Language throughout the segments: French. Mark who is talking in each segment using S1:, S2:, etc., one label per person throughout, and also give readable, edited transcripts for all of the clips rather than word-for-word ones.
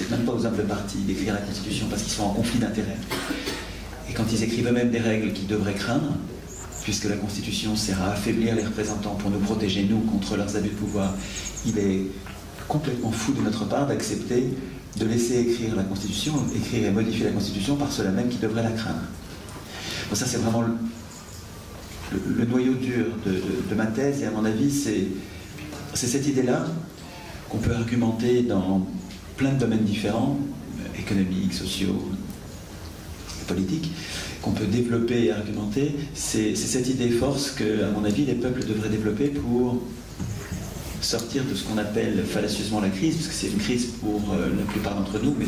S1: peut-être même pas aux hommes de parti d'écrire la Constitution parce qu'ils sont en conflit d'intérêts. Et quand ils écrivent eux-mêmes des règles qu'ils devraient craindre, puisque la Constitution sert à affaiblir les représentants pour nous protéger, nous, contre leurs abus de pouvoir, il est complètement fou de notre part d'accepter de laisser écrire la Constitution, écrire et modifier la Constitution par ceux-là même qui devraient la craindre. Bon, ça, c'est vraiment le noyau dur de ma thèse, et à mon avis, c'est cette idée-là qu'on peut argumenter dans plein de domaines différents, économiques, sociaux, politiques, qu'on peut développer et argumenter. C'est cette idée force que, à mon avis, les peuples devraient développer pour sortir de ce qu'on appelle fallacieusement la crise, parce que c'est une crise pour la plupart d'entre nous, mais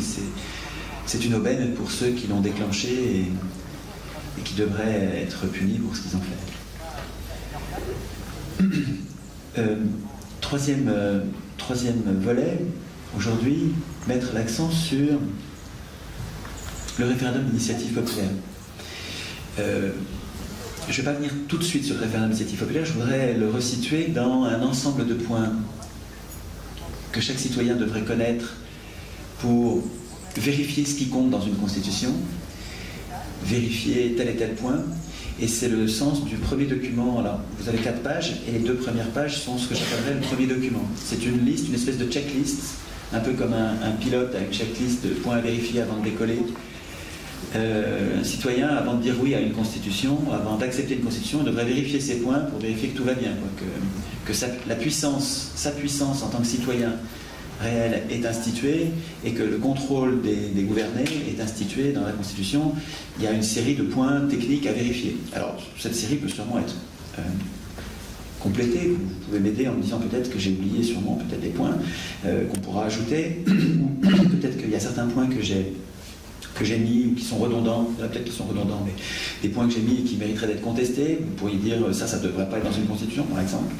S1: c'est une aubaine pour ceux qui l'ont déclenchée et qui devraient être punis pour ce qu'ils ont fait. Troisième volet, aujourd'hui, mettre l'accent sur le référendum d'initiative populaire. Je ne vais pas venir tout de suite sur le référendum d'initiative populaire, je voudrais le resituer dans un ensemble de points que chaque citoyen devrait connaître pour vérifier ce qui compte dans une constitution, vérifier tel et tel point, et c'est le sens du premier document. Alors, vous avez 4 pages, et les 2 premières pages sont ce que j'appellerais le premier document. C'est une liste, une espèce de checklist, un peu comme un pilote a une checklist de points à vérifier avant de décoller. Un citoyen, avant de dire oui à une constitution, avant d'accepter une constitution, il devrait vérifier ces points pour vérifier que tout va bien, quoi, que sa puissance en tant que citoyen réel est instituée et que le contrôle des gouvernés est institué dans la Constitution. Il y a une série de points techniques à vérifier. Alors, cette série peut sûrement être complétée. Vous pouvez m'aider en me disant peut-être que j'ai oublié sûrement peut-être des points qu'on pourra ajouter, ou peut-être qu'il y a certains points que j'ai mis ou qui sont redondants, il y en a peut-être qui sont redondants, mais des points que j'ai mis et qui mériteraient d'être contestés. Vous pourriez dire ça ne devrait pas être dans une constitution, par exemple.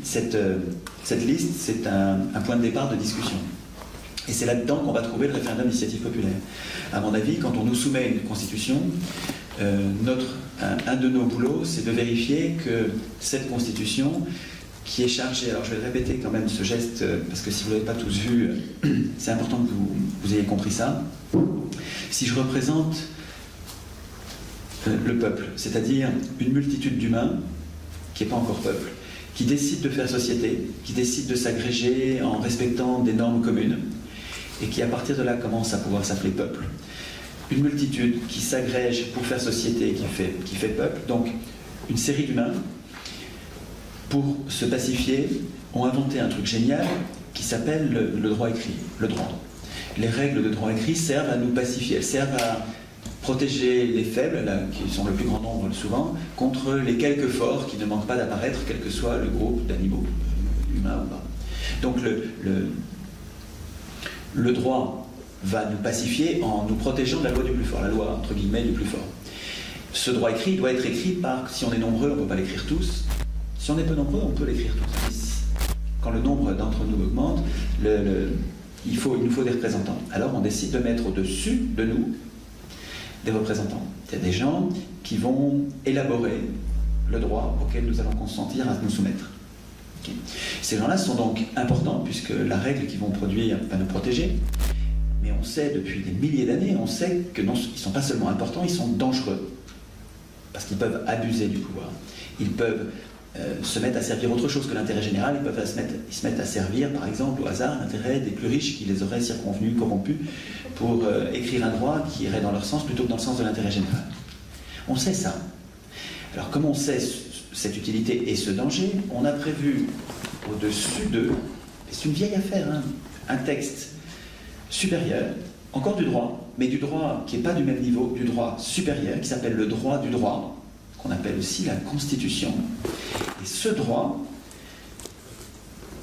S1: Cette liste, c'est un point de départ de discussion. Et c'est là-dedans qu'on va trouver le référendum d'initiative populaire. À mon avis, quand on nous soumet une constitution, un de nos boulots, c'est de vérifier que cette constitution, qui est chargée, alors je vais le répéter quand même ce geste, parce que si vous ne l'avez pas tous vu, c'est important que vous ayez compris ça. Si je représente le peuple, c'est-à-dire une multitude d'humains, qui n'est pas encore peuple, qui décide de faire société, qui décide de s'agréger en respectant des normes communes, et qui à partir de là commence à pouvoir s'appeler peuple. Une multitude qui s'agrège pour faire société, qui fait peuple, donc une série d'humains, pour se pacifier, ont inventé un truc génial qui s'appelle le droit écrit, le droit. Les règles de droit écrit servent à nous pacifier, elles servent à protéger les faibles, là, qui sont le plus grand nombre souvent, contre les quelques forts qui ne manquent pas d'apparaître, quel que soit le groupe d'animaux, humains ou pas. Donc le droit va nous pacifier en nous protégeant de la loi du plus fort, la loi entre guillemets du plus fort. Ce droit écrit doit être écrit par, si on est nombreux, on ne peut pas l'écrire tous. Si on est peu nombreux, on peut l'écrire tous. Quand le nombre d'entre nous augmente, il nous faut des représentants. Alors on décide de mettre au-dessus de nous des représentants. Il y a des gens qui vont élaborer le droit auquel nous allons consentir à nous soumettre. Okay. Ces gens-là sont donc importants, puisque la règle qu'ils vont produire va nous protéger. Mais on sait depuis des milliers d'années, on sait qu'ils ne sont pas seulement importants, ils sont dangereux. Parce qu'ils peuvent abuser du pouvoir. Ils peuvent se mettre à servir autre chose que l'intérêt général. Ils peuvent se mettre à servir, par exemple, au hasard, l'intérêt des plus riches qui les auraient circonvenus, corrompus, pour écrire un droit qui irait dans leur sens plutôt que dans le sens de l'intérêt général. On sait ça. Alors, comme on sait cette utilité et ce danger, on a prévu au-dessus d'eux, c'est une vieille affaire, hein, un texte supérieur, encore du droit, mais du droit qui n'est pas du même niveau, du droit supérieur, qui s'appelle le droit du droit, qu'on appelle aussi la Constitution. Et ce droit,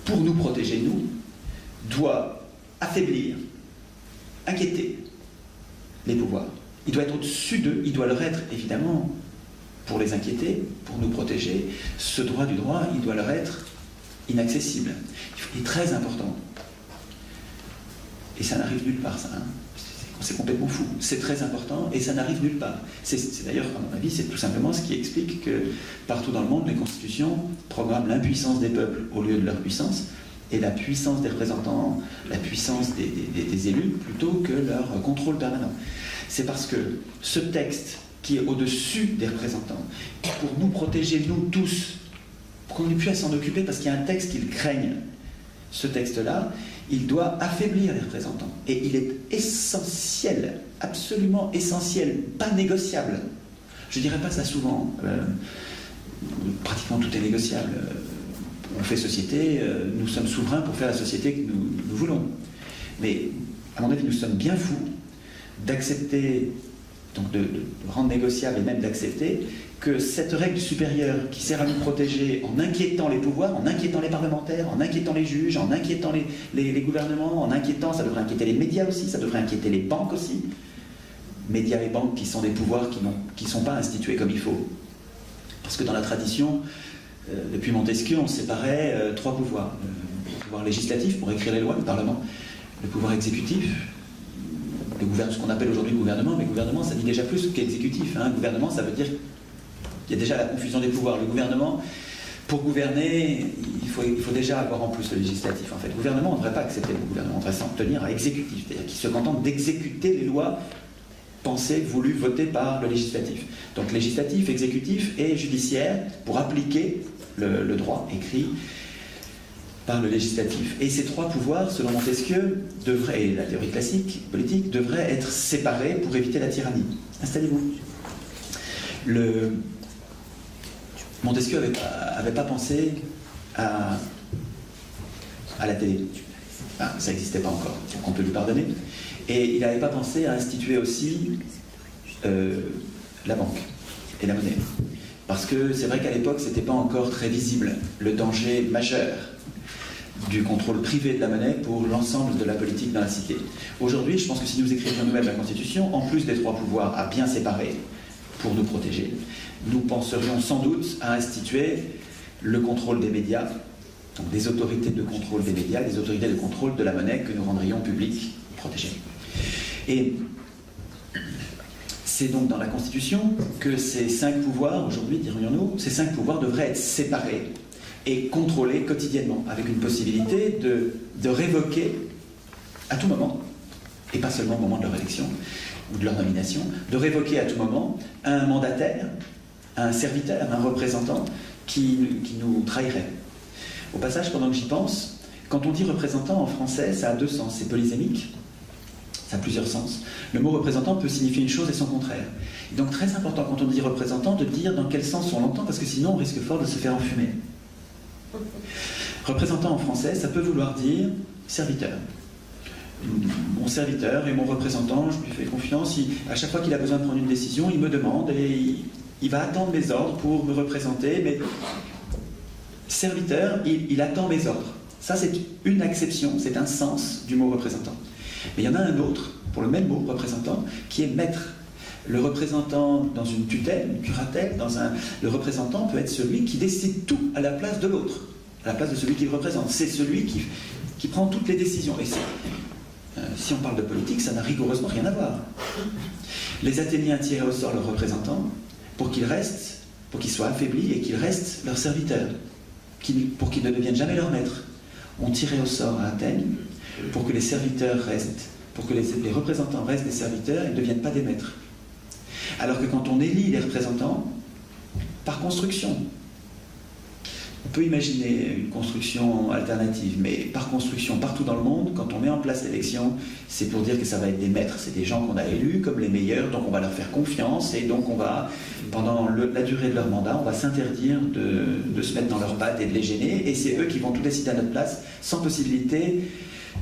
S1: pour nous protéger, nous, doit affaiblir, inquiéter les pouvoirs. Il doit être au-dessus d'eux, il doit leur être, évidemment, pour les inquiéter, pour nous protéger. Ce droit du droit, il doit leur être inaccessible. Il est très important. Et ça n'arrive nulle part, ça. Hein. C'est complètement fou. C'est très important et ça n'arrive nulle part. C'est d'ailleurs, à mon avis, c'est tout simplement ce qui explique que partout dans le monde, les constitutions programment l'impuissance des peuples au lieu de leur puissance, et la puissance des représentants, la puissance des élus, plutôt que leur contrôle permanent. C'est parce que ce texte qui est au-dessus des représentants, pour nous protéger, nous tous, pour qu'on n'ait plus à s'en occuper, parce qu'il y a un texte qu'ils craignent, ce texte-là, il doit affaiblir les représentants. Et il est essentiel, absolument essentiel, pas négociable. Je ne dirais pas ça souvent. Pratiquement tout est négociable. On fait société, nous sommes souverains pour faire la société que nous voulons. Mais, à mon avis, nous sommes bien fous d'accepter, donc de rendre négociable et même d'accepter que cette règle supérieure qui sert à nous protéger en inquiétant les pouvoirs, en inquiétant les parlementaires, en inquiétant les juges, en inquiétant les gouvernements, en inquiétant, ça devrait inquiéter les médias aussi, ça devrait inquiéter les banques aussi. Médias et banques qui sont des pouvoirs qui ne sont pas institués comme il faut. Parce que dans la tradition, depuis Montesquieu, on séparait trois pouvoirs. Le pouvoir législatif pour écrire les lois, le Parlement, le pouvoir exécutif, ce qu'on appelle aujourd'hui le gouvernement, mais gouvernement ça dit déjà plus qu'exécutif. Gouvernement ça veut dire qu'il y a déjà la confusion des pouvoirs. Le gouvernement, pour gouverner, il faut déjà avoir en plus le législatif. En fait, le gouvernement, on ne devrait pas accepter le gouvernement, on devrait s'en tenir à exécutif, c'est-à-dire qu'il se contente d'exécuter les lois pensées, voulues, votées par le législatif. Donc législatif, exécutif et judiciaire pour appliquer le droit écrit par le législatif. Et ces trois pouvoirs, selon Montesquieu, devraient, et la théorie classique, politique, devraient être séparés pour éviter la tyrannie. Installez-vous. Montesquieu n'avait pas pensé à la télé. Enfin, ça n'existait pas encore, donc on peut lui pardonner. Et il n'avait pas pensé à instituer aussi la banque et la monnaie. Parce que c'est vrai qu'à l'époque, ce n'était pas encore très visible le danger majeur du contrôle privé de la monnaie pour l'ensemble de la politique dans la cité. Aujourd'hui, je pense que si nous écrivions nous-mêmes la Constitution, en plus des trois pouvoirs à bien séparer pour nous protéger, nous penserions sans doute à instituer le contrôle des médias, donc des autorités de contrôle des médias, des autorités de contrôle de la monnaie que nous rendrions publiques, protégées. Et c'est donc dans la Constitution que ces 5 pouvoirs, aujourd'hui dirions-nous, ces 5 pouvoirs devraient être séparés et contrôlés quotidiennement, avec une possibilité de révoquer à tout moment, et pas seulement au moment de leur élection ou de leur nomination, de révoquer à tout moment un mandataire, un serviteur, un représentant qui nous trahirait. Au passage, pendant que j'y pense, quand on dit représentant en français, ça a 2 sens, c'est polysémique, ça a plusieurs sens. Le mot représentant peut signifier une chose et son contraire. Et donc très important quand on dit représentant de dire dans quel sens on l'entend, parce que sinon on risque fort de se faire enfumer. Représentant en français, ça peut vouloir dire serviteur. Mon serviteur et mon représentant, je lui fais confiance, à chaque fois qu'il a besoin de prendre une décision, il me demande et il va attendre mes ordres pour me représenter, mais serviteur, il attend mes ordres. Ça c'est une acception, c'est un sens du mot représentant. Mais il y en a un autre, pour le même mot, représentant, qui est maître. Le représentant dans une tutelle, une curatelle, le représentant peut être celui qui décide tout à la place de l'autre, à la place de celui qui le représente. C'est celui qui prend toutes les décisions. Et si on parle de politique, ça n'a rigoureusement rien à voir. Les Athéniens tiraient au sort leurs représentants pour qu'ils soient affaiblis et qu'ils restent leurs serviteurs, pour qu'ils ne deviennent jamais leurs maîtres. On tirait au sort à Athènes pour que les serviteurs restent, pour que les représentants restent des serviteurs et ne deviennent pas des maîtres. Alors que quand on élit les représentants, par construction, on peut imaginer une construction alternative, mais par construction, partout dans le monde, quand on met en place l'élection, c'est pour dire que ça va être des maîtres, c'est des gens qu'on a élus comme les meilleurs, donc on va leur faire confiance, et donc on va, pendant la durée de leur mandat, on va s'interdire de se mettre dans leurs pattes et de les gêner, et c'est eux qui vont tout décider à notre place, sans possibilité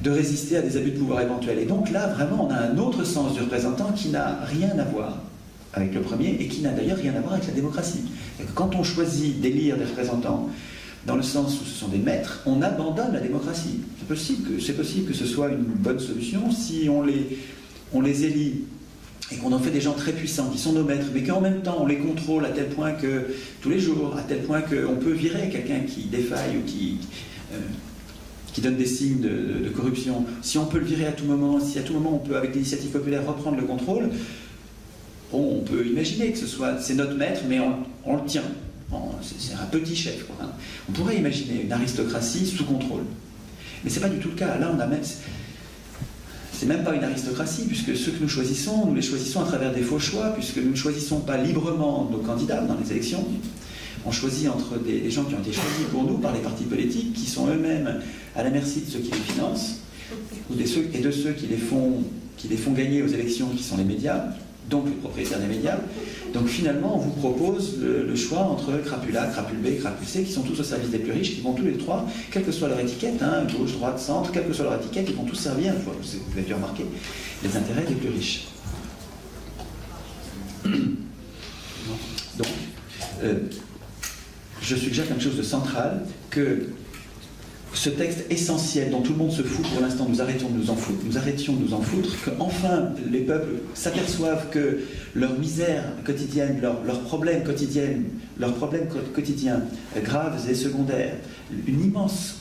S1: de résister à des abus de pouvoir éventuels. Et donc là, vraiment, on a un autre sens du représentant qui n'a rien à voir avec le premier, et qui n'a d'ailleurs rien à voir avec la démocratie. Quand on choisit d'élire des représentants dans le sens où ce sont des maîtres, on abandonne la démocratie. C'est possible que ce soit une bonne solution si on les élit et qu'on en fait des gens très puissants qui sont nos maîtres, mais qu'en même temps on les contrôle à tel point que, tous les jours, à tel point qu'on peut virer quelqu'un qui défaille ou qui donne des signes de corruption. Si on peut le virer à tout moment, si à tout moment on peut, avec l'initiative populaire, reprendre le contrôle, bon, on peut imaginer que c'est notre maître, mais on le tient. C'est un petit chef, quoi. On pourrait imaginer une aristocratie sous contrôle. Mais ce n'est pas du tout le cas. Là, on a même... C'est même pas une aristocratie, puisque ceux que nous les choisissons à travers des faux choix, puisque nous ne choisissons pas librement nos candidats dans les élections. On choisit entre des gens qui ont été choisis pour nous par les partis politiques, qui sont eux-mêmes à la merci de ceux qui les financent, et de ceux qui les font gagner aux élections, qui sont les médias, donc les propriétaires des médias. Donc finalement, on vous propose le choix entre crapule A, crapule B, crapule C, qui sont tous au service des plus riches, qui vont tous les trois, quelle que soit leur étiquette, hein, gauche, droite, centre, quelle que soit leur étiquette, ils vont tous servir, vous avez dû remarquer, les intérêts des plus riches. Donc, je suggère quelque chose de central, que ce texte essentiel dont tout le monde se fout pour l'instant, nous arrêtions de nous en foutre, qu'enfin les peuples s'aperçoivent que leur misère quotidienne, leurs problèmes quotidiens graves et secondaires, une immense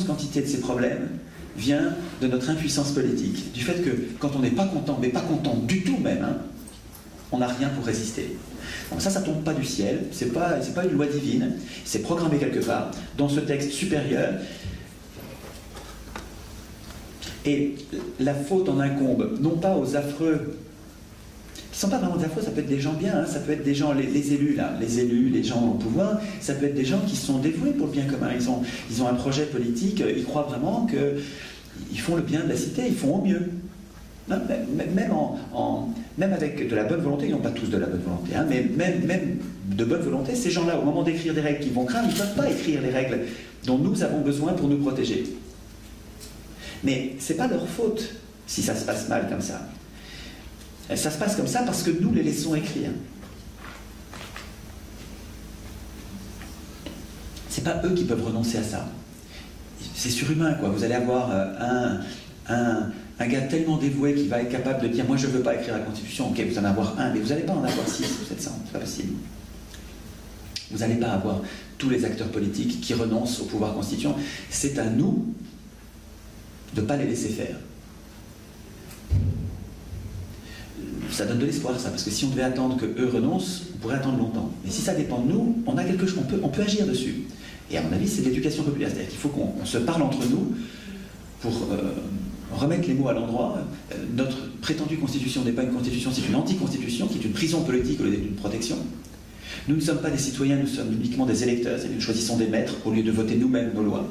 S1: quantité de ces problèmes vient de notre impuissance politique, du fait que quand on n'est pas content, mais pas content du tout même, hein, on n'a rien pour résister. Donc ça tombe pas du ciel, c'est pas une loi divine, c'est programmé quelque part, dans ce texte supérieur. Et la faute en incombe, non pas aux affreux, qui ne sont pas vraiment des affreux, ça peut être des gens bien, hein, ça peut être des gens, les élus, là, les gens au pouvoir, ça peut être des gens qui sont dévoués pour le bien commun, ils ont un projet politique, ils croient vraiment qu'ils font le bien de la cité, ils font au mieux. Non, même avec de la bonne volonté, ils n'ont pas tous de la bonne volonté, hein, mais même de bonne volonté, ces gens-là, au moment d'écrire des règles qu'ils vont craindre, ils ne peuvent pas écrire les règles dont nous avons besoin pour nous protéger. Mais ce n'est pas leur faute si ça se passe mal comme ça. Ça se passe comme ça parce que nous les laissons écrire. Ce n'est pas eux qui peuvent renoncer à ça. C'est surhumain, quoi. Vous allez avoir un gars tellement dévoué qui va être capable de dire « Moi, je ne veux pas écrire la Constitution. » Ok, vous en avez un, mais vous n'allez pas en avoir 6 ou 700. C'est pas possible. Vous n'allez pas avoir tous les acteurs politiques qui renoncent au pouvoir constituant. C'est à nous de ne pas les laisser faire. Ça donne de l'espoir, ça, parce que si on devait attendre qu'eux renoncent, on pourrait attendre longtemps. Mais si ça dépend de nous, on a quelque chose, on peut agir dessus. Et à mon avis, c'est de l'éducation populaire. C'est-à-dire qu'il faut qu'on se parle entre nous pour remettre les mots à l'endroit. Notre prétendue constitution n'est pas une constitution, c'est une anti-constitution, qui est une prison politique au lieu d'une protection. Nous ne sommes pas des citoyens, nous sommes uniquement des électeurs, c'est-à-dire nous choisissons des maîtres au lieu de voter nous-mêmes nos lois.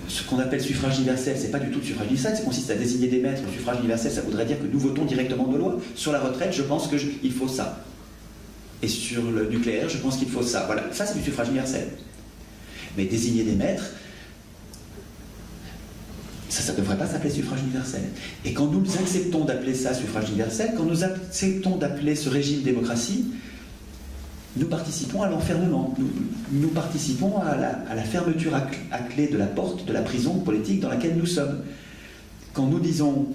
S1: Ce qu'on appelle suffrage universel, c'est pas du tout le suffrage universel, ça consiste à désigner des maîtres. Le suffrage universel, ça voudrait dire que nous votons directement nos lois. Sur la retraite, je pense qu'il faut ça. Et sur le nucléaire, je pense qu'il faut ça. Voilà, ça c'est du suffrage universel. Mais désigner des maîtres, ça ne devrait pas s'appeler suffrage universel. Et quand nous acceptons d'appeler ça suffrage universel, quand nous acceptons d'appeler ce régime démocratie, nous participons à l'enfermement, nous participons à la fermeture à clé de la porte de la prison politique dans laquelle nous sommes. Quand nous disons,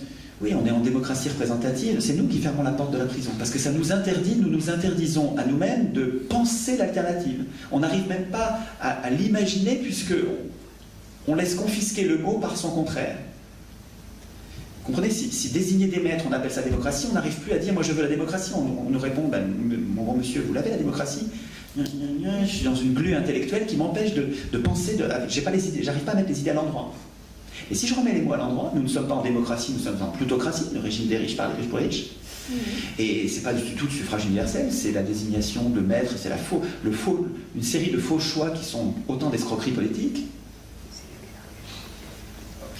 S1: oui, on est en démocratie représentative, c'est nous qui fermons la porte de la prison, parce que ça nous interdit, nous nous interdisons à nous-mêmes de penser l'alternative. On n'arrive même pas à l'imaginer, puisque on laisse confisquer le mot par son contraire. Vous comprenez, si désigner des maîtres, on appelle ça démocratie, on n'arrive plus à dire « moi je veux la démocratie ». On nous répond ben, « mon bon monsieur, vous l'avez la démocratie ?» Je suis dans une glu intellectuelle qui m'empêche de penser, j'arrive pas à mettre les idées à l'endroit. Et si je remets les mots à l'endroit, nous ne sommes pas en démocratie, nous sommes en plutocratie, le régime des riches par les riches pour les riches. Et c'est pas du tout le suffrage universel, c'est la désignation de maîtres, c'est une série de faux choix qui sont autant d'escroqueries politiques.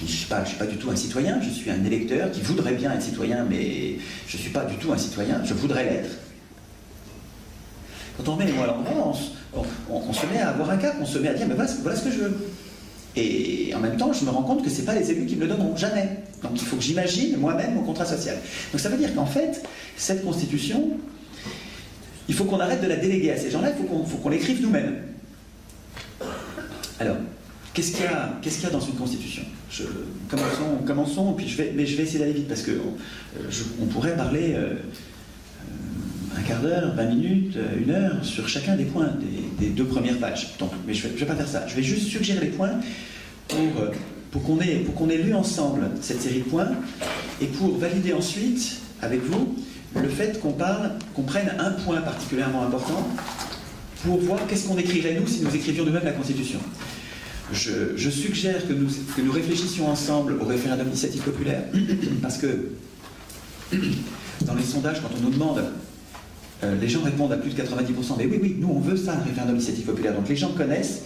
S1: Je ne suis pas du tout un citoyen, je suis un électeur qui voudrait bien être citoyen, mais je ne suis pas du tout un citoyen, je voudrais l'être. Quand on met les mots à l'endroit, on se met à avoir un cap, on se met à dire, mais voilà ce que je veux. Et en même temps, je me rends compte que ce n'est pas les élus qui me le donneront, jamais. Donc il faut que j'imagine moi-même mon contrat social. Donc ça veut dire qu'en fait, cette constitution, il faut qu'on arrête de la déléguer à ces gens-là, il faut qu'on l'écrive nous-mêmes. Alors, qu'est-ce qu'il y a dans une constitution? Commençons, puis je vais essayer d'aller vite, parce qu'on pourrait parler un quart d'heure, 20 minutes, 1 heure, sur chacun des points des 2 premières pages. Donc, mais je ne vais pas faire ça. Je vais juste suggérer les points pour qu'on ait lu ensemble cette série de points, et pour valider ensuite, avec vous, le fait qu'on prenne un point particulièrement important, pour voir qu'est-ce qu'on écrirait nous si nous écrivions nous-mêmes la Constitution. Je suggère que nous réfléchissions ensemble au référendum d'initiative populaire, parce que dans les sondages, quand on nous demande, les gens répondent à plus de 90%, mais oui, oui, nous on veut ça, un référendum d'initiative populaire. Donc les gens connaissent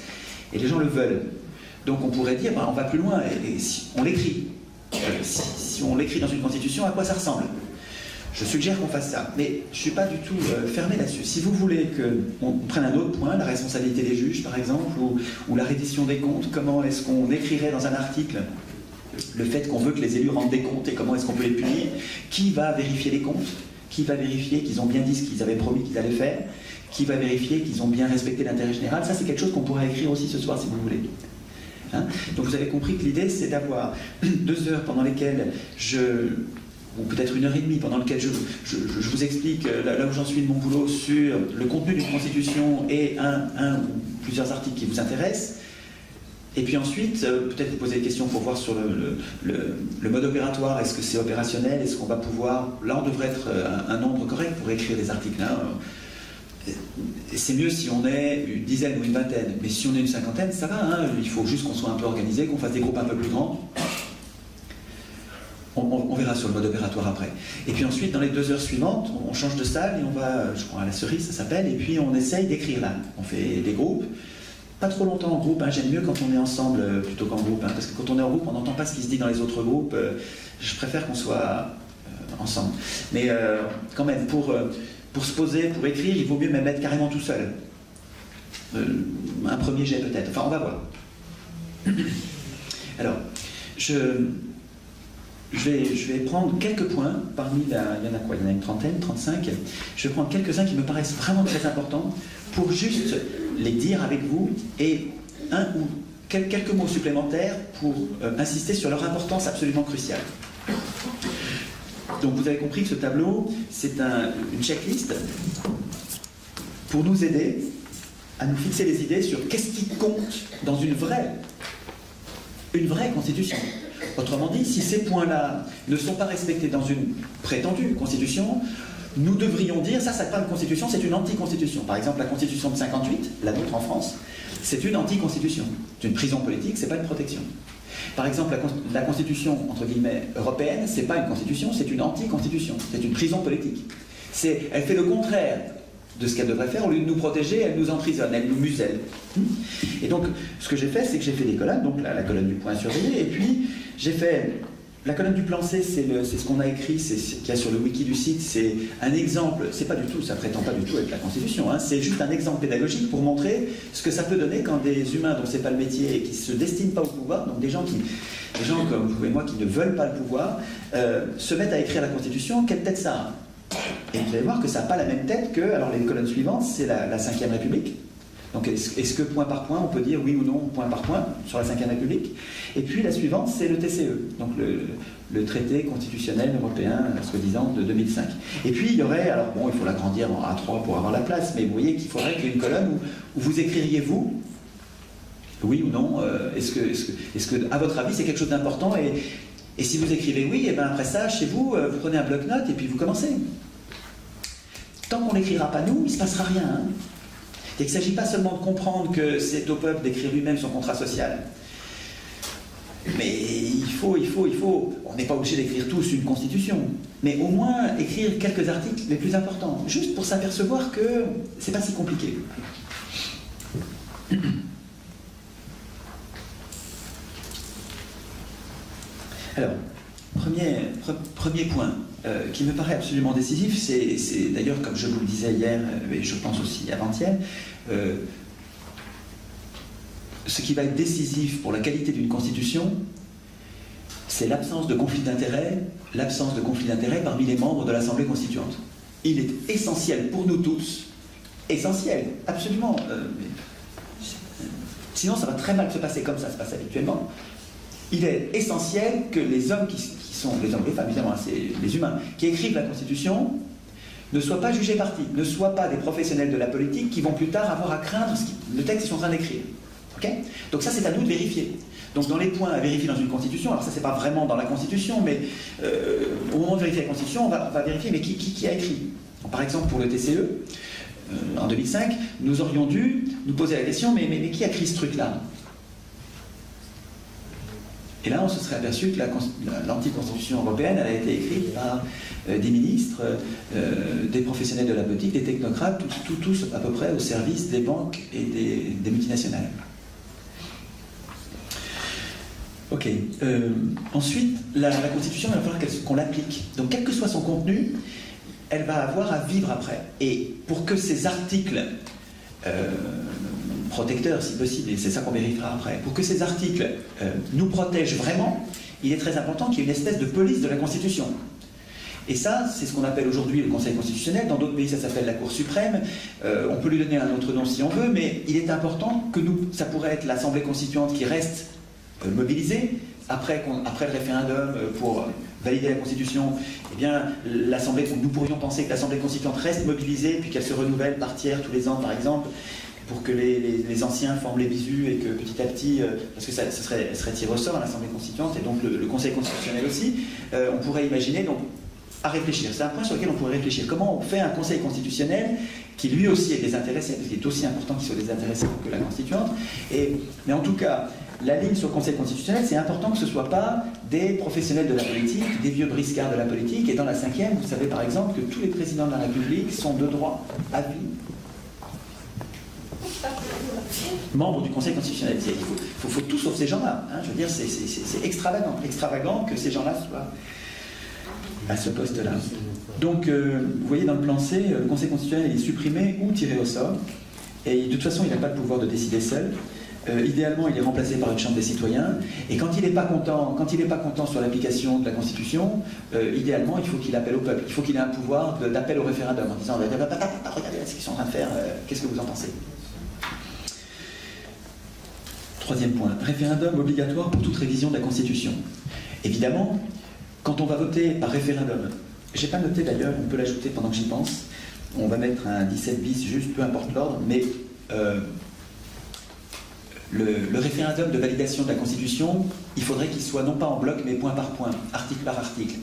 S1: et les gens le veulent. Donc on pourrait dire, ben, on va plus loin, et si on l'écrit. Si on l'écrit dans une constitution, à quoi ça ressemble? Je suggère qu'on fasse ça, mais je ne suis pas du tout fermé là-dessus. Si vous voulez qu'on prenne un autre point, la responsabilité des juges par exemple, ou la reddition des comptes, comment est-ce qu'on écrirait dans un article le fait qu'on veut que les élus rendent des comptes et comment est-ce qu'on peut les punir? Qui va vérifier les comptes? Qui va vérifier qu'ils ont bien dit ce qu'ils avaient promis qu'ils allaient faire? Qui va vérifier qu'ils ont bien respecté l'intérêt général? Ça, c'est quelque chose qu'on pourrait écrire aussi ce soir si vous voulez. Hein? Donc vous avez compris que l'idée, c'est d'avoir 2 heures pendant lesquelles ou peut-être 1h30 pendant lequel je vous explique là où j'en suis de mon boulot sur le contenu d'une constitution et un ou plusieurs articles qui vous intéressent. Et puis ensuite, peut-être vous poser des questions pour voir sur le mode opératoire. Est-ce que c'est opérationnel? Est-ce qu'on va pouvoir... Là, on devrait être un nombre correct pour écrire des articles. Hein. C'est mieux si on est une dizaine ou une vingtaine. Mais si on est une cinquantaine, ça va. Hein. Il faut juste qu'on soit un peu organisé, qu'on fasse des groupes un peu plus grands. On verra sur le mode opératoire après. Et puis ensuite, dans les 2 heures suivantes, on change de salle et on va, je crois, à la cerise, ça s'appelle, et puis on essaye d'écrire là. On fait des groupes. Pas trop longtemps en groupe, hein. J'aime mieux quand on est ensemble plutôt qu'en groupe, hein, parce que quand on est en groupe, on n'entend pas ce qui se dit dans les autres groupes. Je préfère qu'on soit ensemble. Mais quand même, pour se poser, pour écrire, il vaut mieux même être carrément tout seul. Un premier jet peut-être. Enfin, on va voir. Alors, je vais prendre quelques points parmi il y en a quoi? Il y en a une trentaine, 35. Je vais prendre quelques-uns qui me paraissent vraiment très importants pour juste les dire avec vous et un ou quelques mots supplémentaires pour insister sur leur importance absolument cruciale. Donc vous avez compris que ce tableau, c'est une checklist pour nous aider à nous fixer les idées sur qu'est-ce qui compte dans une vraie constitution. Autrement dit, si ces points-là ne sont pas respectés dans une prétendue constitution, nous devrions dire, ça c'est pas une constitution, c'est une anti-constitution. Par exemple, la constitution de 58, la nôtre en France, c'est une anti-constitution. C'est une prison politique, c'est pas une protection. Par exemple, la constitution, entre guillemets, européenne, c'est pas une constitution, c'est une anti-constitution. C'est une prison politique. Elle fait le contraire de ce qu'elle devrait faire. Au lieu de nous protéger, elle nous emprisonne, elle nous muselle. Et donc, ce que j'ai fait, c'est que j'ai fait des colonnes, donc la colonne du point surveillé, et puis j'ai fait... La colonne du plan C, c'est ce qu'on a écrit, c'est ce qu'il y a sur le wiki du site, c'est un exemple, c'est pas du tout, ça prétend pas du tout être la Constitution, hein, c'est juste un exemple pédagogique pour montrer ce que ça peut donner quand des humains dont c'est pas le métier et qui se destinent pas au pouvoir, donc des gens comme vous et moi qui ne veulent pas le pouvoir, se mettent à écrire la Constitution, quelle tête ça a? Et vous allez voir que ça n'a pas la même tête que, alors les colonnes suivantes, c'est la 5e République. Donc est-ce que point par point, on peut dire oui ou non, point par point, sur la 5e République? Et puis la suivante, c'est le TCE, donc le traité constitutionnel européen, soi-disant, de 2005. Et puis il y aurait, alors bon, il faut l'agrandir en A3 pour avoir la place, mais vous voyez qu'il faudrait qu'il y ait une colonne où vous écririez vous, oui ou non, est-ce que, à votre avis, c'est quelque chose d'important? Et si vous écrivez oui, et bien après ça, chez vous, vous prenez un bloc-notes et puis vous commencez. Tant qu'on n'écrira pas nous, il ne se passera rien. Hein. Il ne s'agit pas seulement de comprendre que c'est au peuple d'écrire lui-même son contrat social. Mais il faut, on n'est pas obligé d'écrire tous une constitution, mais au moins écrire quelques articles les plus importants, juste pour s'apercevoir que c'est pas si compliqué. Alors, premier point qui me paraît absolument décisif, c'est d'ailleurs, comme je vous le disais hier, et je pense aussi avant-hier, ce qui va être décisif pour la qualité d'une constitution, c'est l'absence de conflit d'intérêts, parmi les membres de l'Assemblée constituante. Il est essentiel pour nous tous, essentiel, absolument, sinon ça va très mal se passer comme ça se passe habituellement. Il est essentiel que les hommes qui sont, les hommes et les femmes évidemment, c'est les humains, qui écrivent la Constitution, ne soient pas jugés partis, ne soient pas des professionnels de la politique qui vont plus tard avoir à craindre le texte qu'ils sont en train d'écrire. Okay? Donc ça, c'est à nous de vérifier. Donc dans les points à vérifier dans une Constitution, alors ça, c'est pas vraiment dans la Constitution, mais au moment de vérifier la Constitution, on va vérifier, mais qui a écrit? Donc, par exemple, pour le TCE, en 2005, nous aurions dû nous poser la question, mais qui a écrit ce truc-là? Et là, on se serait aperçu que l'anticonstitution européenne, elle a été écrite par des ministres, des professionnels de la politique, des technocrates, tous à peu près au service des banques et des multinationales. Ok. Ensuite, la Constitution, il va falloir qu'on l'applique. Donc, quel que soit son contenu, elle va avoir à vivre après. Et pour que ces articles protecteurs, si possible, et c'est ça qu'on vérifiera après, pour que ces articles nous protègent vraiment, il est très important qu'il y ait une espèce de police de la Constitution. Et ça, c'est ce qu'on appelle aujourd'hui le Conseil constitutionnel. Dans d'autres pays, ça s'appelle la Cour suprême. On peut lui donner un autre nom si on veut, mais il est important que ça pourrait être l'Assemblée constituante qui reste mobilisée. Après le référendum pour valider la Constitution, eh bien, nous pourrions penser que l'Assemblée constituante reste mobilisée, puis qu'elle se renouvelle par tiers tous les ans, par exemple, pour que les anciens forment les bisous et que petit à petit, parce que ça serait tiré au sort à l'Assemblée constituante, et donc le Conseil constitutionnel aussi, on pourrait imaginer, donc, à réfléchir. C'est un point sur lequel on pourrait réfléchir. Comment on fait un Conseil constitutionnel qui lui aussi est désintéressé, parce qu'il est aussi important qu'il soit désintéressé que la constituante, mais en tout cas, la ligne sur le Conseil constitutionnel, c'est important que ce ne soit pas des professionnels de la politique, des vieux briscards de la politique. Et dans la 5e, vous savez par exemple que tous les présidents de la République sont de droit à vie membres du Conseil constitutionnel. Il faut tout sauf ces gens-là. Hein. Je veux dire, c'est extravagant que ces gens-là soient à ce poste-là. Donc, vous voyez dans le plan C, le Conseil constitutionnel est supprimé ou tiré au sort. Et de toute façon, il n'a pas le pouvoir de décider seul. Idéalement, il est remplacé par une Chambre des citoyens. Et quand il n'est pas content, sur l'application de la Constitution, idéalement, il faut qu'il appelle au peuple. Il faut qu'il ait un pouvoir d'appel au référendum en disant regardez ce qu'ils sont en train de faire, qu'est-ce que vous en pensez? Troisième point, référendum obligatoire pour toute révision de la Constitution. Évidemment, quand on va voter par référendum, je n'ai pas noté d'ailleurs, on peut l'ajouter pendant que j'y pense, on va mettre un 17 bis, juste peu importe l'ordre, mais le référendum de validation de la Constitution, il faudrait qu'il soit non pas en bloc, mais point par point, article par article.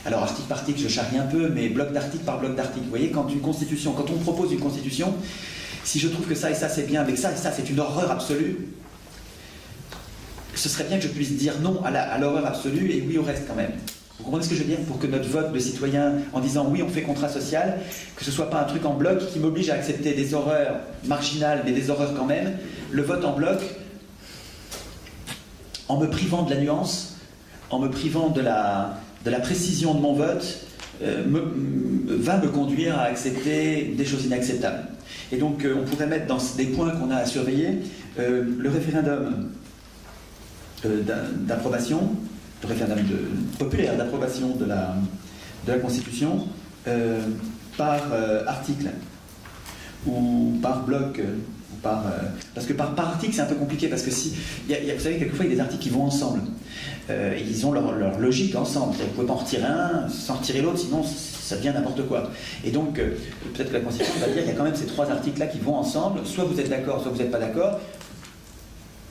S1: Alors article par article, je charrie un peu, mais bloc d'article par bloc d'article. Vous voyez, quand on propose une Constitution, si je trouve que ça et ça c'est bien, mais que ça et ça c'est une horreur absolue, ce serait bien que je puisse dire non à l'horreur absolue et oui au reste quand même. Vous comprenez ce que je veux dire? Pour que notre vote de citoyen, en disant oui on fait contrat social, que ce ne soit pas un truc en bloc qui m'oblige à accepter des horreurs marginales, mais des horreurs quand même. Le vote en bloc, en me privant de la nuance, en me privant de la précision de mon vote, va me conduire à accepter des choses inacceptables. Et donc on pourrait mettre dans des points qu'on a à surveiller le référendum d'approbation, le référendum populaire d'approbation de la Constitution par article ou par bloc. Parce que par article c'est un peu compliqué, parce que vous savez, quelquefois il y a des articles qui vont ensemble, ils ont leur logique ensemble, vous ne pouvez pas en retirer un sans retirer l'autre, sinon ça devient n'importe quoi. Et donc peut-être que la Constitution va dire qu'il y a quand même ces trois articles là qui vont ensemble, soit vous êtes d'accord, soit vous n'êtes pas d'accord.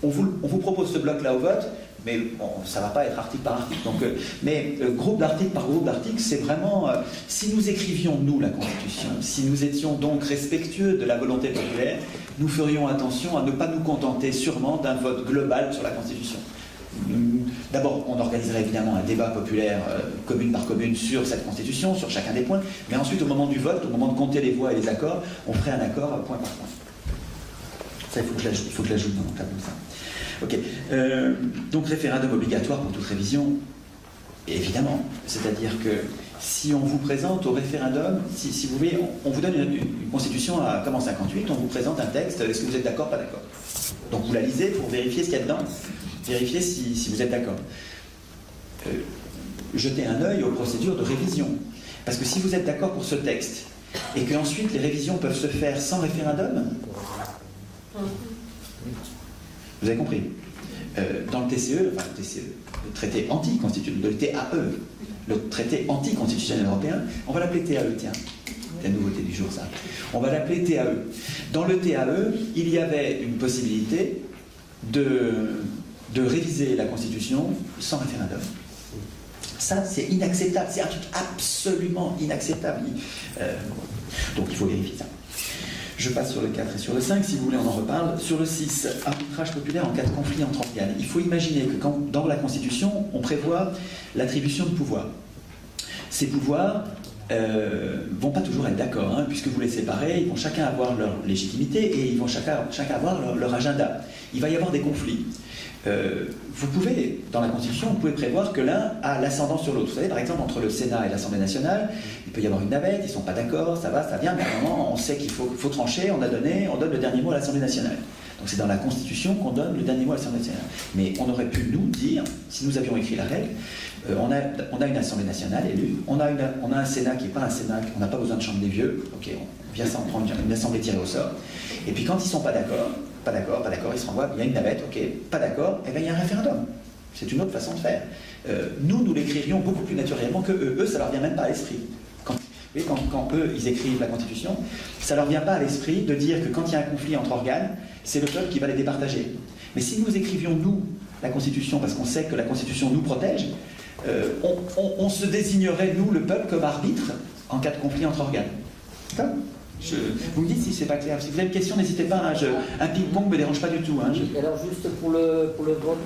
S1: On vous propose ce bloc là au vote, mais bon, ça ne va pas être article par article. Donc, mais groupe d'articles par groupe d'articles, c'est vraiment... si nous écrivions, nous, la Constitution, si nous étions donc respectueux de la volonté populaire, nous ferions attention à ne pas nous contenter sûrement d'un vote global sur la Constitution. D'abord, on organiserait évidemment un débat populaire commune par commune sur cette Constitution, sur chacun des points, mais ensuite, au moment du vote, au moment de compter les voix et les accords, on ferait un accord point par point. Ça, il faut que je l'ajoute dans mon tableau, ça. Ok. Donc, référendum obligatoire pour toute révision, évidemment. C'est-à-dire que si on vous présente au référendum, si vous voulez, on vous donne une constitution comme en 58, on vous présente un texte, est-ce que vous êtes d'accord, pas d'accord? Donc, vous la lisez pour vérifier ce qu'il y a dedans, vérifier si vous êtes d'accord. Jetez un œil aux procédures de révision. Parce que si vous êtes d'accord pour ce texte, et qu'ensuite les révisions peuvent se faire sans référendum, vous avez compris. Dans le TCE, le traité anti-constitutionnel, le TAE, le traité anti-constitutionnel européen, on va l'appeler TAE, tiens, la nouveauté du jour, ça. On va l'appeler TAE. Dans le TAE, il y avait une possibilité de réviser la Constitution sans référendum. Ça, c'est inacceptable, c'est un truc absolument inacceptable. Donc il faut vérifier ça. Je passe sur le 4 et sur le 5, si vous voulez on en reparle. Sur le 6, arbitrage populaire en cas de conflit entre organes. Il faut imaginer que dans la Constitution, on prévoit l'attribution de pouvoirs. Ces pouvoirs vont pas toujours être d'accord, hein, puisque vous les séparez, ils vont chacun avoir leur légitimité et ils vont chacun avoir leur agenda. Il va y avoir des conflits. Vous pouvez, dans la Constitution, vous pouvez prévoir que l'un a l'ascendant sur l'autre. Vous savez, par exemple, entre le Sénat et l'Assemblée nationale, il peut y avoir une navette, ils ne sont pas d'accord, ça va, ça vient, mais à un moment, on sait qu'il faut trancher, on donne le dernier mot à l'Assemblée nationale. Donc c'est dans la Constitution qu'on donne le dernier mot à l'Assemblée nationale. Mais on aurait pu nous dire, si nous avions écrit la règle, on a une Assemblée nationale élue, on a un Sénat qui n'est pas un Sénat, on n'a pas besoin de chambre des vieux, ok, on vient s'en prendre une Assemblée tirée au sort, et puis quand ils ne sont pas d'accord, ils se renvoient, il y a une navette, ok, pas d'accord, et bien il y a un référendum. C'est une autre façon de faire. Nous l'écririons beaucoup plus naturellement que eux. Eux, ça leur vient même pas à l'esprit. Quand eux, ils écrivent la Constitution, ça leur vient pas à l'esprit de dire que quand il y a un conflit entre organes, c'est le peuple qui va les départager. Mais si nous écrivions, nous, la Constitution, parce qu'on sait que la Constitution nous protège, on se désignerait, nous, le peuple, comme arbitre en cas de conflit entre organes. D'accord ? Vous me dites si c'est pas clair. Si vous avez une question, n'hésitez pas. Hein, un ping-pong ne me dérange pas du tout. Hein,
S2: alors juste pour le vote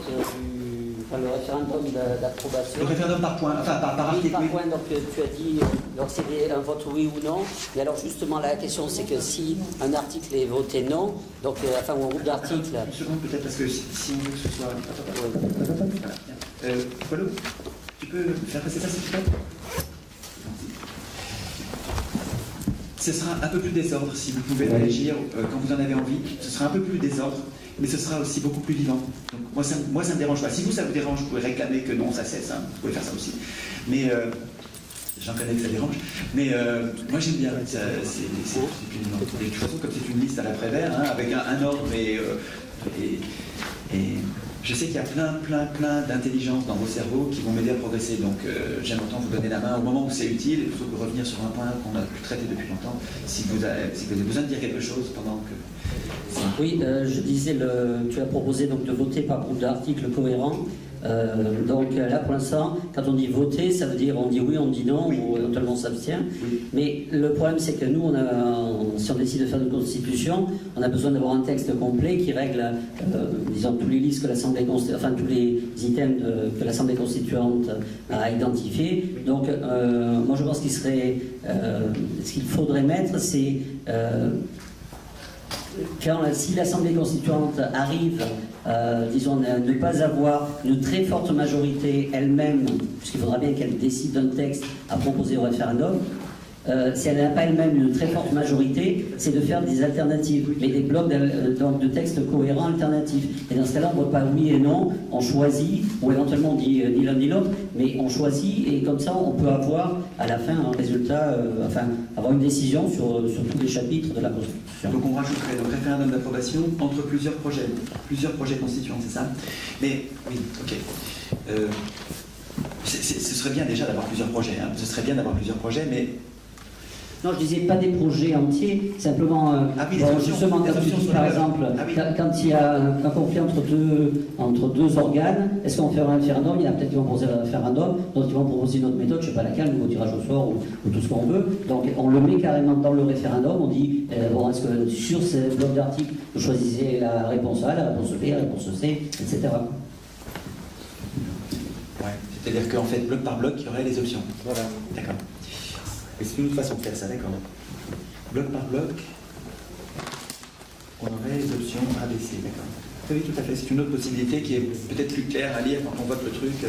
S2: le référendum d'approbation.
S1: Le référendum par point, enfin par article.
S2: Par point, donc tu as dit, donc c'est un vote oui ou non. Mais alors justement la question c'est que si un article est voté non, donc enfin un groupe d'articles.
S1: Une seconde peut-être parce que si on veut que ce soit. Voilà. Tu peux faire passer ça s'il te plaît. Ce sera un peu plus désordre si vous pouvez réagir quand vous en avez envie. Ce sera un peu plus désordre, mais ce sera aussi beaucoup plus vivant. Donc moi ça me dérange pas. Si vous ça vous dérange, vous pouvez réclamer que non, ça cesse. Hein. Vous pouvez faire ça aussi. Mais j'en connais que ça dérange. Mais moi j'aime bien. C'est de toute façon comme c'est une liste à l'après-vert, hein, avec un ordre et je sais qu'il y a plein d'intelligence dans vos cerveaux qui vont m'aider à progresser, donc j'aime autant vous donner la main au moment où c'est utile. Il faut revenir sur un point qu'on a pu traiter depuis longtemps, si vous avez besoin de dire quelque chose pendant que...
S2: Oui, je disais, tu as proposé donc de voter par groupe d'articles cohérents. Donc là pour l'instant, quand on dit voter, ça veut dire on dit oui, on dit non, ou éventuellement on s'abstient. Oui. Mais le problème c'est que nous, si on décide de faire une constitution, on a besoin d'avoir un texte complet qui règle, disons, tous les listes que l'Assemblée constituante, enfin tous les items que l'Assemblée constituante a identifiés. Donc moi je pense qu'il serait, ce qu'il faudrait mettre, c'est si l'Assemblée constituante arrive, disons, à ne pas avoir une très forte majorité elle-même, puisqu'il faudra bien qu'elle décide d'un texte à proposer au référendum, si elle n'a pas elle-même une très forte majorité, c'est de faire des alternatives, mais des blocs de textes cohérents alternatifs. Et dans ce cas-là, on ne vote pas oui et non, on choisit, ou éventuellement on dit ni l'un ni l'autre, mais on choisit, et comme ça, on peut avoir à la fin un résultat, enfin, avoir une décision sur tous les chapitres de la Constitution.
S1: Donc on rajouterait le référendum d'approbation entre plusieurs projets constituants, c'est ça? Mais, oui, ok. Ce serait bien déjà d'avoir plusieurs projets, hein. Ce serait bien d'avoir plusieurs projets, mais...
S2: Non, je disais pas des projets entiers, simplement, justement, quand tu dis par exemple, quand il y a un conflit entre deux organes, est-ce qu'on fait un référendum? Il y en a peut-être qui vont proposer un référendum, d'autres qui vont proposer une autre méthode, je ne sais pas laquelle, nouveau tirage au sort ou tout ce qu'on veut. Donc on le met carrément dans le référendum, on dit, bon, est-ce que sur ces blocs d'articles, vous choisissez la réponse A, la réponse B, la réponse C, etc.
S1: Ouais, c'est-à-dire qu'en fait, bloc par bloc, il y aurait les options. Voilà. D'accord. Et c'est une autre façon de faire ça, d'accord. Bloc par bloc, on aurait les options A, B, C, d'accord. Oui, tout à fait. C'est une autre possibilité qui est peut-être plus claire à lire quand on vote le truc. Oui,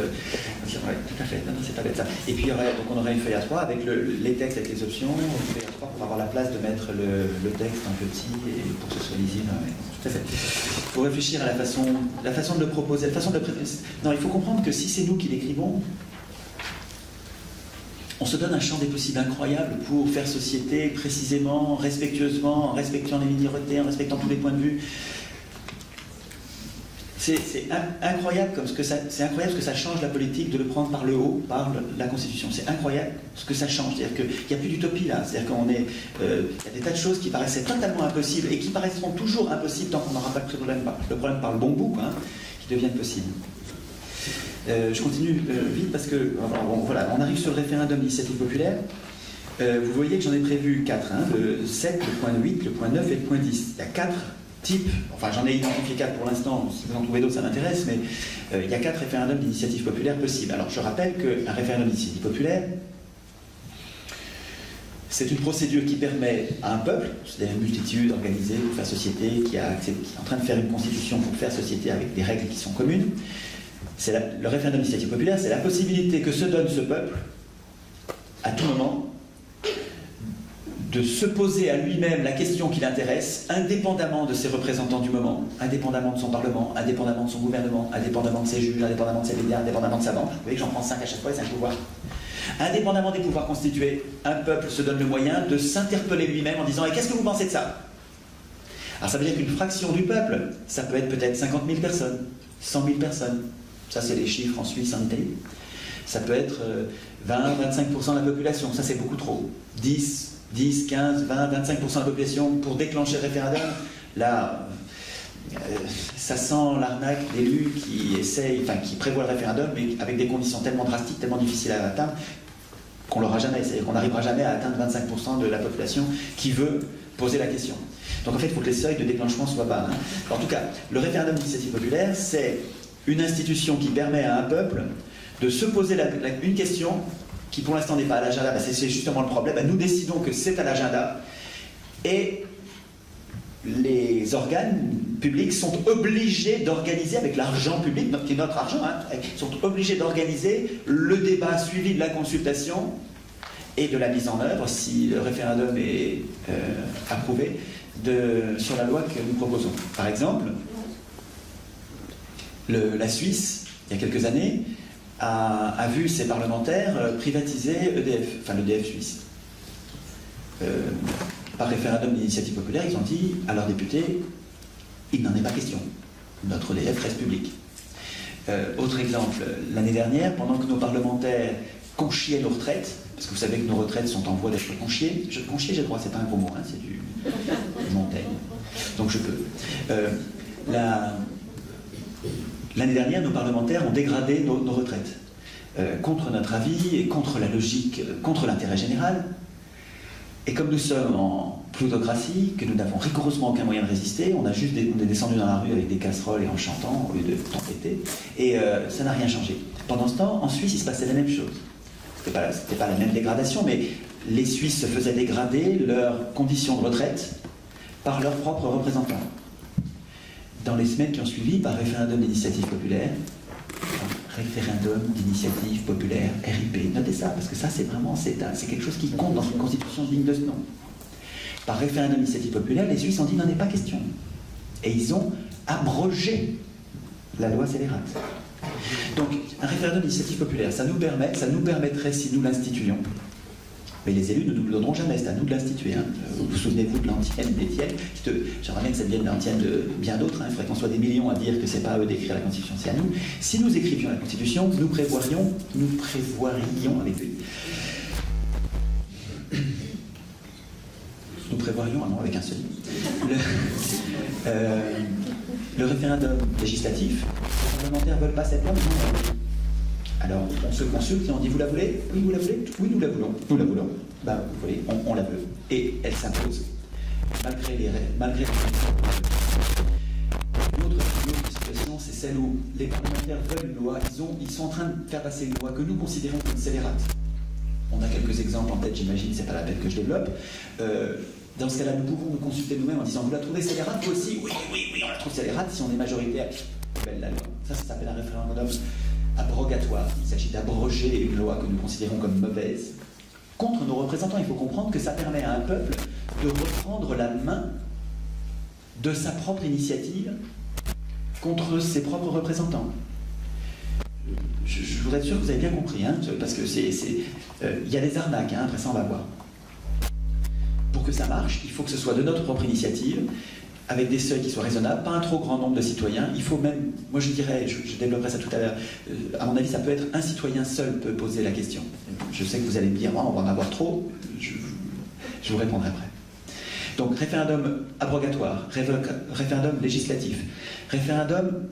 S1: tout à fait. Non, c'est pas bête ça. Et puis, donc on aurait une feuille A3 avec les textes avec les options, une feuille A3 pour avoir la place de mettre le texte en petit et pour que ce soit lisible. Ouais, tout à fait. Il faut réfléchir à la façon de le proposer, la façon de le présenter. Non, il faut comprendre que si c'est nous qui l'écrivons, on se donne un champ des possibles incroyable pour faire société précisément, respectueusement, en respectant les minorités, en respectant tous les points de vue. C'est incroyable ce que ça change la politique de le prendre par le haut, par la Constitution. C'est incroyable ce que ça change. C'est-à-dire qu'il n'y a plus d'utopie là. C'est-à-dire qu'il y a des tas de choses qui paraissaient totalement impossibles et qui paraîtront toujours impossibles tant qu'on n'aura pas le problème par le bon bout, hein, qui deviennent possibles. Je continue vite parce que voilà, on arrive sur le référendum d'initiative populaire. Vous voyez que j'en ai prévu 4, hein, le 7, le point 8, le point 9 et le point 10. Il y a 4 types, enfin j'en ai identifié 4 pour l'instant, si vous en trouvez d'autres ça m'intéresse, mais il y a 4 référendums d'initiative populaire possibles. Alors je rappelle qu'un référendum d'initiative populaire, c'est une procédure qui permet à un peuple, c'est-à-dire une multitude organisée pour faire société, qui est en train de faire une constitution pour faire société avec des règles qui sont communes. Le référendum d'initiative populaire, c'est la possibilité que se donne ce peuple, à tout moment, de se poser à lui-même la question qui l'intéresse, indépendamment de ses représentants du moment, indépendamment de son Parlement, indépendamment de son gouvernement, indépendamment de ses juges, indépendamment de ses médias, indépendamment de sa banque. Vous voyez que j'en prends 5 à chaque fois, et 5 pouvoirs. Indépendamment des pouvoirs constitués, un peuple se donne le moyen de s'interpeller lui-même en disant « Et qu'est-ce que vous pensez de ça ?» Alors ça veut dire qu'une fraction du peuple, ça peut être peut-être 50 000 personnes, 100 000 personnes. Ça, c'est les chiffres en Suisse, en Italie. Ça peut être 20-25% de la population. Ça, c'est beaucoup trop. 10, 15, 20, 25% de la population pour déclencher le référendum. Là, ça sent l'arnaque d'élus qui prévoient le référendum, mais avec des conditions tellement drastiques, tellement difficiles à atteindre, qu'on l'aura jamais. C'est-à-dire qu'on n'arrivera jamais à atteindre 25% de la population qui veut poser la question. Donc en fait, il faut que les seuils de déclenchement soient bas. Hein. En tout cas, le référendum d'initiative populaire, c'est une institution qui permet à un peuple de se poser une question qui pour l'instant n'est pas à l'agenda. C'est justement le problème. Nous décidons que c'est à l'agenda et les organes publics sont obligés d'organiser, avec l'argent public, qui est notre argent, hein, sont obligés d'organiser le débat suivi de la consultation et de la mise en œuvre, si le référendum est approuvé, sur la loi que nous proposons. Par exemple, la Suisse, il y a quelques années, a vu ses parlementaires privatiser EDF, enfin l'EDF suisse. Par référendum d'initiative populaire, ils ont dit à leurs députés, il n'en est pas question. Notre EDF reste public. Autre exemple, l'année dernière, pendant que nos parlementaires conchiaient nos retraites, parce que vous savez que nos retraites sont en voie d'être conchiées, conchier, j'ai le droit, c'est pas un gros mot, hein, c'est du Montaigne, donc je peux. L'année dernière, nos parlementaires ont dégradé nos retraites, contre notre avis et contre la logique, contre l'intérêt général. Et comme nous sommes en plutocratie, que nous n'avons rigoureusement aucun moyen de résister, on est descendu dans la rue avec des casseroles et en chantant au lieu de tempêter, et ça n'a rien changé. Pendant ce temps, en Suisse, il se passait la même chose. C'était pas la même dégradation, mais les Suisses se faisaient dégrader leurs conditions de retraite par leurs propres représentants. Dans les semaines qui ont suivi, par référendum d'initiative populaire, référendum d'initiative populaire, RIP, notez ça, parce que ça c'est vraiment, c'est quelque chose qui compte dans une constitution digne de ce nom. Par référendum d'initiative populaire, les Suisses ont dit n'en est pas question. Et ils ont abrogé la loi scélérate. Donc, un référendum d'initiative populaire, ça nous permettrait, si nous l'instituions, mais les élus ne nous le donneront jamais, c'est à nous de l'instituer. Hein. Vous souvenez-vous de l'antienne d'Étienne? J'aimerais bien que ça devienne l'antienne de bien d'autres. Hein. Il faudrait qu'on soit des millions à dire que c'est pas à eux d'écrire la Constitution, c'est à nous. Si nous écrivions la Constitution, nous prévoirions avec lui. Nous prévoirions, non, avec un seul. Le référendum législatif, les parlementaires ne veulent pas cette loi, mais non. Alors, on se consulte et on dit, vous la voulez? Oui, vous la voulez? Oui, nous la voulons. Nous la voulons. Ben, vous voyez, on la veut. Et elle s'impose. Malgré les règles. Une autre situation, c'est celle où les parlementaires veulent une loi. Ils sont en train de faire passer une loi que nous considérons comme scélérate. On a quelques exemples en tête, j'imagine, c'est pas la peine que je développe. Dans ce cas-là, nous pouvons nous consulter nous-mêmes en disant, vous la trouvez scélérate, vous aussi? Oui, on la trouve scélérate si on est majoritaire. La loi. Ça s'appelle un référendum abrogatoire. Il s'agit d'abroger une loi que nous considérons comme mauvaise contre nos représentants. Il faut comprendre que ça permet à un peuple de reprendre la main de sa propre initiative contre ses propres représentants. Je voudrais être sûr que vous avez bien compris, hein, parce que y a des arnaques, hein, après ça on va voir. Pour que ça marche, il faut que ce soit de notre propre initiative, avec des seuils qui soient raisonnables, pas un trop grand nombre de citoyens. Il faut même, moi je dirais, je développerai ça tout à l'heure, à mon avis ça peut être un citoyen seul peut poser la question. Je sais que vous allez me dire, oh, on va en avoir trop, je vous répondrai après. Donc référendum abrogatoire, référendum législatif, référendum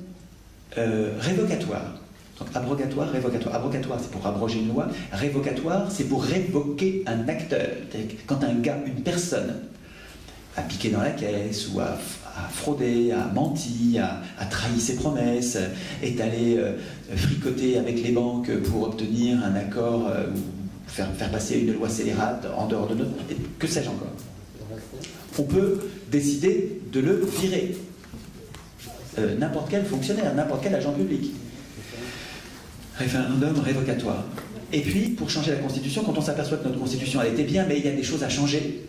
S1: révocatoire. Donc abrogatoire, révocatoire. Abrogatoire, c'est pour abroger une loi. Révocatoire, c'est pour révoquer un acteur. Quand un gars, une personne, a piqué dans la caisse, ou a fraudé, a menti, a trahi ses promesses, est allé fricoter avec les banques pour obtenir un accord ou faire passer une loi scélérate en dehors de notre... Que sais-je encore? On peut décider de le virer. N'importe quel fonctionnaire, n'importe quel agent public. Référendum révocatoire. Et puis, pour changer la Constitution, quand on s'aperçoit que notre Constitution, elle était bien, mais il y a des choses à changer,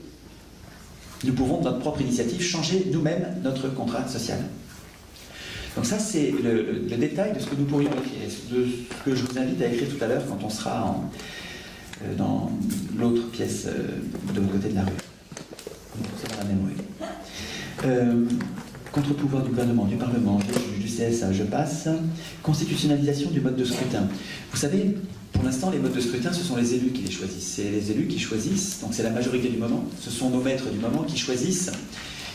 S1: nous pouvons, de notre propre initiative, changer nous-mêmes notre contrat social. Donc ça, c'est le détail de ce que nous pourrions écrire, de ce que je vous invite à écrire tout à l'heure quand on sera dans l'autre pièce de l'autre côté de la rue. C'est dans la même rue. Contre-pouvoir du gouvernement, du Parlement, du CSA, je passe. Constitutionnalisation du mode de scrutin. Vous savez, pour l'instant, les modes de scrutin, ce sont les élus qui les choisissent. C'est les élus qui choisissent, donc c'est la majorité du moment. Ce sont nos maîtres du moment qui choisissent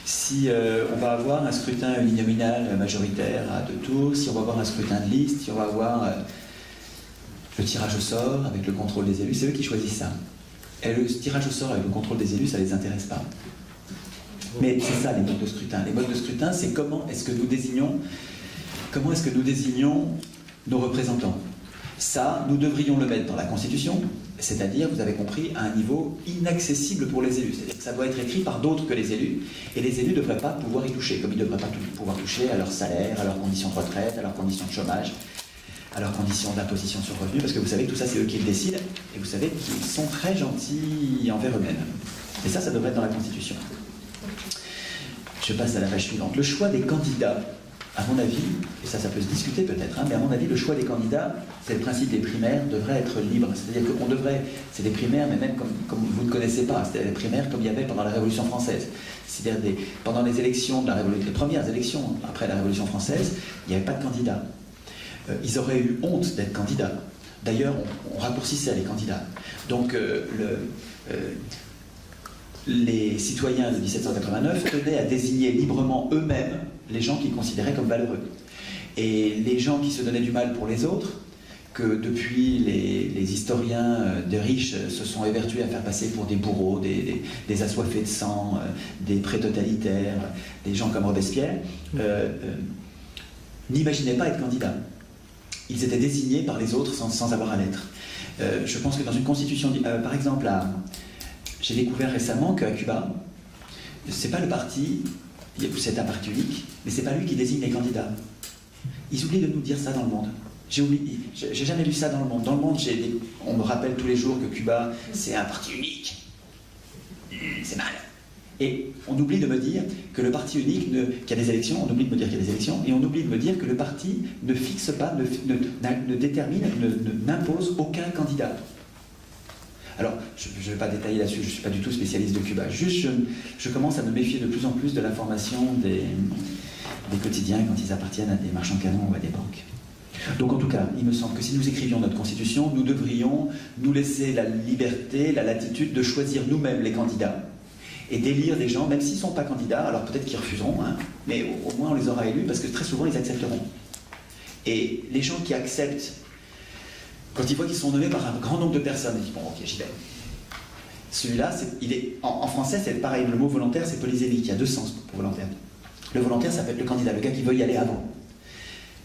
S1: si on va avoir un scrutin uninominal majoritaire à 2 tours, si on va avoir un scrutin de liste, si on va avoir le tirage au sort avec le contrôle des élus. C'est eux qui choisissent ça. Et le tirage au sort avec le contrôle des élus, ça ne les intéresse pas. Mais c'est ça les modes de scrutin. Les modes de scrutin, c'est comment est-ce que nous désignons nos représentants. Ça, nous devrions le mettre dans la Constitution, c'est-à-dire, vous avez compris, à un niveau inaccessible pour les élus. C'est-à-dire que ça doit être écrit par d'autres que les élus, et les élus ne devraient pas pouvoir y toucher, comme ils ne devraient pas pouvoir toucher à leur salaire, à leurs conditions de retraite, à leurs conditions de chômage, à leurs conditions d'imposition sur le revenu, parce que vous savez, tout ça, c'est eux qui le décident, et vous savez qu'ils sont très gentils envers eux-mêmes. Et ça devrait être dans la Constitution. Je passe à la page suivante. Le choix des candidats, à mon avis, et ça peut se discuter peut-être, mais à mon avis, le choix des candidats, c'est le principe des primaires, devrait être libre. C'est-à-dire qu'on devrait, c'est des primaires, mais même comme vous ne connaissez pas, c'est-à-dire des primaires comme il y avait pendant la Révolution française. C'est-à-dire pendant les élections de les premières élections après la Révolution française, il n'y avait pas de candidats. Ils auraient eu honte d'être candidats. D'ailleurs, on raccourcissait les candidats. Donc, les citoyens de 1789 tenaient à désigner librement eux-mêmes les gens qu'ils considéraient comme valeureux. Et les gens qui se donnaient du mal pour les autres, que depuis les historiens de riches se sont évertués à faire passer pour des bourreaux, des assoiffés de sang, des pré-totalitaires, des gens comme Robespierre, n'imaginaient pas être candidats. Ils étaient désignés par les autres sans avoir à l'être. Je pense que dans une constitution, par exemple, j'ai découvert récemment qu'à Cuba, c'est pas le parti, c'est un parti unique, mais c'est pas lui qui désigne les candidats. Ils oublient de nous dire ça dans le monde. J'ai jamais lu ça dans le monde. Dans le monde, on me rappelle tous les jours que Cuba, c'est un parti unique. C'est mal. Et on oublie de me dire que le parti unique, qu'il y a des élections, on oublie de me dire qu'il y a des élections, et on oublie de me dire que le parti ne fixe pas, ne détermine, n'impose aucun candidat. Alors, je ne vais pas détailler là-dessus, je ne suis pas du tout spécialiste de Cuba. Juste, je commence à me méfier de plus en plus de l'information des quotidiens quand ils appartiennent à des marchands de canons ou à des banques. Donc, en tout cas, il me semble que si nous écrivions notre Constitution, nous devrions nous laisser la liberté, la latitude de choisir nous-mêmes les candidats et d'élire des gens, même s'ils ne sont pas candidats, alors peut-être qu'ils refuseront, mais au moins on les aura élus, parce que très souvent ils accepteront. Et les gens qui acceptent, quand ils voient qu'ils sont nommés par un grand nombre de personnes, ils disent, bon, ok, j'y vais. Celui-là, en français, c'est pareil, le mot volontaire, c'est polysémique, il y a 2 sens pour volontaire. Le volontaire, ça peut être le candidat, le gars qui veut y aller avant.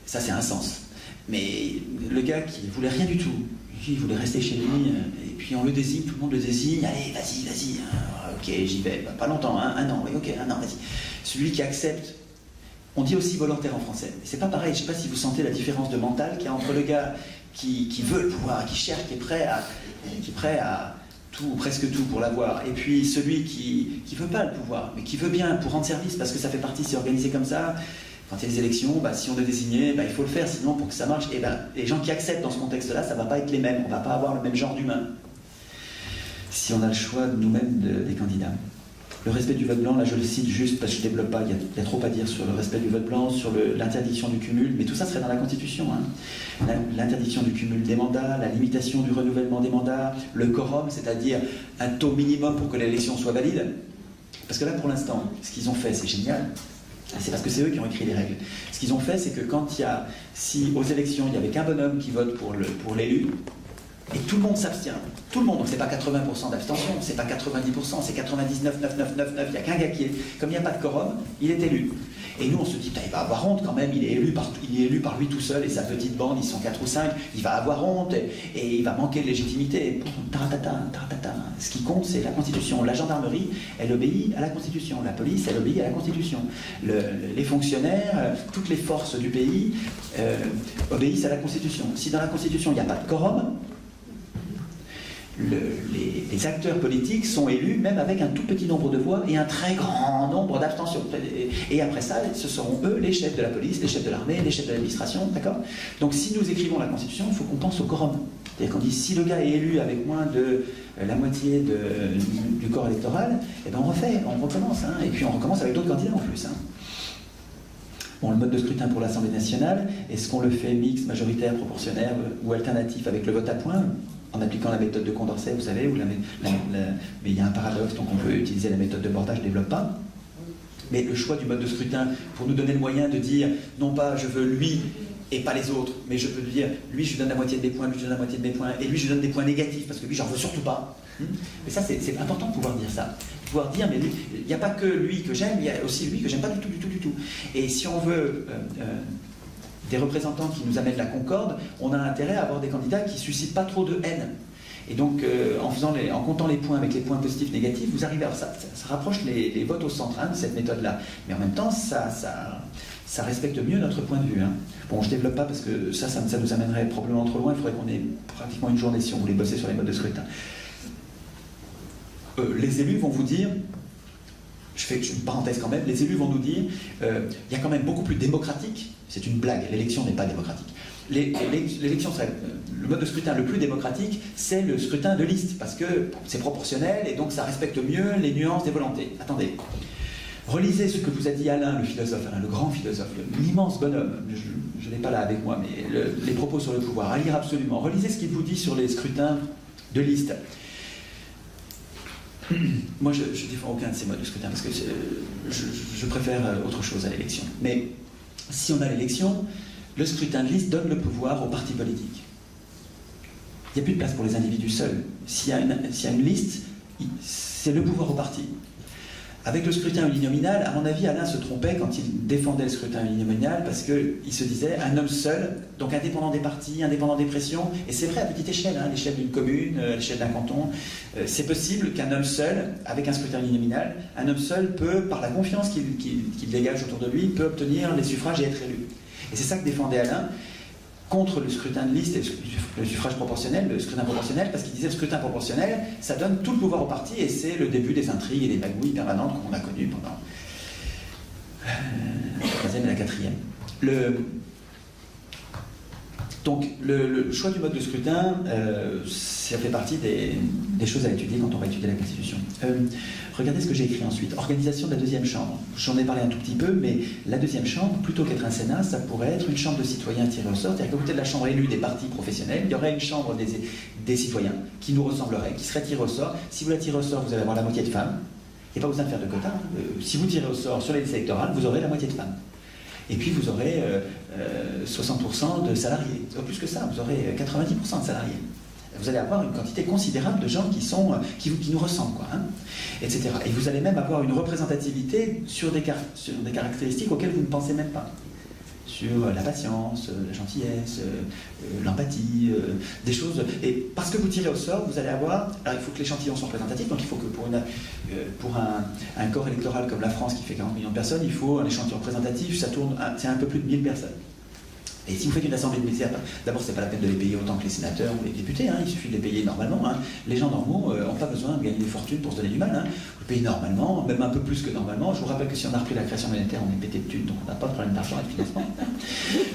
S1: Ça, c'est un sens. Mais le gars qui ne voulait rien du tout, il voulait rester chez lui, et puis on le désigne, tout le monde le désigne, allez, vas-y, ok, j'y vais, pas longtemps, 1 an, oui, ok, 1 an, vas-y. Celui qui accepte, on dit aussi volontaire en français. C'est pas pareil, je ne sais pas si vous sentez la différence de mental qu'il y a entre le gars qui veut le pouvoir, qui cherche, qui est prêt à tout, presque tout pour l'avoir, et puis celui qui ne veut pas le pouvoir, mais qui veut bien pour rendre service, parce que ça fait partie, c'est organisé comme ça. Quand il y a des élections, si on est désigné, il faut le faire, sinon pour que ça marche, les gens qui acceptent dans ce contexte-là, ça ne va pas être les mêmes, on ne va pas avoir le même genre d'humain. Si on a le choix nous-mêmes des candidats. Le respect du vote blanc, là je le cite juste parce que je ne développe pas, il y a trop à dire sur le respect du vote blanc, sur l'interdiction du cumul, mais tout ça serait dans la Constitution. L'interdiction du cumul des mandats, la limitation du renouvellement des mandats, le quorum, c'est-à-dire un taux minimum pour que l'élection soit valide. Parce que là, pour l'instant, ce qu'ils ont fait, c'est génial. C'est parce que c'est eux qui ont écrit les règles. Ce qu'ils ont fait, c'est que si aux élections, il n'y avait qu'un bonhomme qui vote pour l'élu, et tout le monde s'abstient, tout le monde, donc c'est pas 80% d'abstention, c'est pas 90%, c'est 99,9999, il n'y a qu'un gars qui est, comme il n'y a pas de quorum, il est élu. Et nous on se dit, il va avoir honte quand même, il est élu par lui tout seul et sa petite bande, ils sont 4 ou 5, il va avoir honte et il va manquer de légitimité. Et taratata. Ce qui compte, c'est la Constitution. La gendarmerie, elle obéit à la Constitution, la police, elle obéit à la Constitution. Les fonctionnaires, toutes les forces du pays obéissent à la Constitution. Si dans la Constitution il n'y a pas de quorum, les acteurs politiques sont élus même avec un tout petit nombre de voix et un très grand nombre d'abstentions. Et après ça, ce seront eux les chefs de la police, les chefs de l'armée, les chefs de l'administration, d'accord? Donc si nous écrivons la Constitution, il faut qu'on pense au quorum. C'est-à-dire qu'on dit, si le gars est élu avec moins de la moitié du corps électoral, eh ben on recommence, hein, et puis on recommence avec d'autres candidats en plus. Hein. Bon, le mode de scrutin pour l'Assemblée nationale, est-ce qu'on le fait mixte, majoritaire, proportionnel ou alternatif avec le vote à points? En appliquant la méthode de Condorcet, vous savez, mais il y a un paradoxe, donc on peut utiliser la méthode de Borda, je ne développe pas. Mais le choix du mode de scrutin, pour nous donner le moyen de dire, non pas je veux lui et pas les autres, mais je peux dire, lui je lui donne la moitié de mes points, lui je lui donne la moitié de mes points, et lui je lui donne des points négatifs, parce que lui j'en veux surtout pas. Mais ça c'est important de pouvoir dire ça. Pouvoir dire, mais lui, il n'y a pas que lui que j'aime, il y a aussi lui que j'aime pas du tout. Et si on veut des représentants qui nous amènent la concorde, on a intérêt à avoir des candidats qui ne suscitent pas trop de haine. Et donc, en comptant les points avec les points positifs, négatifs, vous arrivez à ça rapproche les votes au centre, hein, de cette méthode-là. Mais en même temps, ça respecte mieux notre point de vue. Hein. Bon, je ne développe pas parce que ça nous amènerait probablement trop loin. Il faudrait qu'on ait pratiquement une journée si on voulait bosser sur les modes de scrutin. Les élus vont vous dire, je fais une parenthèse quand même, les élus vont nous dire, il y a quand même beaucoup plus démocratique. C'est une blague, l'élection n'est pas démocratique. L'élection serait le mode de scrutin le plus démocratique, c'est le scrutin de liste, parce que c'est proportionnel et donc ça respecte mieux les nuances des volontés. Attendez, relisez ce que vous a dit Alain, le philosophe, Alain, le grand philosophe, l'immense bonhomme, je ne l'ai pas là avec moi, mais les propos sur le pouvoir, à lire absolument. Relisez ce qu'il vous dit sur les scrutins de liste. Moi, je ne défends aucun de ces modes de scrutin, parce que je préfère autre chose à l'élection. Mais si on a l'élection, le scrutin de liste donne le pouvoir aux partis politiques. Il n'y a plus de place pour les individus seuls. S'il y a une liste, c'est le pouvoir aux partis. Avec le scrutin uninominal, à mon avis, Alain se trompait quand il défendait le scrutin uninominal parce qu'il se disait un homme seul, donc indépendant des partis, indépendant des pressions, et c'est vrai à petite échelle, hein, à l'échelle d'une commune, à l'échelle d'un canton, c'est possible qu'un homme seul, avec un scrutin uninominal, un homme seul peut, par la confiance qu'il dégage autour de lui, peut obtenir les suffrages et être élu. Et c'est ça que défendait Alain contre le scrutin de liste et le suffrage proportionnel, le scrutin proportionnel, parce qu'il disait le scrutin proportionnel, ça donne tout le pouvoir au parti et c'est le début des intrigues et des magouilles permanentes qu'on a connues pendant la troisième et la quatrième. Donc le choix du mode de scrutin, ça fait partie des choses à étudier quand on va étudier la Constitution. Regardez ce que j'ai écrit ensuite. Organisation de la deuxième chambre. J'en ai parlé un tout petit peu, mais la deuxième chambre, plutôt qu'être un Sénat, ça pourrait être une chambre de citoyens tirés au sort. C'est-à-dire qu'à côté de la chambre élue des partis professionnels, il y aurait une chambre des citoyens qui nous ressemblerait, qui serait tirée au sort. Si vous la tirez au sort, vous allez avoir la moitié de femmes. Il n'y a pas besoin de faire de quotas. Si vous tirez au sort sur les listes électorales, vous aurez la moitié de femmes. Et puis vous aurez 60% de salariés. Plus que ça, vous aurez 90% de salariés. Vous allez avoir une quantité considérable de gens qui nous ressemblent, quoi, hein, etc. Et vous allez même avoir une représentativité sur des caractéristiques auxquelles vous ne pensez même pas. Sur la patience, la gentillesse, l'empathie, des choses. Et parce que vous tirez au sort, vous allez avoir... Alors il faut que l'échantillon soit représentatif, donc il faut que pour un corps électoral comme la France qui fait 40 millions de personnes, il faut un échantillon représentatif, c'est un peu plus de 1000 personnes. Et si vous faites une assemblée de ministères, d'abord c'est pas la peine de les payer autant que les sénateurs ou les députés, hein, il suffit de les payer normalement. Hein. Les gens normaux n'ont pas besoin de gagner des fortunes pour se donner du mal. Hein. Vous payez normalement, même un peu plus que normalement. Je vous rappelle que si on a repris la création monétaire, on est pété de thunes, donc on n'a pas de problème d'argent et de financement.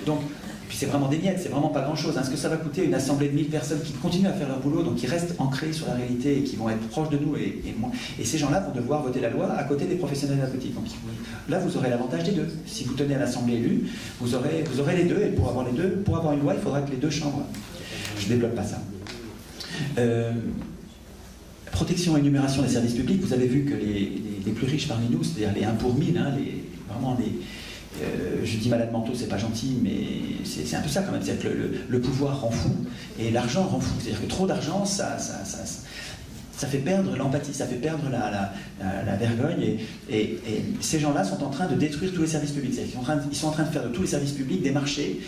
S1: Donc, puis c'est vraiment des miettes, c'est vraiment pas grand-chose. Hein. Ce que ça va coûter une assemblée de 1000 personnes qui continuent à faire leur boulot, donc qui restent ancrés sur la réalité et qui vont être proches de nous. Et ces gens-là vont devoir voter la loi à côté des professionnels de la politique. Donc là, vous aurez l'avantage des deux. Si vous tenez à l'assemblée élue, vous aurez les deux. Et pour avoir les deux, pour avoir une loi, il faudra que les deux chambres. Je ne développe pas ça. Protection et énumération des services publics. Vous avez vu que les plus riches parmi nous, c'est-à-dire les 1 pour 1000, hein, vraiment je dis malades mentaux, c'est pas gentil, mais c'est un peu ça quand même. C'est-à-dire que le pouvoir rend fou et l'argent rend fou. C'est-à-dire que trop d'argent, ça fait perdre l'empathie, ça fait perdre la vergogne. Et ces gens-là sont en train de détruire tous les services publics. Ils sont en train de faire de tous les services publics des marchés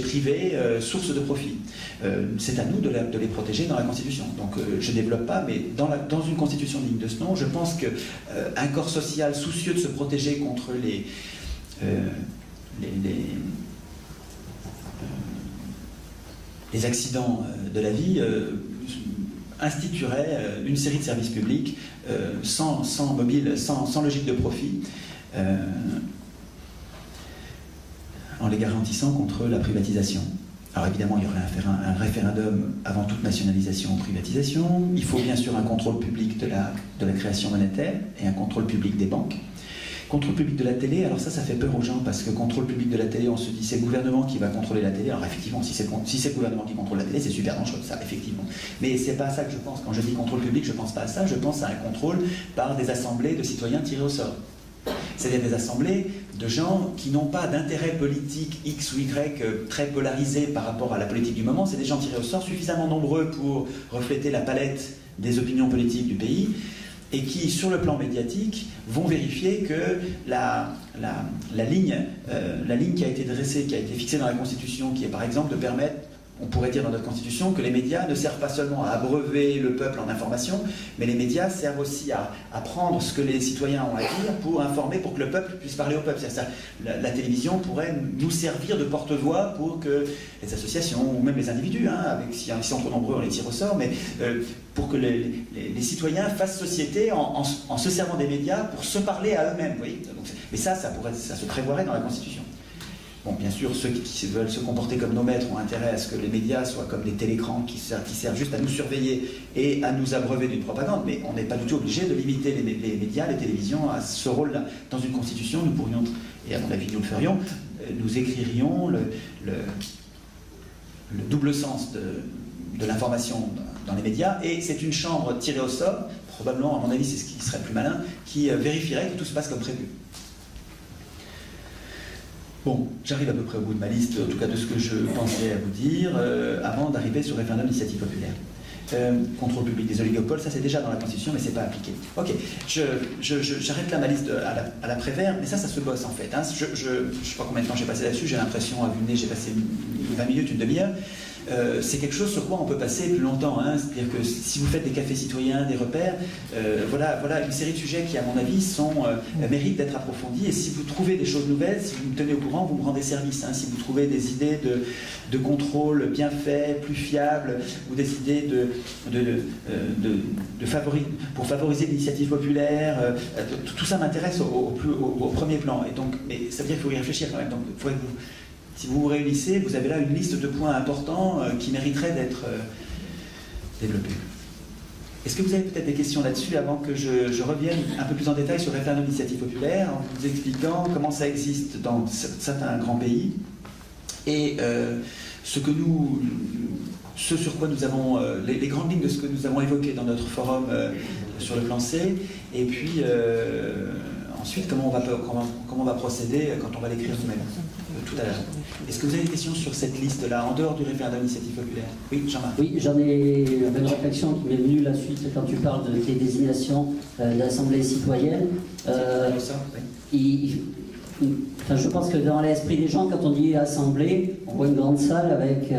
S1: privés, sources de profit. C'est à nous de les protéger dans la Constitution. Donc je ne développe pas, mais dans une Constitution digne de ce nom, je pense qu'un corps social soucieux de se protéger contre les accidents de la vie instituerait une série de services publics sans logique de profit, en les garantissant contre la privatisation. Alors évidemment, il y aurait un référendum avant toute nationalisation ou privatisation. Il faut bien sûr un contrôle public de la création monétaire et un contrôle public des banques. Contrôle public de la télé, alors ça fait peur aux gens, parce que contrôle public de la télé, on se dit c'est le gouvernement qui va contrôler la télé. Alors effectivement, si c'est le gouvernement qui contrôle la télé, c'est super dangereux, ça, effectivement. Mais c'est pas à ça que je pense. Quand je dis contrôle public, je pense pas à ça, je pense à un contrôle par des assemblées de citoyens tirés au sort. C'est-à-dire des assemblées de gens qui n'ont pas d'intérêt politique X ou Y très polarisé par rapport à la politique du moment. C'est des gens tirés au sort suffisamment nombreux pour refléter la palette des opinions politiques du pays, et qui, sur le plan médiatique, vont vérifier que la ligne qui a été dressée, qui a été fixée dans la Constitution, qui est par exemple de permettre, on pourrait dire dans notre Constitution, que les médias ne servent pas seulement à abreuver le peuple en information, mais les médias servent aussi à prendre ce que les citoyens ont à dire pour informer, pour que le peuple puisse parler au peuple. La télévision pourrait nous servir de porte-voix pour que les associations, ou même les individus, si ils sont trop nombreux, on les tire au sort, mais pour que les citoyens fassent société en se servant des médias pour se parler à eux-mêmes. Mais ça se prévoirait dans la Constitution. Bon, bien sûr, ceux qui veulent se comporter comme nos maîtres ont intérêt à ce que les médias soient comme des télécrans qui servent juste à nous surveiller et à nous abreuver d'une propagande, mais on n'est pas du tout obligé de limiter les médias, les télévisions à ce rôle-là. Dans une Constitution, nous pourrions, et à mon avis nous le ferions, nous écririons le double sens de l'information dans les médias, et c'est une chambre tirée au sort, probablement, à mon avis c'est ce qui serait plus malin, qui vérifierait que tout se passe comme prévu. Bon, j'arrive à peu près au bout de ma liste, en tout cas de ce que je pensais à vous dire, avant d'arriver sur le référendum d'initiative populaire. Contrôle public des oligopoles, ça c'est déjà dans la Constitution, mais c'est pas appliqué. Ok, j'arrête là ma liste à l'après-vert, mais ça se bosse en fait. Je sais pas combien de temps j'ai passé là-dessus, j'ai l'impression, à vue de nez, j'ai passé 20 minutes, une demi-heure. C'est quelque chose sur quoi on peut passer plus longtemps. C'est-à-dire que si vous faites des cafés citoyens, des repères, voilà une série de sujets qui, à mon avis, méritent d'être approfondis. Et si vous trouvez des choses nouvelles, si vous me tenez au courant, vous me rendez service. Si vous trouvez des idées de contrôle bien fait, plus fiables, ou des idées pour favoriser l'initiative populaire, tout ça m'intéresse au premier plan. Et donc, mais ça veut dire qu'il faut y réfléchir quand même. Donc, il faudrait que si vous vous réunissez, vous avez là une liste de points importants qui mériteraient d'être développés. Est-ce que vous avez peut-être des questions là-dessus avant que je revienne un peu plus en détail sur le référendum d'initiative populaire, en vous expliquant comment ça existe dans certains grands pays et ce sur quoi nous avons, les grandes lignes de ce que nous avons évoqué dans notre forum sur le plan C, et puis ensuite comment on va procéder quand on va l'écrire nous-mêmes tout à l'heure. Est-ce que vous avez des questions sur cette liste-là, en dehors du référendum d'initiative populaire? Oui, Jean-Marc.
S2: Oui, j'en ai une réflexion qui m'est venue la suite quand tu parles des désignations d'assemblées citoyennes. Je pense que dans l'esprit des gens, quand on dit assemblée, on voit une grande salle avec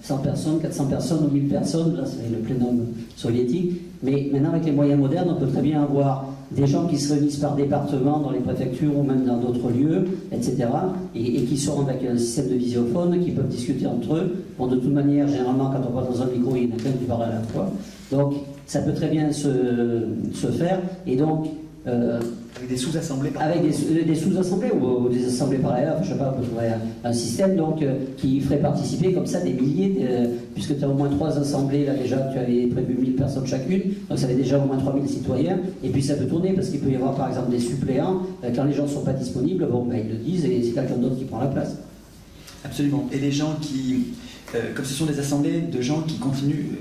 S2: 100 personnes, 400 personnes ou 1000 personnes, là c'est le plénum soviétique, mais maintenant avec les moyens modernes, on peut très bien avoir des gens qui se réunissent par département dans les préfectures ou même dans d'autres lieux, etc., et qui sont avec un système de visiophone, qui peuvent discuter entre eux. Bon, de toute manière, généralement, quand on parle dans un micro, il y en a plein qui parlent à la fois. Donc, ça peut très bien se faire, et donc...
S1: avec des sous-assemblées
S2: avec des sous-assemblées ou des assemblées parallèles, je ne sais pas, on peut trouver un système donc, qui ferait participer comme ça des milliers, puisque tu as au moins 3 assemblées, là déjà tu avais prévu 1000 personnes chacune, donc ça fait déjà au moins 3000 citoyens, et puis ça peut tourner parce qu'il peut y avoir par exemple des suppléants, quand les gens ne sont pas disponibles, bon, ben, ils le disent et c'est quelqu'un d'autre qui prend la place.
S1: Absolument. Et les gens qui, comme ce sont des assemblées de gens qui continuent,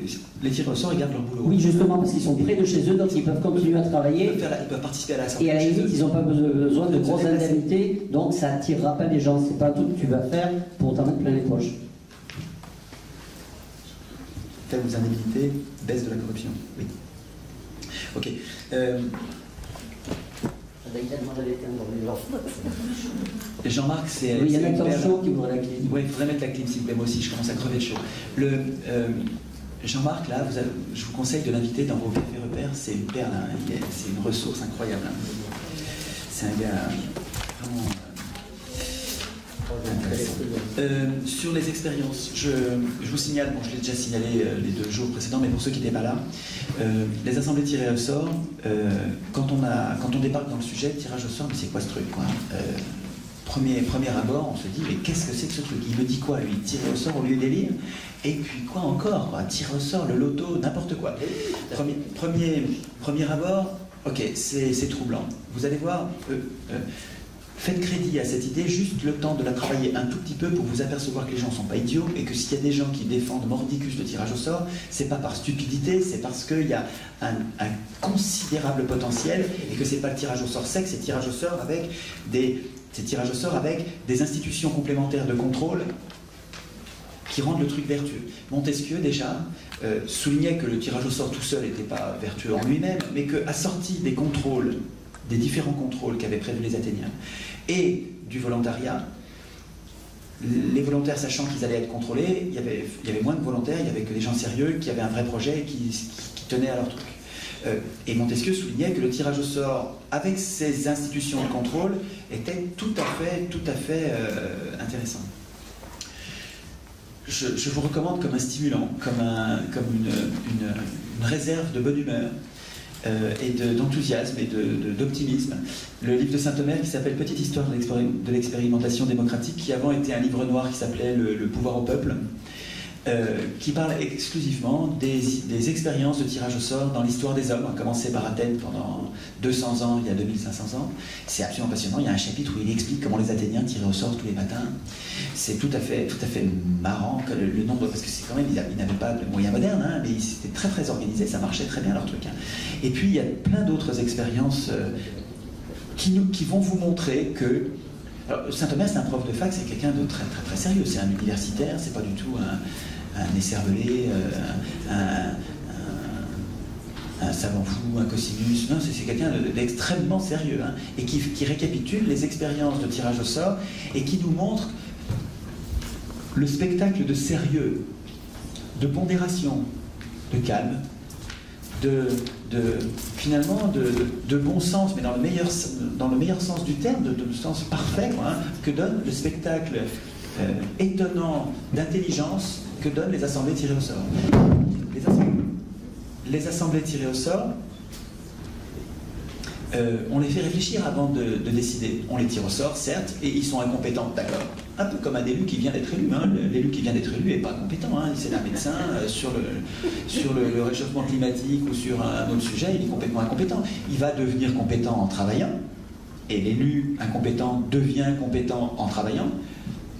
S1: les tireurs au sort, ils gardent leur boulot.
S2: Oui, justement, parce qu'ils sont près de chez eux, donc ils peuvent continuer à travailler.
S1: Ils peuvent participer à l'assemblée.
S2: Et à la limite, ils n'ont pas besoin de grosses indemnités, donc ça n'attirera pas les gens. C'est pas un truc que tu vas faire pour t'en mettre plein les poches.
S1: Faibles indemnités, baisse de la corruption. Oui. Ok. Jean-Marc, c'est...
S2: Oui, il y a un acteur chaud qui voudrait la clim.
S1: Oui, il faudrait mettre la clim, s'il vous plaît. Moi aussi, je commence à crever de chaud. Jean-Marc, là, je vous conseille de l'inviter dans vos cafés repères. C'est une perle, hein. C'est une ressource incroyable. Hein. C'est un gars vraiment intéressant. Sur les expériences, je vous signale, bon, je l'ai déjà signalé les 2 jours précédents, mais pour ceux qui n'étaient pas là, les assemblées tirées au sort, quand on débarque dans le sujet, tirage au sort, mais c'est quoi ce truc, quoi, premier abord, on se dit, mais qu'est-ce que c'est que ce truc? Il me dit quoi, lui? Tirer au sort au lieu d'élire? Et puis quoi encore, quoi? Tirer au sort, le loto, n'importe quoi. Premier abord, ok, c'est troublant. Vous allez voir, faites crédit à cette idée, juste le temps de la travailler un tout petit peu pour vous apercevoir que les gens ne sont pas idiots et que s'il y a des gens qui défendent mordicus le tirage au sort, c'est pas par stupidité, c'est parce qu'il y a un considérable potentiel et que c'est pas le tirage au sort sec, c'est tirage au sort avec des institutions complémentaires de contrôle qui rendent le truc vertueux. Montesquieu, déjà, soulignait que le tirage au sort tout seul n'était pas vertueux en lui-même, mais qu'assorti des contrôles, des différents contrôles qu'avaient prévus les Athéniens, et du volontariat, les volontaires sachant qu'ils allaient être contrôlés, il y avait moins de volontaires, il n'y avait que des gens sérieux qui avaient un vrai projet et qui tenaient à leur truc. Et Montesquieu soulignait que le tirage au sort, avec ces institutions de contrôle, était tout à fait intéressant. Je vous recommande comme un stimulant, comme une réserve de bonne humeur et d'enthousiasme et d'optimisme, le livre de Saint-Omer qui s'appelle Petite histoire de l'expérimentation démocratique, qui avant était un livre noir qui s'appelait Le pouvoir au peuple, qui parle exclusivement des expériences de tirage au sort dans l'histoire des hommes, a commencé par Athènes pendant 200 ans, il y a 2500 ans. C'est absolument passionnant. Il y a un chapitre où il explique comment les Athéniens tiraient au sort tous les matins. C'est tout à fait marrant, que le nombre, parce que c'est quand même, ils n'avaient pas de moyens modernes, hein, mais c'était très très organisé, ça marchait très bien leur truc. Hein. Et puis il y a plein d'autres expériences qui vont vous montrer que... Alors, Saint-Omer, c'est un prof de fac, c'est quelqu'un de très très très sérieux, c'est un universitaire, c'est pas du tout un écervelé, un savant fou, un cosinus, non, c'est quelqu'un d'extrêmement sérieux, hein, et qui récapitule les expériences de tirage au sort et qui nous montre le spectacle de sérieux, de pondération, de calme, finalement de bon sens, mais dans le meilleur sens du terme, de sens parfait, quoi, hein, que donne le spectacle étonnant d'intelligence que donnent les assemblées tirées au sort. Les assemblées tirées au sort, on les fait réfléchir avant de décider. On les tire au sort, certes, et ils sont incompétents, d'accord. Un peu comme un élu qui vient d'être élu. Hein. L'élu qui vient d'être élu n'est pas compétent. Hein. C'est un médecin sur le réchauffement climatique ou sur un autre sujet, il est complètement incompétent. Il va devenir compétent en travaillant, et l'élu incompétent devient compétent en travaillant.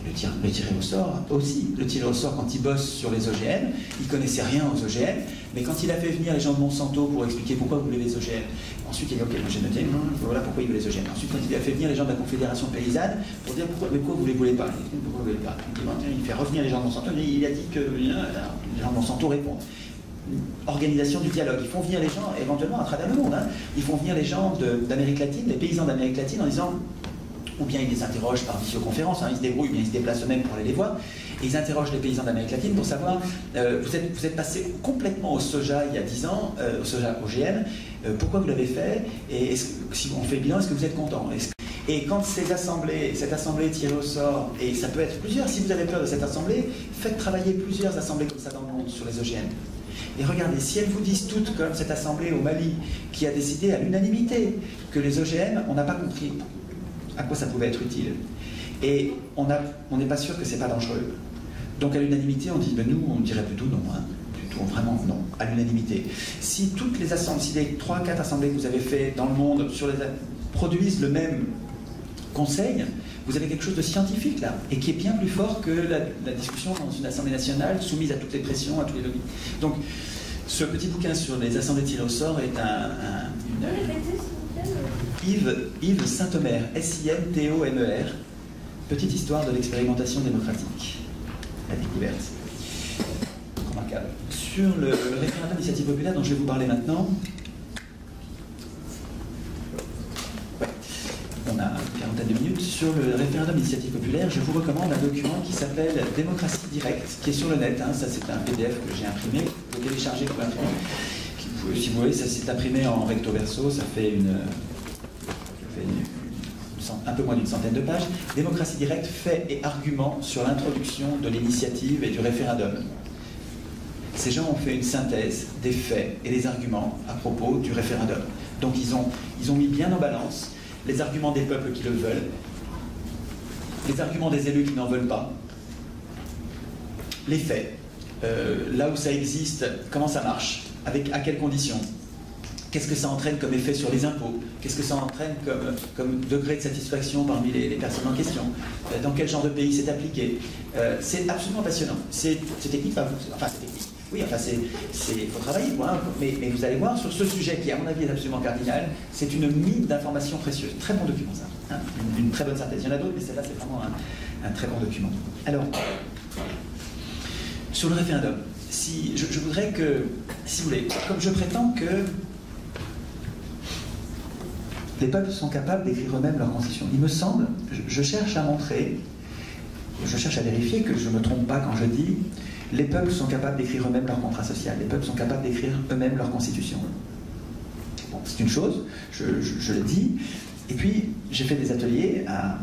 S1: Le tiré au sort aussi. Le tiré au sort, quand il bosse sur les OGM, il ne connaissait rien aux OGM, mais quand il a fait venir les gens de Monsanto pour expliquer pourquoi vous voulez les OGM, ensuite il a dit ok, j'ai noté, voilà pourquoi il veut les OGM. Ensuite, quand il a fait venir les gens de la Confédération paysanne pour dire pourquoi vous ne les voulez pas, pourquoi vous voulez pas. Il fait revenir les gens de Monsanto, il a dit que les gens de Monsanto répondent. Organisation du dialogue. Ils font venir les gens, éventuellement à travers le monde, hein. Ils font venir les gens d'Amérique latine, les paysans d'Amérique latine, en disant, ou bien ils les interrogent par visioconférence, hein, ils se débrouillent, bien ils se déplacent eux-mêmes pour aller les voir, et ils interrogent les paysans d'Amérique latine pour savoir, vous êtes passé complètement au soja il y a 10 ans, au soja OGM, pourquoi vous l'avez fait, et si on fait le bilan, est-ce que vous êtes content? Et quand cette assemblée est tirée au sort, et ça peut être plusieurs, si vous avez peur de cette assemblée, faites travailler plusieurs assemblées comme ça dans le monde sur les OGM. Et regardez, si elles vous disent toutes, comme cette assemblée au Mali, qui a décidé à l'unanimité que les OGM, on n'a pas compris à quoi ça pouvait être utile. Et on n'est pas sûr que c'est pas dangereux. Donc à l'unanimité, on dit, ben nous, on dirait plutôt non, hein, plutôt vraiment non, à l'unanimité. Si toutes les assemblées, si les 3-4 assemblées que vous avez fait dans le monde produisent le même conseil, vous avez quelque chose de scientifique là, et qui est bien plus fort que la discussion dans une Assemblée nationale soumise à toutes les pressions, à tous les lobbies. Donc, ce petit bouquin sur les assemblées de tirage au sort est Yves Saint-Omer, S-I-N-T-O-M-E-R, Petite histoire de l'expérimentation démocratique, la découverte. Remarquable. Sur le référendum d'initiative populaire dont je vais vous parler maintenant, on a une quarantaine de minutes. Sur le référendum d'initiative populaire, je vous recommande un document qui s'appelle Démocratie directe, qui est sur le net. Ça, c'est un PDF que j'ai imprimé, que vous pouvez télécharger comme imprimé. Si vous voyez, ça s'est imprimé en recto verso, ça fait un peu moins d'une centaine de pages. Démocratie directe, faits et arguments sur l'introduction de l'initiative et du référendum. Ces gens ont fait une synthèse des faits et des arguments à propos du référendum. Donc ils ont mis bien en balance les arguments des peuples qui le veulent, les arguments des élus qui n'en veulent pas, les faits, là où ça existe, comment ça marche, à quelles conditions, qu'est-ce que ça entraîne comme effet sur les impôts, qu'est-ce que ça entraîne comme degré de satisfaction parmi les personnes en question, dans quel genre de pays c'est appliqué. C'est absolument passionnant. C'est technique, enfin c'est technique. Oui, enfin, il faut travailler, mais vous allez voir, sur ce sujet qui, à mon avis, est absolument cardinal, c'est une mine d'informations précieuses. Très bon document, ça. Une très bonne synthèse. Il y en a d'autres, mais celle-là, c'est vraiment un très bon document. Alors, sur le référendum, je voudrais que, si vous voulez, comme je prétends que les peuples sont capables d'écrire eux-mêmes leur constitution, il me semble, je cherche à montrer, je cherche à vérifier que je ne me trompe pas quand je dis les peuples sont capables d'écrire eux-mêmes leur contrat social, les peuples sont capables d'écrire eux-mêmes leur constitution. Bon, c'est une chose, je le dis. Et puis, j'ai fait des ateliers à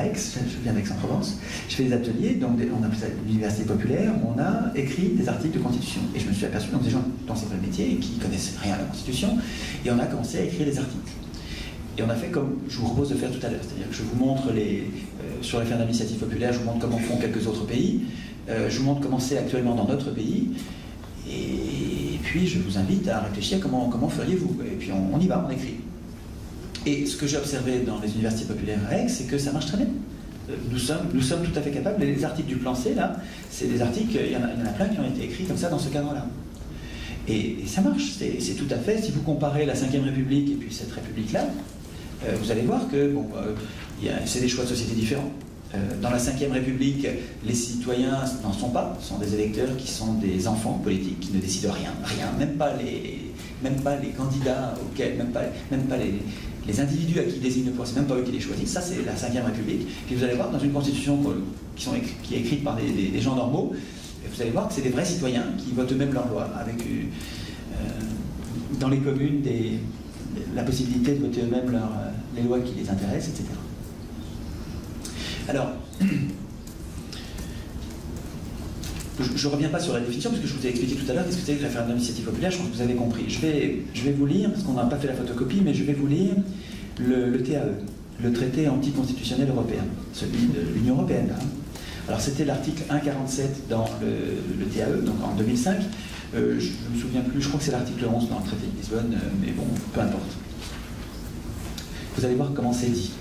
S1: Aix, je viens d'Aix-en-Provence, j'ai fait des ateliers, donc on a appelé ça l'université populaire, où on a écrit des articles de constitution. Et je me suis aperçu, donc des gens dans ces métiers qui ne connaissent rien à la constitution, et on a commencé à écrire des articles. Et on a fait comme je vous propose de faire tout à l'heure, c'est-à-dire que je vous montre sur les référendums d'initiative populaire, je vous montre comment font quelques autres pays, je vous montre comment c'est actuellement dans notre pays, et puis je vous invite à réfléchir comment feriez-vous. Et puis on y va, on écrit. Et ce que j'ai observé dans les universités populaires à Aix, c'est que ça marche très bien. Nous sommes tout à fait capables. Les articles du plan C, là, c'est des articles, il y en a plein qui ont été écrits comme ça dans ce cadre-là. Et ça marche, c'est tout à fait, si vous comparez la Ve République et puis cette République-là, vous allez voir que c'est des choix de société différents. Dans la Ve République, les citoyens n'en sont pas, ce sont des électeurs qui sont des enfants politiques, qui ne décident rien, même pas les candidats auxquels, même pas les individus à qui ils désignent le pouvoir, c'est même pas eux qui les choisissent. Ça, c'est la Ve République. Puis vous allez voir, dans une constitution qui est écrite par des gens normaux, vous allez voir que c'est des vrais citoyens qui votent eux-mêmes leurs lois, avec dans les communes la possibilité de voter eux-mêmes les lois qui les intéressent, etc. Alors, je ne reviens pas sur la définition, parce que je vous ai expliqué tout à l'heure qu'est-ce que c'est que le référendum d'initiative populaire, je pense que vous avez compris. Je vais vous lire, parce qu'on n'a pas fait la photocopie, mais je vais vous lire le TAE, le traité anticonstitutionnel européen, celui de l'Union européenne. Alors c'était l'article 147 dans le TAE, donc en 2005. Je ne me souviens plus, je crois que c'est l'article 11 dans le traité de Lisbonne, mais bon, peu importe. Vous allez voir comment c'est dit.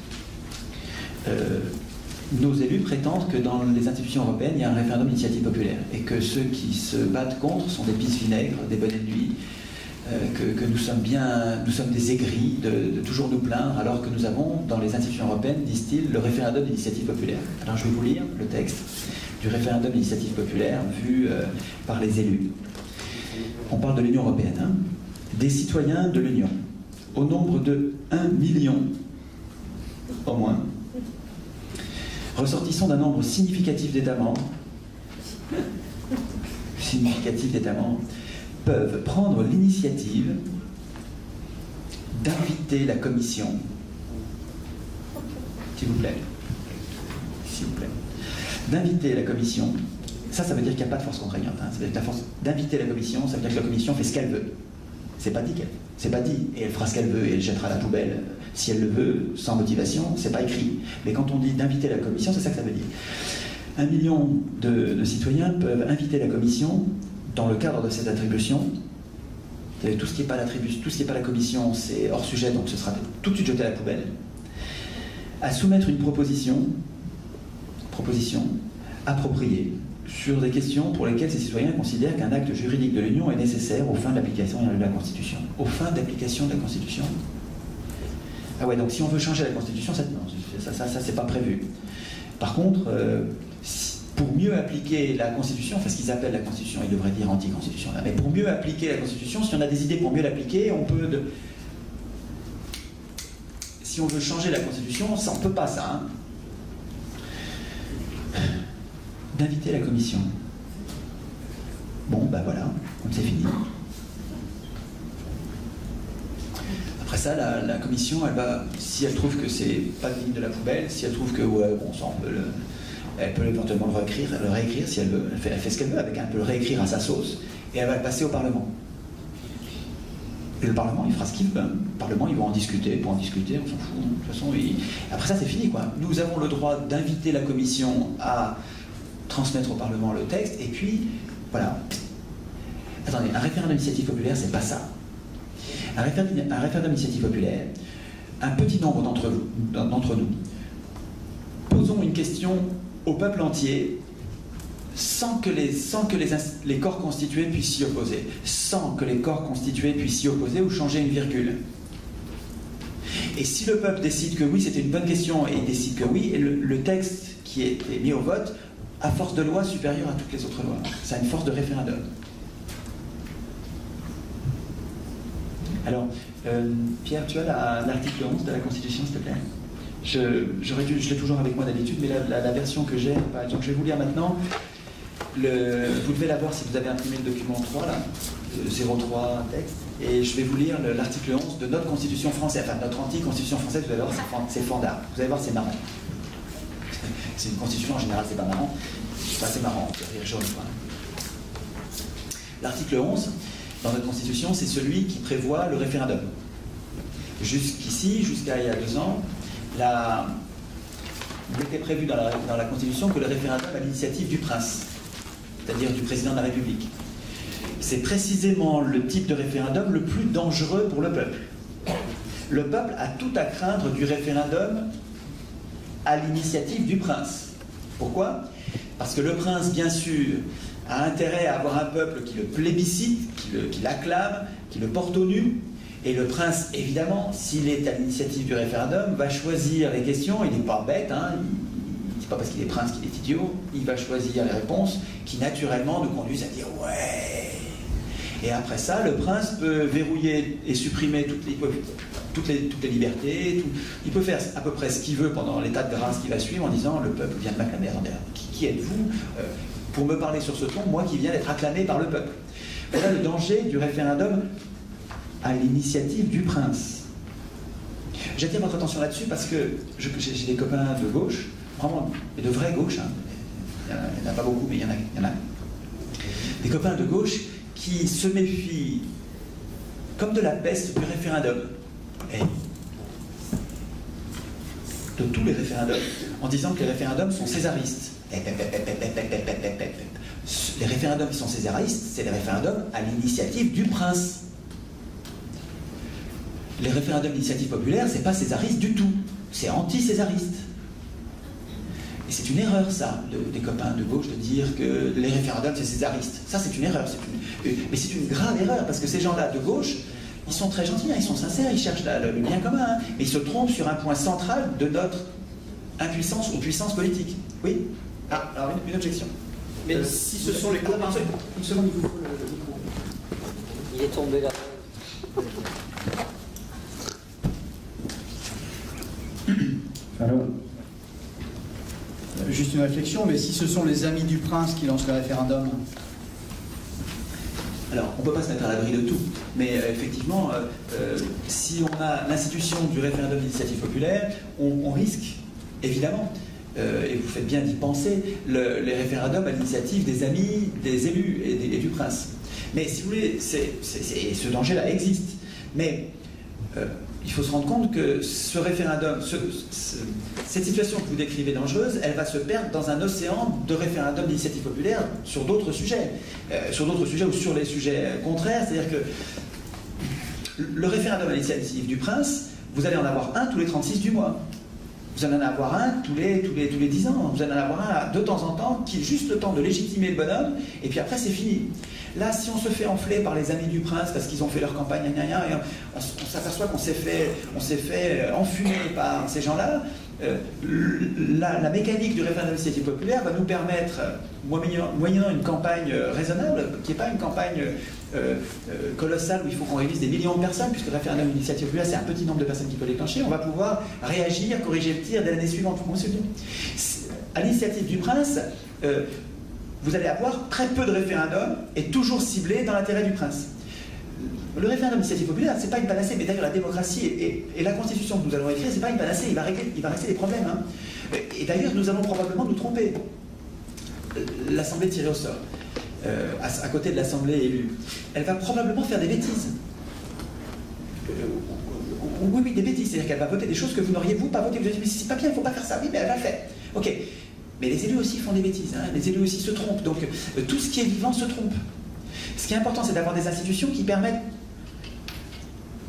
S1: Nos élus prétendent que dans les institutions européennes, il y a un référendum d'initiative populaire et que ceux qui se battent contre sont des pisse-vinaigres, des bonnets de nuit, que nous sommes des aigris de toujours nous plaindre, alors que nous avons dans les institutions européennes, disent-ils, le référendum d'initiative populaire. Alors je vais vous lire le texte du référendum d'initiative populaire vu par les élus. On parle de l'Union européenne, des citoyens de l'Union, au nombre de 1 million au moins, ressortissant d'un nombre significatif d'États membres, peuvent prendre l'initiative d'inviter la Commission, s'il vous plaît, d'inviter la Commission. Ça veut dire qu'il n'y a pas de force contraignante. Ça veut dire que la force d'inviter la Commission, ça veut dire que la Commission fait ce qu'elle veut. C'est pas dit, et elle fera ce qu'elle veut et elle jettera à la poubelle si elle le veut, sans motivation, c'est pas écrit. Mais quand on dit d'inviter la Commission, c'est ça que ça veut dire. 1 million de citoyens peuvent inviter la Commission dans le cadre de cette attribution. Tout ce qui n'est pas l'attribution, tout ce qui n'est pas la Commission, c'est hors sujet, donc ce sera tout de suite jeté à la poubelle. à soumettre une proposition appropriée sur des questions pour lesquelles ces citoyens considèrent qu'un acte juridique de l'Union est nécessaire aux fins de l'application de la Constitution. Aux fins d'application de la Constitution. Ah ouais, donc si on veut changer la Constitution, ça c'est pas prévu. Par contre, pour mieux appliquer la Constitution, enfin ce qu'ils appellent la Constitution, ils devraient dire anti-constitution, mais pour mieux appliquer la Constitution, si on a des idées pour mieux l'appliquer, on peut... Si on veut changer la Constitution, ça on peut pas ça, hein. D'inviter la Commission. Bon, ben voilà, comme c'est fini. Après ça, la Commission, elle va, si elle trouve que c'est pas digne de la poubelle, si elle trouve que, ouais, bon, ça, elle peut éventuellement le réécrire si elle veut, elle fait ce qu'elle veut avec, elle peut le réécrire à sa sauce, et elle va le passer au Parlement. Et le Parlement, il fera ce qu'il veut. Le Parlement, ils vont en discuter, on s'en fout. De toute façon, après ça, c'est fini, quoi. Nous avons le droit d'inviter la Commission à transmettre au Parlement le texte, et puis, voilà. Attendez, un référendum d'initiative populaire, c'est pas ça. Un référendum d'initiative populaire, un petit nombre d'entre nous, posons une question au peuple entier sans que les corps constitués puissent s'y opposer. Sans que les corps constitués puissent s'y opposer ou changer une virgule. Et si le peuple décide que oui, c'était une bonne question, et il décide que oui, et le texte qui est mis au vote a force de loi supérieure à toutes les autres lois. Ça a une force de référendum. Alors, Pierre, tu as l'article 11 de la Constitution, s'il te plaît? Je l'ai toujours avec moi d'habitude, mais la version que j'ai, par exemple, je vais vous lire maintenant. Vous devez l'avoir si vous avez imprimé le document 3, là, 03 texte, et je vais vous lire l'article 11 de notre Constitution française, enfin notre anti-Constitution française, vous allez voir, c'est fandard. Vous allez voir, c'est marrant. C'est une constitution, en général, c'est pas marrant. Enfin, c'est marrant, c'est rire jaune, quoi. L'article 11, dans notre Constitution, c'est celui qui prévoit le référendum. Jusqu'ici, jusqu'à il y a 2 ans, il était prévu dans la Constitution que le référendum à l'initiative du prince, c'est-à-dire du président de la République. C'est précisément le type de référendum le plus dangereux pour le peuple. Le peuple a tout à craindre du référendum à l'initiative du prince. Pourquoi? Parce que le prince, bien sûr, a intérêt à avoir un peuple qui le plébiscite, qui l'acclame, qui le porte au nu. Et le prince, évidemment, s'il est à l'initiative du référendum, va choisir les questions. Il n'est pas bête, hein, c'est pas parce qu'il est prince qu'il est idiot. Il va choisir les réponses qui, naturellement, nous conduisent à dire « ouais ». Et après ça, le prince peut verrouiller et supprimer toutes les libertés. Il peut faire à peu près ce qu'il veut pendant l'état de grâce qui va suivre en disant « le peuple vient de m'acclamer. Attendez, qui êtes-vous pour me parler sur ce ton, moi qui viens d'être acclamé par le peuple ». Voilà le danger du référendum à l'initiative du prince. J'attire votre attention là-dessus parce que j'ai des copains de gauche, vraiment, et de vraie gauche, hein. Il n'y en a pas beaucoup, mais il y en a. Des copains de gauche qui se méfient comme de la peste du référendum. Et de tous les référendums, en disant que les référendums sont césaristes. Les référendums qui sont césaristes, c'est les référendums à l'initiative du prince. Les référendums d'initiative populaire, c'est pas césariste du tout. C'est anti-césariste. Et c'est une erreur, ça, des copains de gauche, de dire que les référendums, c'est césariste. Ça, c'est une erreur. Mais c'est une grave erreur, parce que ces gens-là de gauche, ils sont très gentils, hein, ils sont sincères, ils cherchent le bien commun, hein, mais ils se trompent sur un point central de notre impuissance ou puissance politique. Oui? Ah, alors une objection.
S3: Mais si ce sont les copains...
S1: Une seconde, il vous faut le micro.
S2: Il est tombé là.
S3: Alors, juste une réflexion, mais si ce sont les amis du prince qui lancent le référendum?
S1: Alors, on ne peut pas se mettre à l'abri de tout, mais effectivement, si on a l'institution du référendum d'initiative populaire, on risque, évidemment, et vous faites bien d'y penser, les référendums à l'initiative des amis, des élus et du prince. Mais si vous voulez, ce danger-là existe. Mais il faut se rendre compte que ce référendum, cette situation que vous décrivez dangereuse, elle va se perdre dans un océan de référendums d'initiative populaire sur d'autres sujets ou sur les sujets contraires. C'est-à-dire que le référendum à l'initiative du prince, vous allez en avoir un tous les 36 du mois. Vous allez en avoir un tous les 10 ans. Vous allez en avoir un de temps en temps qui est juste le temps de légitimer le bonhomme, et puis après c'est fini. Là, si on se fait enfler par les amis du prince parce qu'ils ont fait leur campagne, et on s'aperçoit qu'on s'est fait enfumer par ces gens-là, la mécanique du référendum d'initiative populaire va nous permettre, moyennant une campagne raisonnable, qui n'est pas une campagne colossale où il faut qu'on réunisse des millions de personnes, puisque le référendum d'initiative populaire, c'est un petit nombre de personnes qui peut déclencher, on va pouvoir réagir, corriger le tir dès l'année suivante. À l'initiative du prince, vous allez avoir très peu de référendums et toujours ciblés dans l'intérêt du prince. Le référendum d'initiative populaire, c'est pas une panacée, mais d'ailleurs la démocratie et la constitution que nous allons écrire, c'est pas une panacée, il va régler les problèmes. Hein. Et d'ailleurs, nous allons probablement nous tromper. L'Assemblée tirée au sort, à côté de l'Assemblée élue, elle va probablement faire des bêtises. Oui, des bêtises, c'est-à-dire qu'elle va voter des choses que vous n'auriez vous pas voté. Vous avez dit, mais c'est pas bien, il ne faut pas faire ça. Oui, mais elle va le faire. Ok. Mais les élus aussi font des bêtises, hein. Les élus aussi se trompent. Donc tout ce qui est vivant se trompe. Ce qui est important, c'est d'avoir des institutions qui permettent,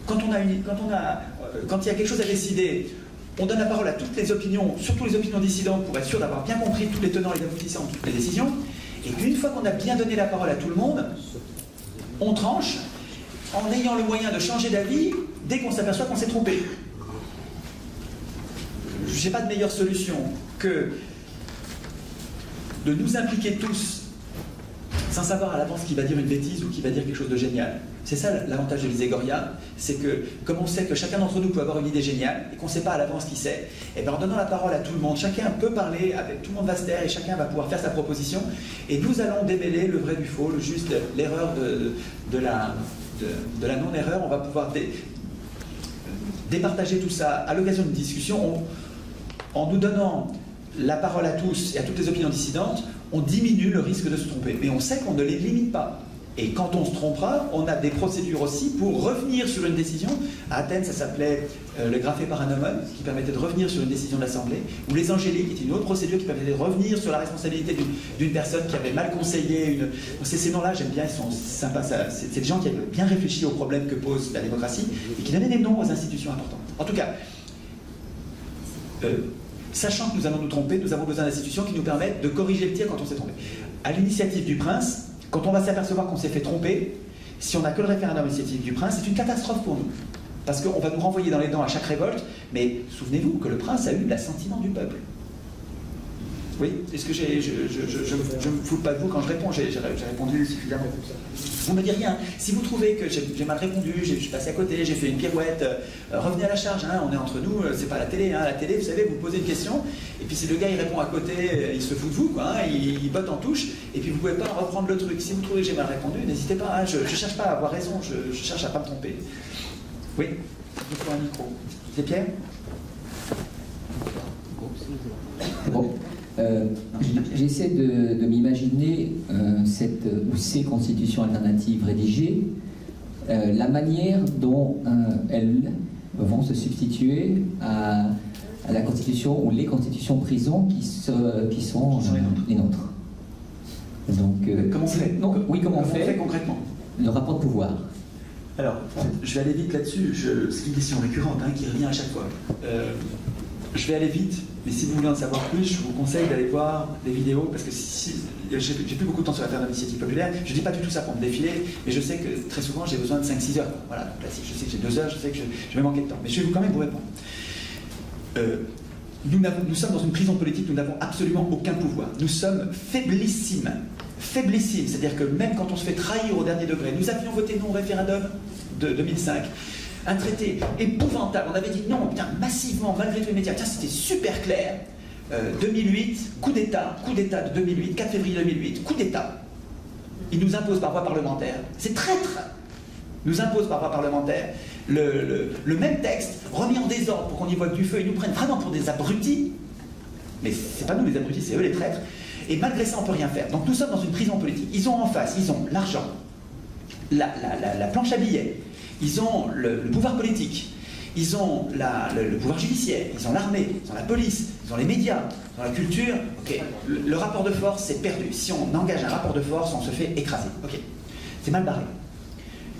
S1: quand il y a quelque chose à décider, on donne la parole à toutes les opinions, surtout les opinions dissidentes, pour être sûr d'avoir bien compris tous les tenants et les aboutissants de toutes les décisions. Et puis une fois qu'on a bien donné la parole à tout le monde, on tranche en ayant le moyen de changer d'avis dès qu'on s'aperçoit qu'on s'est trompé. Je n'ai pas de meilleure solution que de nous impliquer tous sans savoir à l'avance qui va dire une bêtise ou qui va dire quelque chose de génial. C'est ça l'avantage de l'Iségoria, c'est que comme on sait que chacun d'entre nous peut avoir une idée géniale et qu'on ne sait pas à l'avance qui c'est, et bien en donnant la parole à tout le monde, chacun peut parler, tout le monde va se taire et chacun va pouvoir faire sa proposition, et nous allons démêler le vrai du faux, le juste, l'erreur de la non-erreur. On va pouvoir départager tout ça à l'occasion d'une discussion en nous donnant la parole à tous et à toutes les opinions dissidentes. On diminue le risque de se tromper, mais on sait qu'on ne les limite pas. Et quand on se trompera, on a des procédures aussi pour revenir sur une décision. À Athènes, ça s'appelait le graphé paranomon, qui permettait de revenir sur une décision de l'Assemblée, ou les angéliques, qui était une autre procédure qui permettait de revenir sur la responsabilité d'une personne qui avait mal conseillé. Ces noms-là, j'aime bien, ils sont sympas. C'est des gens qui avaient bien réfléchi aux problèmes que pose la démocratie et qui donnaient des noms aux institutions importantes. En tout cas, sachant que nous allons nous tromper, nous avons besoin d'institutions qui nous permettent de corriger le tir quand on s'est trompé. À l'initiative du prince, quand on va s'apercevoir qu'on s'est fait tromper, si on n'a que le référendum à l'initiative du prince, c'est une catastrophe pour nous. Parce qu'on va nous renvoyer dans les dents à chaque révolte, mais souvenez-vous que le prince a eu l'assentiment du peuple. Oui, est-ce que je ne me fous pas de vous quand je réponds? J'ai répondu suffisamment. Vous ne me dites rien. Si vous trouvez que j'ai mal répondu, je suis passé à côté, j'ai fait une pirouette, revenez à la charge, hein, on est entre nous, c'est pas la télé. Hein. La télé, vous savez, vous posez une question, et puis si le gars il répond à côté, il se fout de vous, quoi, hein, il botte en touche, et puis vous ne pouvez pas reprendre le truc. Si vous trouvez que j'ai mal répondu, n'hésitez pas, hein, je ne cherche pas à avoir raison, je cherche à ne pas me tromper. Oui, il faut un micro. C'est Pierre?
S4: Bon. J'essaie de m'imaginer ces constitutions alternatives rédigées, la manière dont elles vont se substituer à la constitution ou les constitutions prison qui sont les nôtres. Donc,
S1: comment on fait?
S4: Comment on fait
S1: concrètement?
S4: Le rapport de pouvoir.
S1: Alors, je vais aller vite là-dessus, c'est une question récurrente hein, qui revient à chaque fois. Je vais aller vite, mais si vous voulez en savoir plus, je vous conseille d'aller voir des vidéos, parce que j'ai plus beaucoup de temps sur l'affaire d'initiative populaire, je ne dis pas du tout ça pour me défiler, mais je sais que très souvent j'ai besoin de 5-6 heures. Voilà, donc là, je sais que j'ai 2 heures, je sais que je vais manquer de temps, mais je vais quand même vous répondre. Nous sommes dans une prison politique, nous n'avons absolument aucun pouvoir. Nous sommes faiblissimes. Faiblissimes, c'est-à-dire que même quand on se fait trahir au dernier degré, nous avions voté non au référendum de 2005. Un traité épouvantable, on avait dit non, bien, massivement, malgré tous les médias, tiens, c'était super clair. 2008, coup d'État de 2008, 4 février 2008, coup d'État. Il nous impose par voie parlementaire, c'est traître, nous impose par voie parlementaire le même texte, remis en désordre pour qu'on y voit du feu, ils nous prennent vraiment pour des abrutis, mais c'est pas nous les abrutis, c'est eux les traîtres, et malgré ça on peut rien faire. Donc nous sommes dans une prison politique, ils ont en face, ils ont l'argent, la planche à billets, ils ont le pouvoir politique, ils ont le pouvoir judiciaire, ils ont l'armée, ils ont la police, ils ont les médias, ils ont la culture. Okay. Le rapport de force, c'est perdu. Si on engage un rapport de force, on se fait écraser. Okay. C'est mal barré.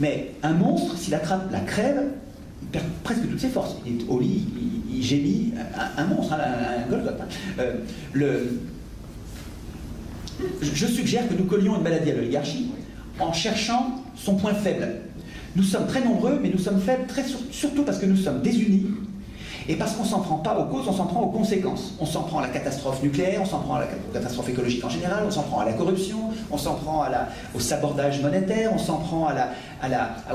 S1: Mais un monstre, s'il attrape la crève, il perd presque toutes ses forces. Il est au lit, il gémit, un monstre, un Golgoth. Je suggère que nous collions une maladie à l'oligarchie en cherchant son point faible. Nous sommes très nombreux, mais nous sommes faibles surtout parce que nous sommes désunis et parce qu'on ne s'en prend pas aux causes, on s'en prend aux conséquences. On s'en prend à la catastrophe nucléaire, on s'en prend à la catastrophe écologique en général, on s'en prend à la corruption, on s'en prend au sabordage monétaire, on s'en prend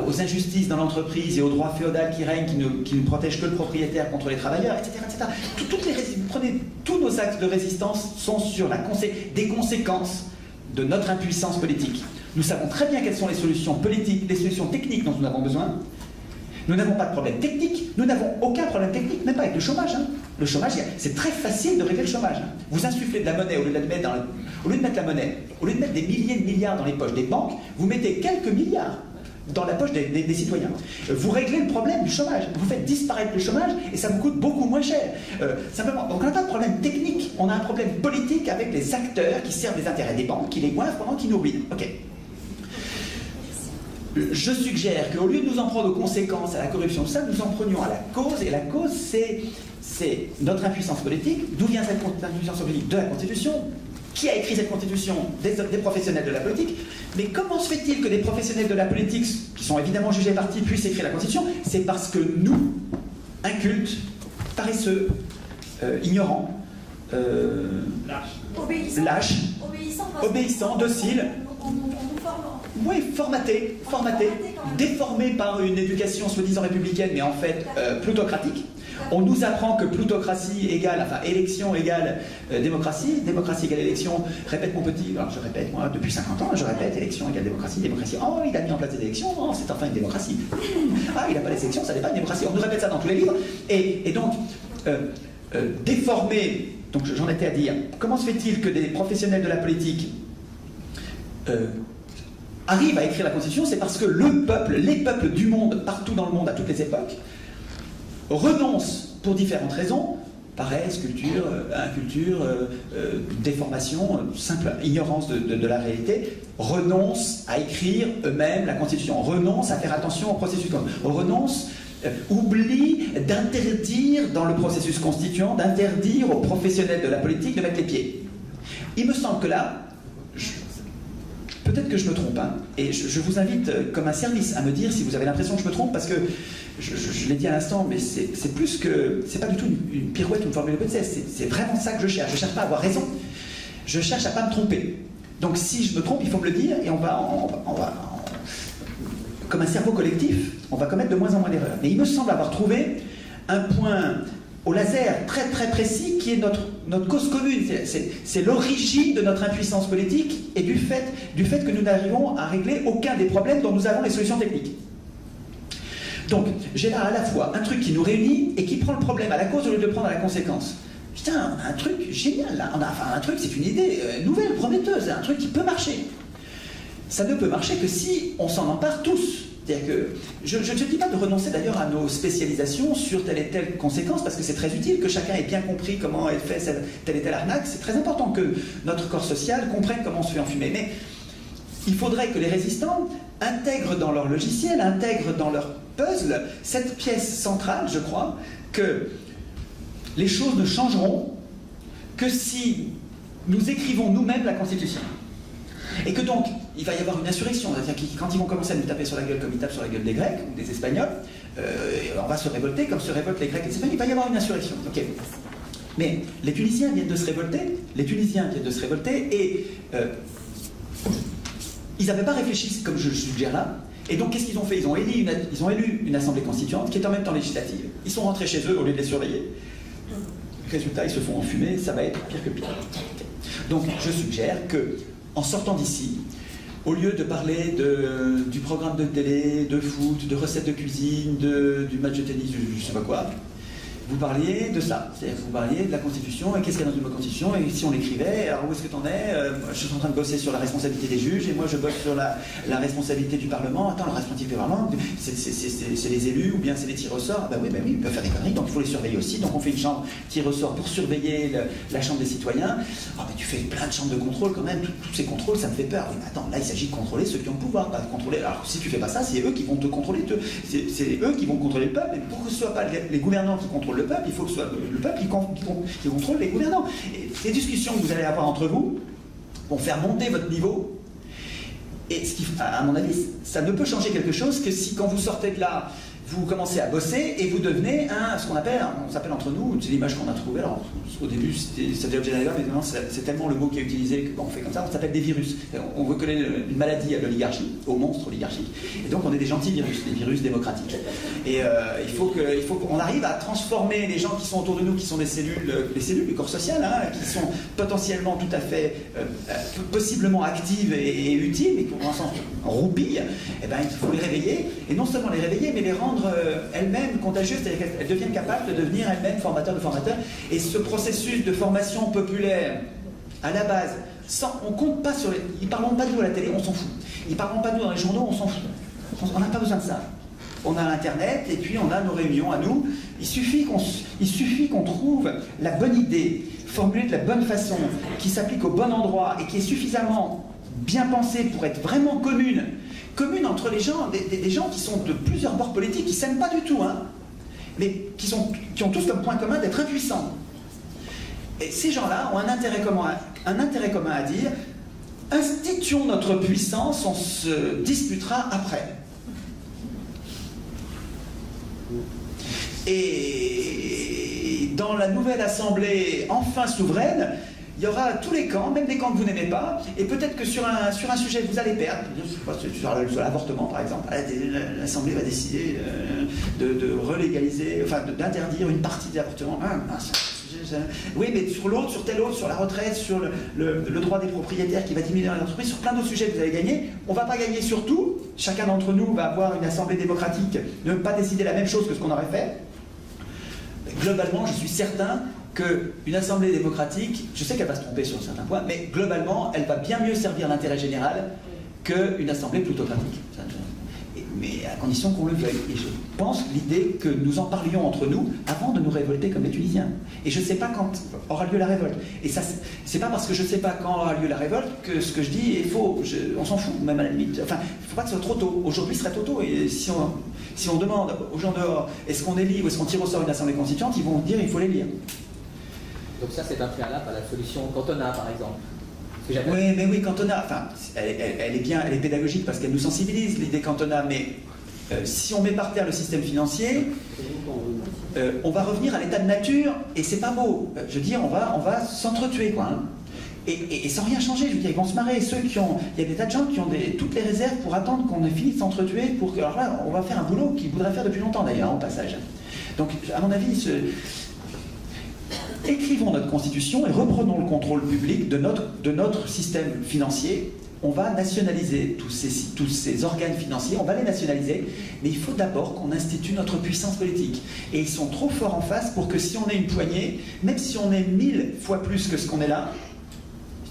S1: aux injustices dans l'entreprise et au droit féodal qui règne, qui ne protège que le propriétaire contre les travailleurs, etc. etc. Tous nos actes de résistance sont sur des conséquences de notre impuissance politique. Nous savons très bien quelles sont les solutions politiques, les solutions techniques dont nous avons besoin. Nous n'avons pas de problème technique, nous n'avons aucun problème technique, même pas avec le chômage. Le chômage, c'est très facile de régler le chômage. Vous insufflez de la monnaie, au lieu de mettre la monnaie, au lieu de mettre des milliers de milliards dans les poches des banques, vous mettez quelques milliards dans la poche des citoyens. Vous réglez le problème du chômage, vous faites disparaître le chômage et ça vous coûte beaucoup moins cher. Simplement, donc on n'a pas de problème technique, on a un problème politique avec les acteurs qui servent les intérêts des banques, qui les goinfrent pendant qu'ils nous ruinent. Ok. Je suggère qu'au lieu de nous en prendre aux conséquences, à la corruption, tout ça, nous en prenions à la cause, et la cause, c'est notre impuissance politique. D'où vient cette impuissance politique? De la Constitution. Qui a écrit cette Constitution? Des professionnels de la politique. Mais comment se fait-il que des professionnels de la politique, qui sont évidemment jugés partis, puissent écrire la Constitution? C'est parce que nous, incultes, paresseux, ignorants, lâches, obéissants, dociles, oui, formatés, déformés par une éducation soi-disant républicaine, mais en fait plutocratique. On nous apprend que plutocratie égale, enfin élection égale démocratie, démocratie égale élection. Répète mon petit, alors je répète moi depuis 50 ans, je répète élection égale démocratie, démocratie. Oh, il a mis en place des élections, oh, c'est enfin une démocratie. Ah, il n'a pas les élections, ça n'est pas une démocratie. On nous répète ça dans tous les livres. Et donc, déformé, donc j'en étais à dire, comment se fait-il que des professionnels de la politique arrivent à écrire la Constitution? C'est parce que les peuples du monde, partout dans le monde, à toutes les époques, renoncent pour différentes raisons, paresse, culture, inculture, déformation, simple ignorance de la réalité, renoncent à écrire eux-mêmes la Constitution, renoncent à faire attention au processus, renoncent, oublient d'interdire dans le processus constituant, d'interdire aux professionnels de la politique de mettre les pieds. Il me semble que là, peut-être que je me trompe, hein, et je vous invite comme un service à me dire si vous avez l'impression que je me trompe, parce que je l'ai dit à l'instant, mais c'est plus que, c'est pas du tout une pirouette ou une formule de politesse, c'est vraiment ça que je cherche. Je cherche pas à avoir raison, je cherche à pas me tromper. Donc si je me trompe, il faut me le dire, et on va comme un cerveau collectif, on va commettre de moins en moins d'erreurs. Mais il me semble avoir trouvé un point au laser très très précis qui est notre cause commune. C'est l'origine de notre impuissance politique et du fait que nous n'arrivons à régler aucun des problèmes dont nous avons les solutions techniques. Donc j'ai là à la fois un truc qui nous réunit et qui prend le problème à la cause au lieu de le prendre à la conséquence. Putain, on a un truc génial là, un truc, c'est une idée nouvelle, prometteuse, un truc qui peut marcher. Ça ne peut marcher que si on s'en empare tous. C'est-à-dire que je ne dis pas de renoncer d'ailleurs à nos spécialisations sur telle et telle conséquence, parce que c'est très utile que chacun ait bien compris comment est fait telle et telle arnaque. C'est très important que notre corps social comprenne comment on se fait enfumer. Mais il faudrait que les résistants intègrent dans leur logiciel, intègrent dans leur puzzle cette pièce centrale, je crois, que les choses ne changeront que si nous écrivons nous-mêmes la Constitution. Et que donc, il va y avoir une insurrection, c'est-à-dire que quand ils vont commencer à nous taper sur la gueule comme ils tapent sur la gueule des Grecs ou des Espagnols, on va se révolter comme se révoltent les Grecs et les Espagnols, il va y avoir une insurrection. Okay. Mais les Tunisiens viennent de se révolter, et ils n'avaient pas réfléchi comme je le suggère là, et donc qu'est-ce qu'ils ont fait? Ils ont élu une assemblée constituante qui est en même temps législative. Ils sont rentrés chez eux au lieu de les surveiller. Résultat, ils se font enfumer, ça va être pire que pire. Donc je suggère que, en sortant d'ici, au lieu de parler du programme de télé, de foot, de recettes de cuisine, du match de tennis, je ne sais pas quoi, vous parliez de ça. C'est-à-dire que vous parliez de la Constitution, et qu'est-ce qu'il y a dans une Constitution, et si on l'écrivait, alors où est-ce que t'en es? Je suis en train de bosser sur la responsabilité des juges, et moi je bosse sur la responsabilité du Parlement. Attends, la responsabilité du Parlement, c'est les élus, ou bien c'est les tirs au sort? Ben oui, ils peuvent faire des conneries, donc il faut les surveiller aussi. Donc on fait une chambre tir au sort pour surveiller la chambre des citoyens. Ah mais tu fais plein de chambres de contrôle quand même, tous ces contrôles, ça me fait peur. Oui, mais attends, là il s'agit de contrôler ceux qui ont le pouvoir, pas de contrôler. Alors si tu fais pas ça, c'est eux qui vont te contrôler, c'est eux qui vont contrôler le peuple, et pour que ce soit pas les gouvernants qui contrôlent le peuple, il faut que ce soit le peuple qui contrôle les gouvernants. Et ces discussions que vous allez avoir entre vous vont faire monter votre niveau, et à mon avis, ça ne peut changer quelque chose que si quand vous sortez de là, vous commencez à bosser et vous devenez ce qu'on appelle, on s'appelle entre nous, c'est l'image qu'on a trouvée, alors au début c'était objet d'alerte, mais maintenant c'est tellement le mot qui est utilisé qu'on fait comme ça, on s'appelle des virus. On reconnaît une maladie à l'oligarchie, au monstre oligarchique, et donc on est des gentils virus, des virus démocratiques. Et il faut qu'on arrive à transformer les gens qui sont autour de nous, qui sont les cellules du corps social, qui sont potentiellement tout à fait, possiblement actives et utiles, mais qui ont un sens roupille, et ben il faut les réveiller, et non seulement les réveiller, mais les rendre elles-mêmes contagieuses, c'est-à-dire qu'elles deviennent capables de devenir elles-mêmes formateurs de formateurs. Et ce processus de formation populaire, à la base, on compte pas sur les... Ils ne parleront pas de nous à la télé, on s'en fout. Ils ne parleront pas de nous dans les journaux, on s'en fout. On n'a pas besoin de ça. On a Internet, et puis on a nos réunions à nous. Il suffit qu'on trouve la bonne idée, formulée de la bonne façon, qui s'applique au bon endroit, et qui est suffisamment bien pensée pour être vraiment commune entre les gens, des gens qui sont de plusieurs bords politiques, qui ne s'aiment pas du tout, mais qui ont tous comme point commun d'être impuissants. Et ces gens-là ont un intérêt commun à dire, instituons notre puissance, on se disputera après. Et dans la nouvelle assemblée enfin souveraine, il y aura tous les camps, même des camps que vous n'aimez pas, et peut-être que sur un sujet vous allez perdre, sur l'avortement par exemple, l'Assemblée va décider de relégaliser, enfin d'interdire une partie des avortements. Oui, mais sur l'autre, sur tel autre, sur la retraite, sur le droit des propriétaires qui va diminuer dans les entreprises, sur plein d'autres sujets que vous allez gagner, on ne va pas gagner sur tout. Chacun d'entre nous va avoir une assemblée démocratique, ne pas décider la même chose que ce qu'on aurait fait. Mais globalement, je suis certain qu'une assemblée démocratique, je sais qu'elle va se tromper sur certains points, mais globalement, elle va bien mieux servir l'intérêt général qu'une assemblée plutocratique. Mais à condition qu'on le veuille. Et je pense l'idée que nous en parlions entre nous avant de nous révolter comme les Tunisiens. Et je ne sais pas quand aura lieu la révolte. Et ça, c'est pas parce que je ne sais pas quand aura lieu la révolte que ce que je dis est faux. On s'en fout, même à la limite. Enfin, il ne faut pas que ce soit trop tôt. Aujourd'hui, ce serait trop tôt. Et si on demande aux gens dehors, est-ce qu'on élit ou est-ce qu'on tire au sort une assemblée constituante, ils vont dire il faut les lire.
S5: Donc ça, c'est un préalable à la solution Cantona, par exemple.
S1: Oui, mais oui, Cantona, enfin, elle est bien, elle est pédagogique parce qu'elle nous sensibilise, l'idée Cantona, mais si on met par terre le système financier, on va revenir à l'état de nature, et c'est pas beau. Je veux dire, on va s'entretuer, quoi. Et sans rien changer, je veux dire, ils vont se marrer. Il y a des tas de gens qui ont toutes les réserves pour attendre qu'on ait fini de s'entretuer, alors là, on va faire un boulot qu'ils voudraient faire depuis longtemps, d'ailleurs, au passage. Donc, à mon avis, écrivons notre constitution et reprenons le contrôle public de notre système financier. On va nationaliser tous ces organes financiers, on va les nationaliser, mais il faut d'abord qu'on institue notre puissance politique. Et ils sont trop forts en face pour que si on est une poignée, même si on est 1000 fois plus que ce qu'on est là,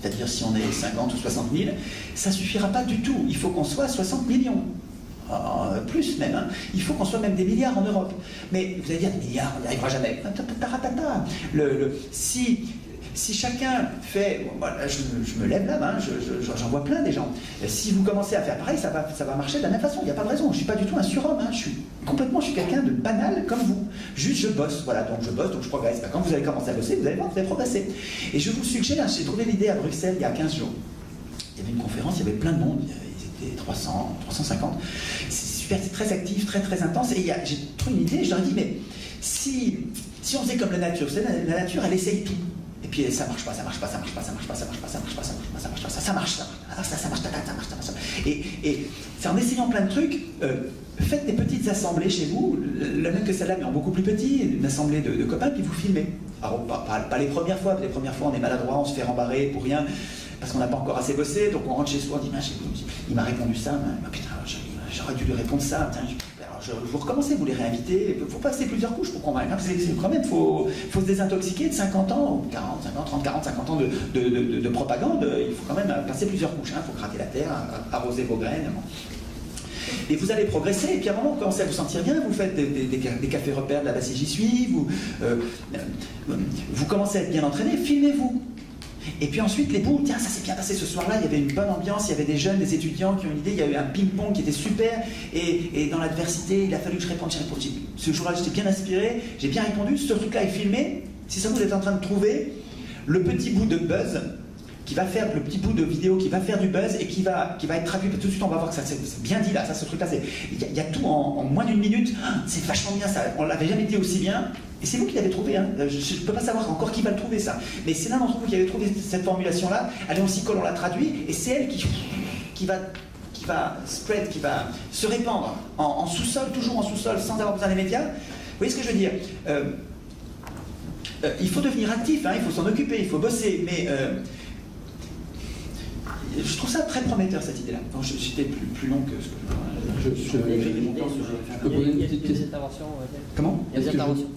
S1: c'est-à-dire si on est 50 ou 60 000, ça ne suffira pas du tout. Il faut qu'on soit 60 millions. Plus même, il faut qu'on soit même des milliards en Europe. Mais vous allez dire, des milliards, on n'y arrivera jamais. Si chacun fait, voilà, je me lève la main, j'en vois plein des gens. Si vous commencez à faire pareil, ça va marcher de la même façon. Il n'y a pas de raison. Je ne suis pas du tout un surhomme. Je suis quelqu'un de banal comme vous. Juste, je bosse. Voilà, donc je bosse, donc je progresse. Quand vous allez commencer à bosser, vous allez voir, vous allez progresser. Et je vous suggère, j'ai trouvé l'idée à Bruxelles il y a 15 jours. Il y avait une conférence, il y avait plein de monde. 300, 350, c'est super, c'est très actif, très très intense, et j'ai trouvé une idée, je leur ai dit, mais si on faisait comme la nature, vous savez, la nature elle essaye tout, et puis ça marche pas, ça marche pas, ça marche pas, ça marche pas, ça marche pas, ça marche pas, ça marche pas, ça marche pas, ça marche, ça marche, et c'est en essayant plein de trucs, faites des petites assemblées chez vous, la même que celle-là, mais en beaucoup plus petit, une assemblée de copains, puis vous filmez. Alors pas les premières fois on est maladroit, on se fait rembarrer pour rien, parce qu'on n'a pas encore assez bossé, donc on rentre chez soi, on dit, il m'a répondu ça, putain, j'aurais dû lui répondre ça. Tiens, alors vous recommencez, vous les réinvitez. Il faut passer plusieurs couches pour convaincre. Quand même, il faut se désintoxiquer de 50 ans, 40, 50, 30, 40, 50 ans de propagande. Il faut quand même passer plusieurs couches. Il faut gratter la terre, arroser vos graines. Et vous allez progresser, et puis à un moment, vous commencez à vous sentir bien, vous faites des cafés repères de la Bassie J'y suis, vous commencez à être bien entraîné, filmez-vous. Et puis ensuite, les bouts, tiens, ça s'est bien passé ce soir-là, il y avait une bonne ambiance, il y avait des jeunes, des étudiants qui ont une idée, il y a eu un ping-pong qui était super, et dans l'adversité, il a fallu que je réponde. Ce jour-là, j'étais bien inspiré, j'ai bien répondu, ce truc-là est filmé. Si ça vous êtes en train de trouver le petit bout de buzz, qui va faire le petit bout de vidéo, qui va faire du buzz et qui va être traduit. Tout de suite, on va voir que ça c'est bien dit là, ça, ce truc-là, il y a tout en moins d'une minute. C'est vachement bien ça, on l'avait jamais dit aussi bien. Et c'est vous qui l'avez trouvé, hein. Je ne peux pas savoir encore qui va le trouver ça. Mais c'est l'un d'entre vous qui avez trouvé cette formulation-là. Allez, on s'y colle, on la traduit, et c'est elle qui va spread, qui va se répandre en sous-sol, toujours en sous-sol, sans avoir besoin des médias. Vous voyez ce que je veux dire? Il faut devenir actif, hein, il faut s'en occuper, il faut bosser, mais je trouve ça très prometteur, cette idée-là. J'étais plus long que ce que
S6: je peux poser une petite question.
S1: Comment?
S5: Il y a des interventions.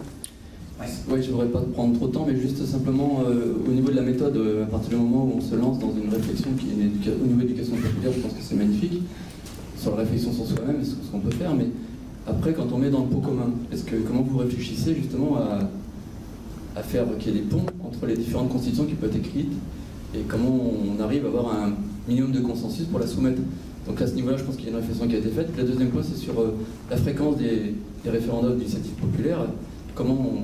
S6: Oui, je ne voudrais pas prendre trop de temps, mais juste simplement au niveau de la méthode, à partir du moment où on se lance dans une réflexion qui est au niveau de l'éducation populaire, je pense que c'est magnifique, sur la réflexion sur soi-même et sur ce qu'on peut faire, mais après, quand on met dans le pot commun, comment vous réfléchissez justement à faire qu'il y ait des ponts entre les différentes constitutions qui peuvent être écrites, et comment on arrive à avoir un minimum de consensus pour la soumettre? Donc à ce niveau-là, je pense qu'il y a une réflexion qui a été faite. La deuxième point, c'est sur la fréquence des référendums d'initiative populaire. Comment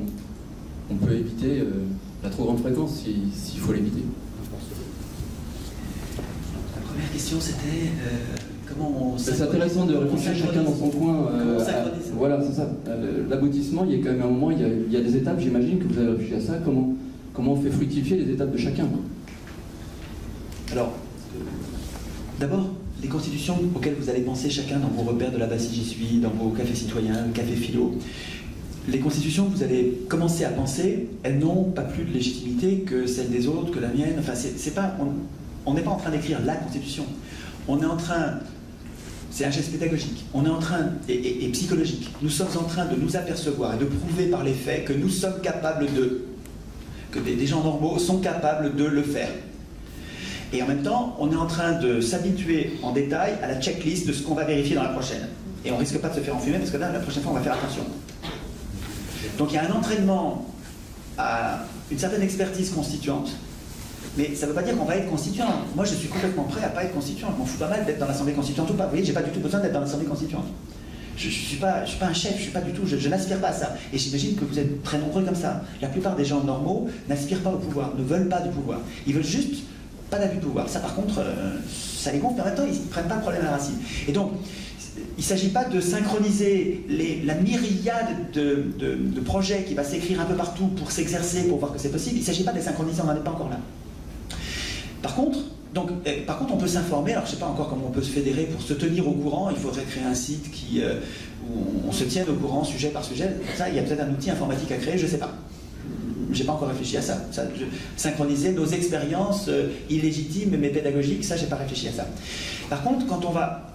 S6: on peut éviter la trop grande fréquence s'il faut l'éviter?
S1: La première question, c'était comment on...
S6: C'est intéressant de réfléchir chacun dans son coin. Voilà, c'est ça. L'aboutissement, il y a quand même un moment, il y a des étapes, j'imagine que vous avez réfléchi à ça. Comment on fait fructifier les étapes de chacun?
S1: Alors, d'abord, les constitutions auxquelles vous allez penser chacun dans vos repères de la Bassie J'y suis, dans vos cafés citoyens, cafés philo, les constitutions que vous allez commencer à penser, elles n'ont pas plus de légitimité que celles des autres, que la mienne. Enfin, on n'est pas en train d'écrire la constitution. On est en train, c'est un geste pédagogique, on est en train, et psychologique, nous sommes en train de nous apercevoir et de prouver par les faits que nous sommes capables que des gens normaux sont capables de le faire. Et en même temps, on est en train de s'habituer en détail à la checklist de ce qu'on va vérifier dans la prochaine. Et on ne risque pas de se faire enfumer parce que là, la prochaine fois, on va faire attention. Donc il y a un entraînement à une certaine expertise constituante, mais ça ne veut pas dire qu'on va être constituant. Moi, je suis complètement prêt à ne pas être constituant. Je m'en fous pas mal d'être dans l'Assemblée constituante ou pas. Vous voyez, je n'ai pas du tout besoin d'être dans l'Assemblée constituante. Je ne suis pas un chef, je suis pas du tout, je n'aspire pas à ça. Et j'imagine que vous êtes très nombreux comme ça. La plupart des gens normaux n'aspirent pas au pouvoir, ne veulent pas du pouvoir. Ils veulent juste pas d'abus de pouvoir. Ça, par contre, ça les gonfle, mais en même temps, ils ne prennent pas le problème à la racine. Et donc, il ne s'agit pas de synchroniser la myriade de projets qui va s'écrire un peu partout pour s'exercer, pour voir que c'est possible. Il ne s'agit pas de les synchroniser, on n'en est pas encore là. Par contre, on peut s'informer. Alors, je ne sais pas encore comment on peut se fédérer pour se tenir au courant. Il faudrait créer un site où on se tienne au courant sujet par sujet. Ça, il y a peut-être un outil informatique à créer, je ne sais pas. Je n'ai pas encore réfléchi à ça. Synchroniser nos expériences illégitimes mais pédagogiques, ça, je n'ai pas réfléchi à ça. Par contre, quand on va,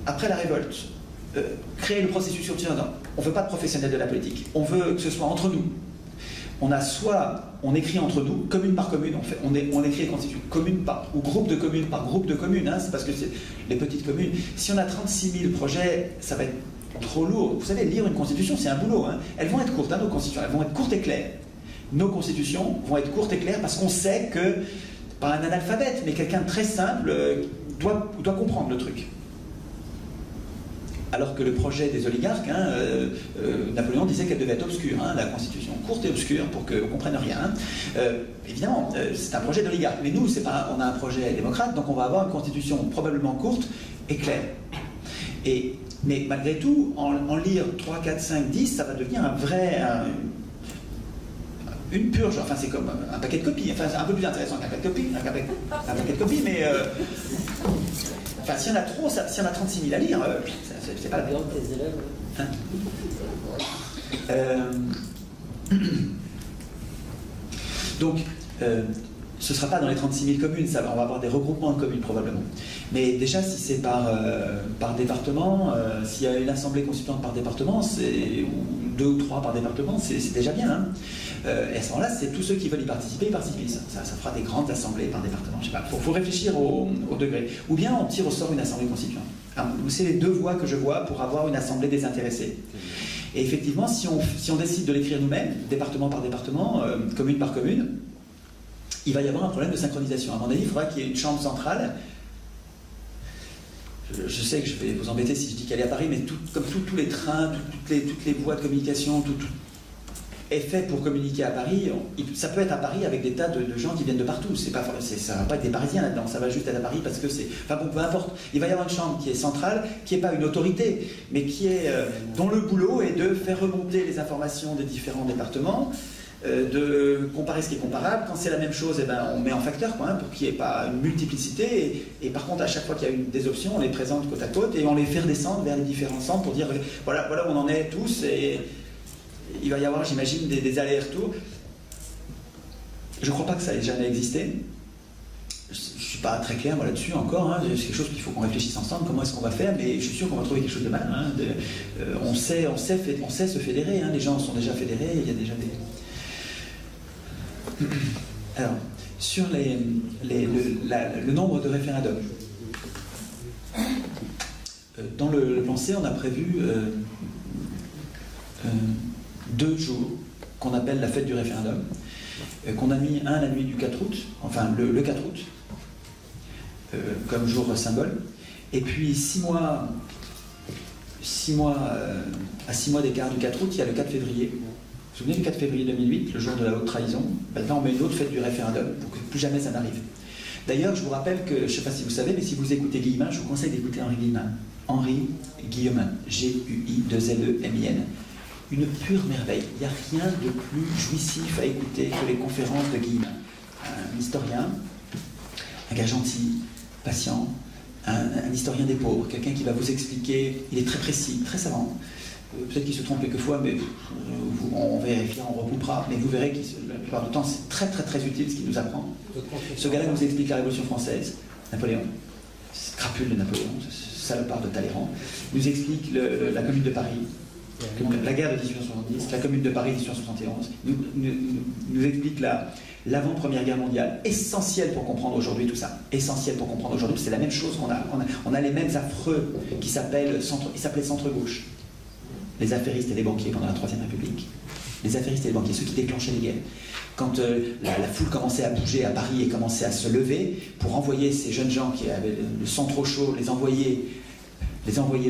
S1: après la révolte, créer le processus sur on ne veut pas de professionnels de la politique. On veut que ce soit entre nous. On écrit entre nous, commune par commune, on écrit les constitutions, commune par, ou groupe de communes, hein, c'est parce que c'est les petites communes. Si on a 36 000 projets, ça va être trop lourd. Vous savez, lire une constitution, c'est un boulot. Hein. Elles vont être courtes, hein, nos constitutions. Elles vont être courtes et claires. Nos constitutions vont être courtes et claires parce qu'on sait que, pas un analphabète, mais quelqu'un de très simple doit comprendre le truc. Alors que le projet des oligarques, hein, Napoléon disait qu'elle devait être obscure, hein, la constitution, courte et obscure pour qu'on ne comprenne rien. Évidemment, c'est un projet d'oligarque. Mais nous, on a un projet démocrate, donc on va avoir une constitution probablement courte et claire. Mais malgré tout, en lire 3, 4, 5, 10, ça va devenir une purge. Enfin, c'est comme un paquet de copies. Enfin, c'est un peu plus intéressant qu'un paquet de copies. Un paquet de copies, mais... Enfin, s'il y en a trop, s'il y en a 36 000 à lire, c'est pas la peine. Hein donc, ce ne sera pas dans les 36 000 communes, on va avoir des regroupements de communes probablement. Mais déjà, si c'est par département, s'il y a une assemblée constituante par département, ou 2 ou 3 par département, c'est déjà bien. Hein. Et à ce moment-là, c'est tous ceux qui veulent y participer, ça fera des grandes assemblées par département. Il faut réfléchir au degré. Ou bien on tire au sort une assemblée constituante. C'est les 2 voies que je vois pour avoir une assemblée désintéressée. Et effectivement, si on décide de l'écrire nous-mêmes, département par département, commune par commune, il va y avoir un problème de synchronisation. À mon avis, il faudra qu'il y ait une chambre centrale. Je sais que je vais vous embêter si je dis qu'elle est à Paris, mais comme tous les trains, toutes les voies de communication, tout est fait pour communiquer à Paris. Ça peut être à Paris avec des tas de gens qui viennent de partout. Ça ne va pas être des Parisiens là-dedans, ça va juste être à Paris parce que c'est... Enfin bon, peu importe. Il va y avoir une chambre qui est centrale, qui n'est pas une autorité, mais dont le boulot est de faire remonter les informations des différents départements, de comparer ce qui est comparable. Quand c'est la même chose, on met en facteur pour qu'il n'y ait pas une multiplicité. Et par contre, à chaque fois qu'il y a des options, on les présente côte à côte et on les fait redescendre vers les différents centres pour dire voilà où on en est tous. Et il va y avoir, j'imagine, des allers-retours. Je ne crois pas que ça ait jamais existé. Je ne suis pas très clair là-dessus encore. Hein. C'est quelque chose qu'il faut qu'on réfléchisse ensemble. Comment est-ce qu'on va faire? Mais je suis sûr qu'on va trouver quelque chose de mal. Hein. On sait se fédérer. Hein. Les gens sont déjà fédérés. Il y a déjà des... Alors, sur le nombre de référendums. Dans le plan C, on a prévu 2 jours qu'on appelle la fête du référendum, qu'on a mis un la nuit du 4 août, enfin le 4 août, comme jour symbole, et puis 6 mois à 6 mois d'écart du 4 août, il y a le 4 février. Vous vous souvenez du 4 février 2008, le jour de la haute trahison? Maintenant, on met une autre fête du référendum pour que plus jamais ça n'arrive. D'ailleurs, je vous rappelle que, je ne sais pas si vous savez, mais si vous écoutez Guillemin, je vous conseille d'écouter Henri Guillemin. Henri Guillemin, G-U-I-2-L-E-M-I-N. Une pure merveille. Il n'y a rien de plus jouissif à écouter que les conférences de Guillemin. Un historien, un gars gentil, patient, un historien des pauvres, quelqu'un qui va vous expliquer, il est très précis, très savant. Peut-être qu'il se trompe quelquefois, mais on vérifiera, on recoupera, mais vous verrez que la plupart du temps, c'est très très très utile ce qu'il nous apprend. Ce gars-là nous explique la Révolution française, Napoléon, scrapule de Napoléon, salopard de Talleyrand, nous explique la Commune de Paris, la guerre de 1870, la Commune de Paris de 1871, nous explique l'avant-première guerre mondiale, essentiel pour comprendre aujourd'hui tout ça, essentiel pour comprendre aujourd'hui, c'est la même chose on a les mêmes affreux qui s'appelaient centre-gauche. Les affairistes et les banquiers pendant la Troisième République. Les affairistes et les banquiers, ceux qui déclenchaient les guerres. Quand la foule commençait à bouger à Paris et commençait à se lever pour envoyer ces jeunes gens qui avaient le sang trop chaud, les envoyer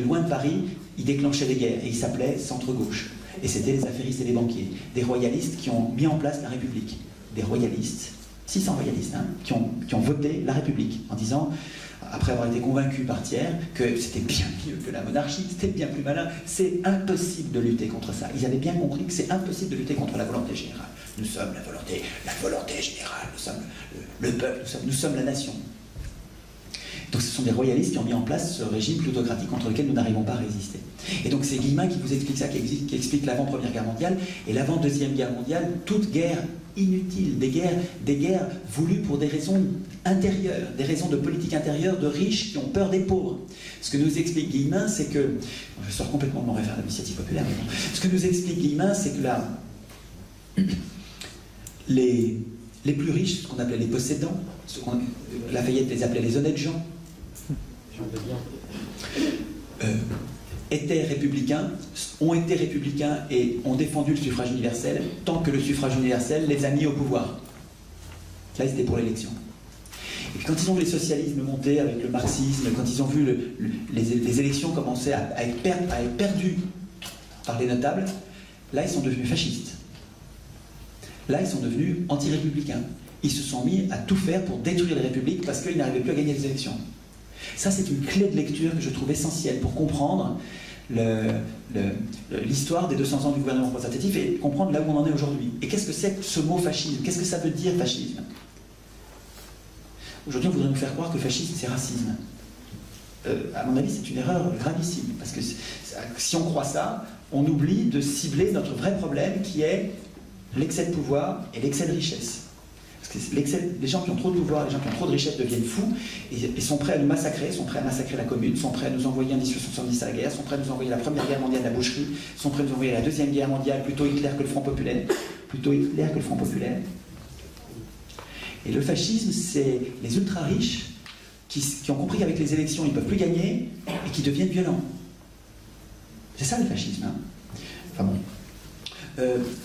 S1: loin de Paris, ils déclenchaient les guerres et ils s'appelaient centre-gauche. Et c'était les affairistes et les banquiers, des royalistes qui ont mis en place la République. Des royalistes, 600 royalistes, qui ont voté la République en disant... après avoir été convaincu par Thiers que c'était bien mieux que la monarchie, c'était bien plus malin, c'est impossible de lutter contre ça. Ils avaient bien compris que c'est impossible de lutter contre la volonté générale. Nous sommes la volonté générale, nous sommes le peuple, nous sommes la nation. Donc ce sont des royalistes qui ont mis en place ce régime plutocratique contre lequel nous n'arrivons pas à résister. Et donc c'est Guillemin qui vous explique ça, qui explique l'avant-première guerre mondiale et l'avant-deuxième guerre mondiale, toute guerre inutile, des guerres voulues pour des raisons intérieures, des raisons de politique intérieure de riches qui ont peur des pauvres. Ce que nous explique Guillemin, c'est que... Je sors complètement de mon référendum d'initiative populaire. Mais bon. Ce que nous explique Guillemin, c'est que les plus riches, ce qu'on appelait les possédants, Lafayette les appelait les honnêtes gens, étaient républicains, ont été républicains et ont défendu le suffrage universel tant que le suffrage universel les a mis au pouvoir. Là, c'était pour l'élection. Et puis quand ils ont vu les socialismes monter avec le marxisme, quand ils ont vu les élections commencer à être perdues par les notables, là, ils sont devenus fascistes. Là, ils sont devenus anti-républicains. Ils se sont mis à tout faire pour détruire les républiques parce qu'ils n'arrivaient plus à gagner les élections. Ça, c'est une clé de lecture que je trouve essentielle pour comprendre l'histoire des 200 ans du gouvernement représentatif et comprendre là où on en est aujourd'hui. Et qu'est-ce que c'est que ce mot fascisme? Qu'est-ce que ça veut dire fascisme? Aujourd'hui, on voudrait nous faire croire que fascisme, c'est racisme. À mon avis, c'est une erreur gravissime. Parce que si on croit ça, on oublie de cibler notre vrai problème qui est l'excès de pouvoir et l'excès de richesse. Parce Les gens qui ont trop de pouvoir, les gens qui ont trop de richesses deviennent fous et sont prêts à nous massacrer, sont prêts à massacrer la commune, sont prêts à nous envoyer en 1870 à la guerre, sont prêts à nous envoyer la Première Guerre mondiale, la boucherie, sont prêts à nous envoyer la Deuxième Guerre mondiale, plutôt Hitler que le Front populaire. Plutôt Hitler que le Front populaire. Et le fascisme, c'est les ultra-riches qui ont compris qu'avec les élections, ils ne peuvent plus gagner et qui deviennent violents. C'est ça le fascisme. Hein. Enfin bon.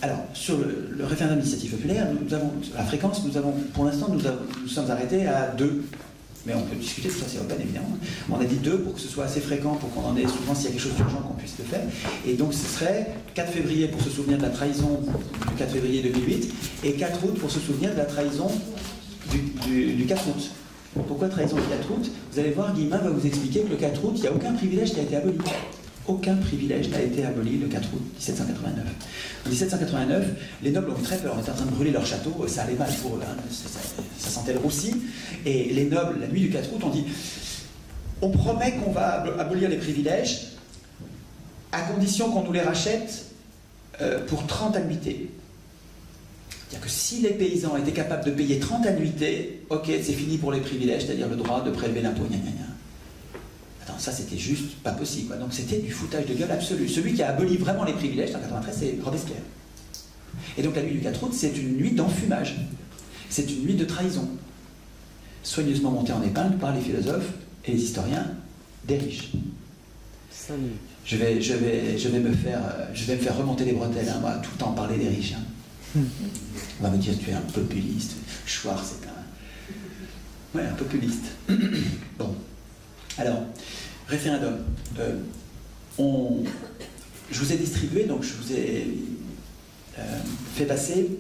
S1: Alors, sur le référendum d'initiative populaire, nous avons, la fréquence, pour l'instant, nous sommes arrêtés à 2. Mais on peut discuter, tout ça c'est open évidemment. On a dit 2 pour que ce soit assez fréquent, pour qu'on en ait souvent, s'il y a quelque chose d'urgent, qu'on puisse le faire. Et donc ce serait 4 février pour se souvenir de la trahison du 4 février 2008, et 4 août pour se souvenir de la trahison du 4 août. Pourquoi trahison du 4 août? Vous allez voir, Guillemin va vous expliquer que le 4 août, il n'y a aucun privilège qui a été aboli. Aucun privilège n'a été aboli le 4 août 1789. En 1789, les nobles ont eu très peur, on était en train de brûler leur château, ça allait mal pour eux, hein, ça sentait le roussi. Et les nobles, la nuit du 4 août, ont dit on promet qu'on va abolir les privilèges à condition qu'on nous les rachète pour 30 annuités. C'est-à-dire que si les paysans étaient capables de payer 30 annuités, ok, c'est fini pour les privilèges, c'est-à-dire le droit de prélever l'impôt, gna gna gna. Attends, ça c'était juste pas possible, quoi. Donc c'était du foutage de gueule absolu. Celui qui a aboli vraiment les privilèges en 1993, c'est Robespierre. Et donc la nuit du 4 août, c'est une nuit d'enfumage. C'est une nuit de trahison. Soigneusement montée en épingle par les philosophes et les historiens des riches. Je vais me faire remonter les bretelles, hein, moi, tout le temps parler des riches. Hein. On va me dire tu es un populiste. Schwarz, c'est un populiste. Bon. Alors, référendum. Je vous ai distribué, donc je vous ai fait passer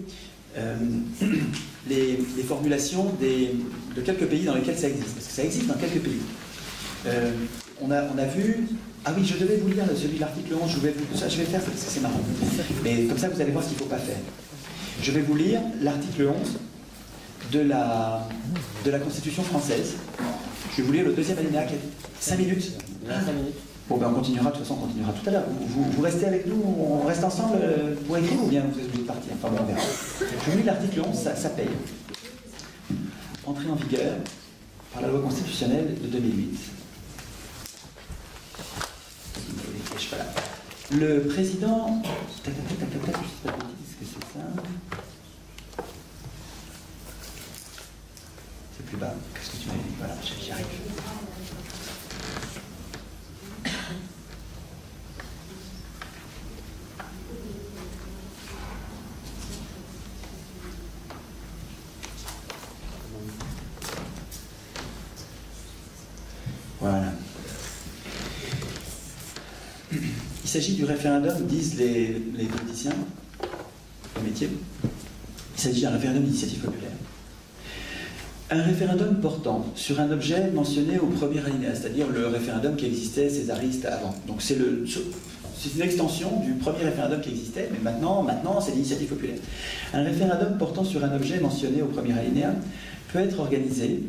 S1: les formulations de quelques pays dans lesquels ça existe. Parce que ça existe dans quelques pays. On a vu... Ah oui, je devais vous lire celui de l'article 11, je vais le faire parce que c'est marrant. Mais comme ça, vous allez voir ce qu'il ne faut pas faire. Je vais vous lire l'article 11 de la Constitution française. Je vais vous lire le deuxième alinéa qui est 5 minutes. 5 minutes. Bon, ben on continuera, de toute façon, on continuera tout à l'heure. Vous restez avec nous, on reste ensemble pour écrire ou bien vous êtes obligé de partir? Enfin bon, on verra. Je vous lis l'article 11, ça paye. Entrée en vigueur par la loi constitutionnelle de 2008. Voilà. Le président... Je sais pas ce que c'est ça. C'est plus bas. Qu'est-ce que tu m'avais dit? Voilà, j'y arrive. Voilà. Il s'agit du référendum, disent les politiciens, le métier. Il s'agit d'un référendum d'initiative populaire. Un référendum portant sur un objet mentionné au premier alinéa, c'est-à-dire le référendum qui existait césariste avant. Donc c'est une extension du premier référendum qui existait, mais maintenant c'est l'initiative populaire. Un référendum portant sur un objet mentionné au premier alinéa peut être organisé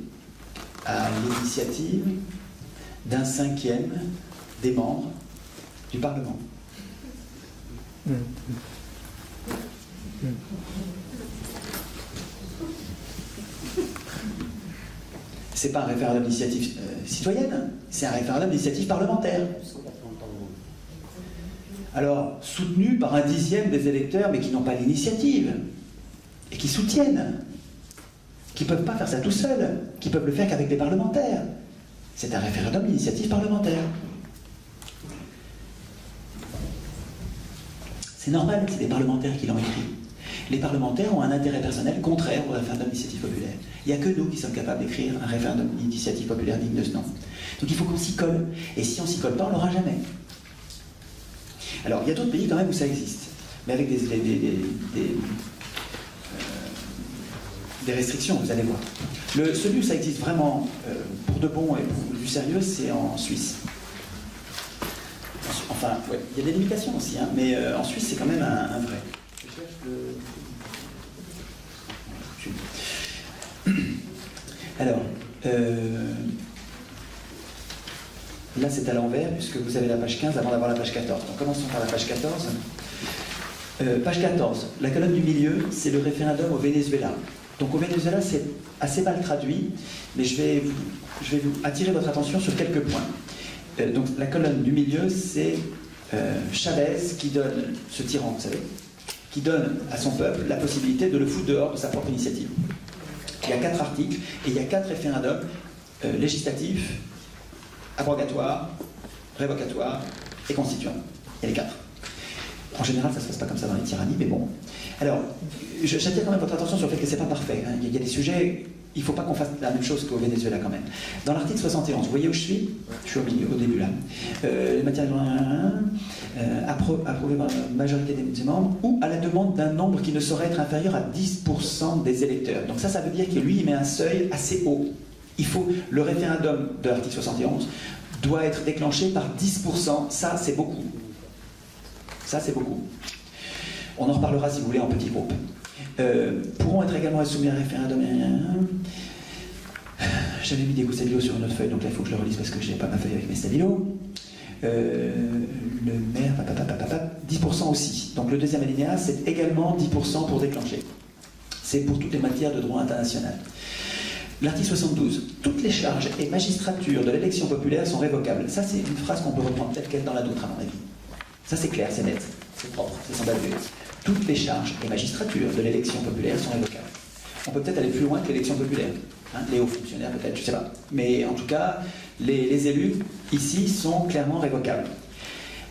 S1: à l'initiative d'un 5e des membres du Parlement. C'est pas un référendum d'initiative citoyenne, c'est un référendum d'initiative parlementaire. Alors, soutenu par un 10e des électeurs, mais qui n'ont pas l'initiative, et qui soutiennent, qui ne peuvent pas faire ça tout seuls, qui peuvent le faire qu'avec les parlementaires. C'est un référendum d'initiative parlementaire. C'est normal, c'est des parlementaires qui l'ont écrit. Les parlementaires ont un intérêt personnel contraire au référendum d'initiative populaire. Il n'y a que nous qui sommes capables d'écrire un référendum d'initiative populaire digne de ce nom. Donc il faut qu'on s'y colle. Et si on ne s'y colle pas, on ne l'aura jamais. Alors, il y a d'autres pays quand même où ça existe, mais avec des restrictions, vous allez voir. Celui où ça existe vraiment pour de bon et pour du sérieux, c'est en Suisse. Enfin, ouais, il y a des limitations aussi, hein, mais en Suisse, c'est quand même un vrai. Je cherche Alors, là c'est à l'envers, puisque vous avez la page 15 avant d'avoir la page 14. Donc commençons par la page 14. Page 14, la colonne du milieu, c'est le référendum au Venezuela. Donc au Venezuela, c'est assez mal traduit, mais je vais vous attirer votre attention sur quelques points. Donc la colonne du milieu, c'est Chavez qui donne, ce tyran, vous savez, qui donne à son peuple la possibilité de le foutre dehors de sa propre initiative. Il y a 4 articles et il y a 4 référendums législatifs, abrogatoires, révocatoires et constituants. Il y a les 4. En général, ça ne se passe pas comme ça dans les tyrannies, mais bon. Alors, j'attire quand même votre attention sur le fait que ce n'est pas parfait. Hein. Il y a des sujets, il ne faut pas qu'on fasse la même chose qu'au Venezuela quand même. Dans l'article 71, vous voyez où je suis? Je suis au milieu, au début là. Les matières approuvées par la majorité des membres ou à la demande d'un nombre qui ne saurait être inférieur à 10% des électeurs. Donc ça veut dire que lui, il met un seuil assez haut. Le référendum de l'article 71 doit être déclenché par 10%. Ça, c'est beaucoup. Ça, c'est beaucoup. On en reparlera, si vous voulez, en petits groupes. Pourront être également soumis à un référendum. J'avais mis des coups de stabilo sur une autre feuille, donc là, il faut que je le relise parce que je n'ai pas ma feuille avec mes stabilos. Le maire, 10% aussi. Donc le deuxième alinéa, c'est également 10% pour déclencher. C'est pour toutes les matières de droit international. L'article 72. Toutes les charges et magistratures de l'élection populaire sont révocables. Ça, c'est une phrase qu'on peut reprendre telle qu'elle dans la nôtre, à mon avis. Ça, c'est clair, c'est net, c'est propre, c'est sans bavure. Toutes les charges et magistratures de l'élection populaire sont révocables. On peut peut-être aller plus loin que l'élection populaire. Hein, les hauts fonctionnaires, peut-être, je ne sais pas. Mais en tout cas, les élus, ici, sont clairement révocables.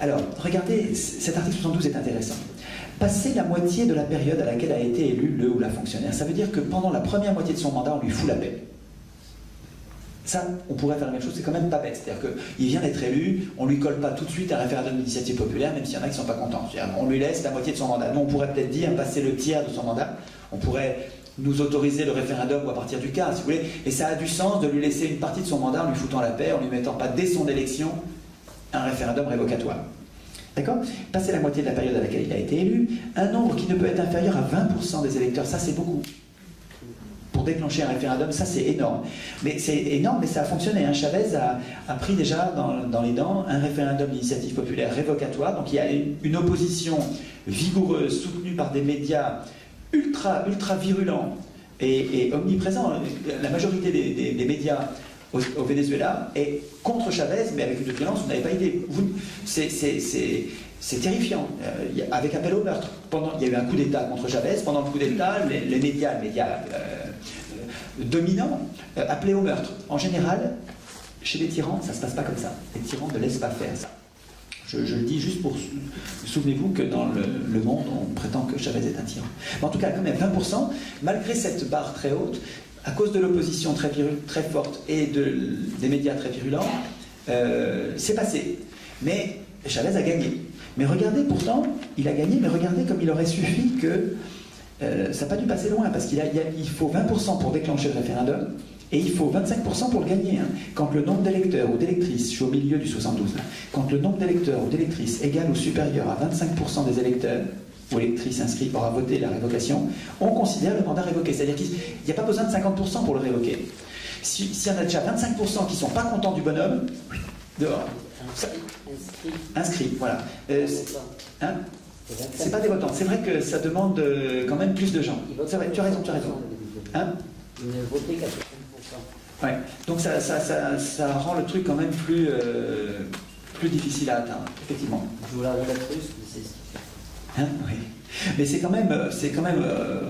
S1: Alors, regardez, cet article 72 est intéressant. Passer la moitié de la période à laquelle a été élu le ou la fonctionnaire, ça veut dire que pendant la première moitié de son mandat, on lui fout la paix. Ça, on pourrait faire la même chose, c'est quand même pas bête. C'est-à-dire qu'il vient d'être élu, on ne lui colle pas tout de suite un référendum d'initiative populaire, même s'il y en a qui ne sont pas contents. On lui laisse la moitié de son mandat. Nous, on pourrait peut-être dire, passer le tiers de son mandat, on pourrait nous autoriser le référendum ou à partir du quart, si vous voulez. Et ça a du sens de lui laisser une partie de son mandat en lui foutant la paix, en lui mettant pas dès son élection un référendum révocatoire. D'accord? Passer la moitié de la période à laquelle il a été élu, un nombre qui ne peut être inférieur à 20% des électeurs, ça c'est beaucoup. Pour déclencher un référendum, ça c'est énorme. Mais c'est énorme, mais ça a fonctionné. Hein. Chavez a pris déjà dans les dents un référendum d'initiative populaire révocatoire. Donc il y a une opposition vigoureuse, soutenue par des médias ultra virulents et omniprésents. La majorité des médias au Venezuela est contre Chavez, mais avec une violence, vous n'avez pas idée. C'est terrifiant. Avec appel au meurtre. Il y a eu un coup d'État contre Chavez. Pendant le coup d'État, les médias dominants appelaient au meurtre. En général, chez les tyrans, ça ne se passe pas comme ça. Les tyrans ne laissent pas faire ça. Je le dis juste pour... Souvenez-vous que dans le monde, on prétend que Chavez est un tyran. Mais en tout cas, quand même 20%, malgré cette barre très haute, à cause de l'opposition très forte et des médias très virulents, c'est passé. Mais Chavez a gagné. Mais regardez, pourtant, il a gagné, mais regardez comme il aurait suffi que ça n'a pas dû passer loin, parce qu'il faut 20% pour déclencher le référendum, et il faut 25% pour le gagner. Hein. Quand le nombre d'électeurs ou d'électrices, je suis au milieu du 72, là, quand le nombre d'électeurs ou d'électrices égal ou supérieur à 25% des électeurs ou électrices inscrits aura voté la révocation, on considère le mandat révoqué. C'est-à-dire qu'il n'y a pas besoin de 50% pour le révoquer. S'il y en a déjà 25% qui ne sont pas contents du bonhomme, dehors. Inscrit, voilà. Hein, c'est pas des votants. C'est vrai que ça demande quand même plus de gens. C'est vrai, tu as raison. Hein?
S2: Ils ne votaient qu'à 60%.
S1: Ouais. Donc ça rend le truc quand même plus difficile à atteindre, effectivement.
S2: Je vous la roulette russe, mais c'est ce qu'il fait.
S1: Hein? Oui. Mais c'est quand même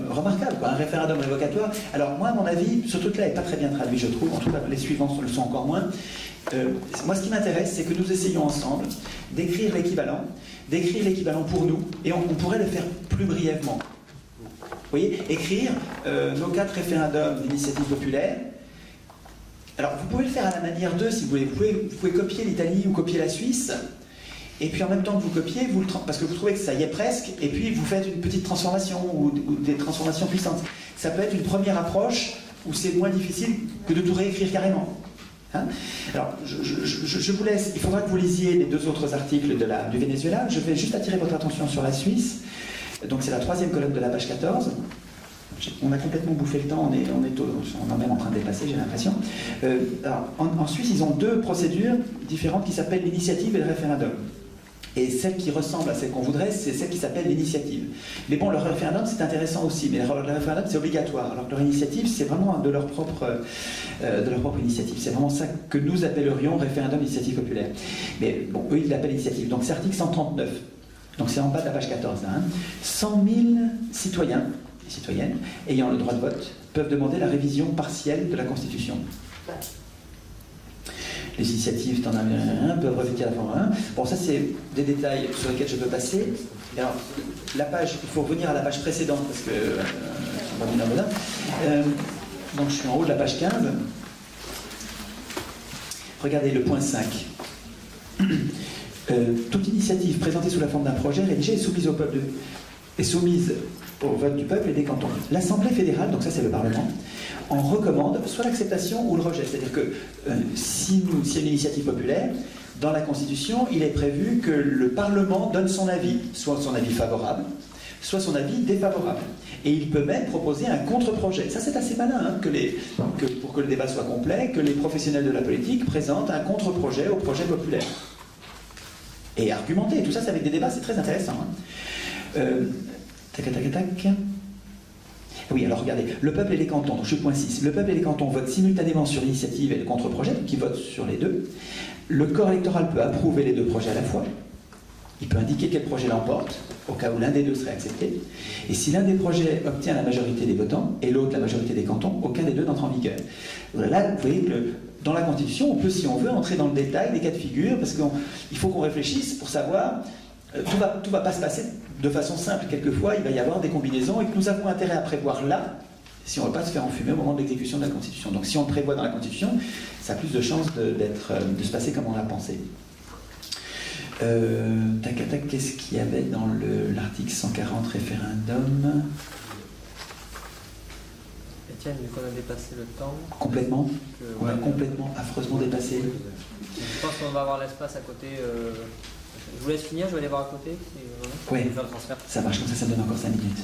S1: remarquable, quoi, un référendum révocatoire. Alors moi, à mon avis, ce truc-là n'est pas très bien traduit, je trouve. En tout cas, les suivants le sont encore moins. Moi, ce qui m'intéresse, c'est que nous essayons ensemble d'écrire l'équivalent pour nous, et on pourrait le faire plus brièvement. Vous voyez, écrire nos 4 référendums d'initiative populaire. Alors, vous pouvez le faire à la manière d'eux, si vous voulez. Vous pouvez copier l'Italie ou copier la Suisse, et puis en même temps que vous copiez, parce que vous trouvez que ça y est presque, et puis vous faites une petite transformation ou des transformations puissantes. Ça peut être une première approche où c'est moins difficile que de tout réécrire carrément. Hein? Alors, je vous laisse, il faudra que vous lisiez les 2 autres articles du Venezuela. Je vais juste attirer votre attention sur la Suisse. Donc c'est la 3e colonne de la page 14. On a complètement bouffé le temps, on est même en train de dépasser, j'ai l'impression. En Suisse, ils ont 2 procédures différentes qui s'appellent l'initiative et le référendum. Et celle qui ressemble à celle qu'on voudrait, c'est celle qui s'appelle l'initiative. Mais bon, le référendum, c'est intéressant aussi, mais le référendum, c'est obligatoire. Alors que leur initiative, c'est vraiment de leur propre initiative. C'est vraiment ça que nous appellerions référendum d'initiative populaire. Mais bon, eux, ils l'appellent initiative. Donc c'est article 139. Donc c'est en bas de la page 14. Là, hein. 100 000 citoyens et citoyennes ayant le droit de vote peuvent demander la révision partielle de la Constitution. Les initiatives, t'en as un, peuvent revêtir la forme 1. Bon, ça, c'est des détails sur lesquels je peux passer. Alors, la page, il faut revenir à la page précédente, parce que donc, je suis en haut de la page 15. Regardez le point 5. Toute initiative présentée sous la forme d'un projet rédigé est soumise au peuple est soumise au vote du peuple et des cantons. L'Assemblée fédérale, donc ça c'est le Parlement, en recommande soit l'acceptation ou le rejet. C'est-à-dire que si il y a une initiative populaire, dans la Constitution, il est prévu que le Parlement donne son avis, soit son avis favorable, soit son avis défavorable. Et il peut même proposer un contre-projet. Ça c'est assez malin, hein, pour que le débat soit complet, que les professionnels de la politique présentent un contre-projet au projet populaire. Et argumenter, tout ça c'est avec des débats, c'est très intéressant. Hein. Oui, alors regardez, le peuple et les cantons, donc je suis point 6, le peuple et les cantons votent simultanément sur l'initiative et le contre-projet, donc ils votent sur les deux. Le corps électoral peut approuver les deux projets à la fois, il peut indiquer quel projet l'emporte, au cas où l'un des deux serait accepté, et si l'un des projets obtient la majorité des votants et l'autre la majorité des cantons, aucun des deux n'entre en vigueur. Là, vous voyez que dans la Constitution, on peut, si on veut, entrer dans le détail des cas de figure, parce qu'il faut qu'on réfléchisse pour savoir... Tout va pas se passer de façon simple. Quelquefois, il va y avoir des combinaisons et que nous avons intérêt à prévoir là, si on ne veut pas se faire enfumer au moment de l'exécution de la Constitution. Donc si on le prévoit dans la Constitution, ça a plus de chances de se passer comme on l'a pensé. Qu'est-ce qu'il y avait dans l'article 140 référendum?
S5: Étienne, vu qu'on a dépassé le temps...
S1: Complètement. On a complètement, affreusement dépassé.
S5: Je pense qu'on va avoir l'espace à côté... Je vous laisse finir, je vais aller voir à côté.
S1: Oui, ça marche, comme ça me donne encore 5 minutes.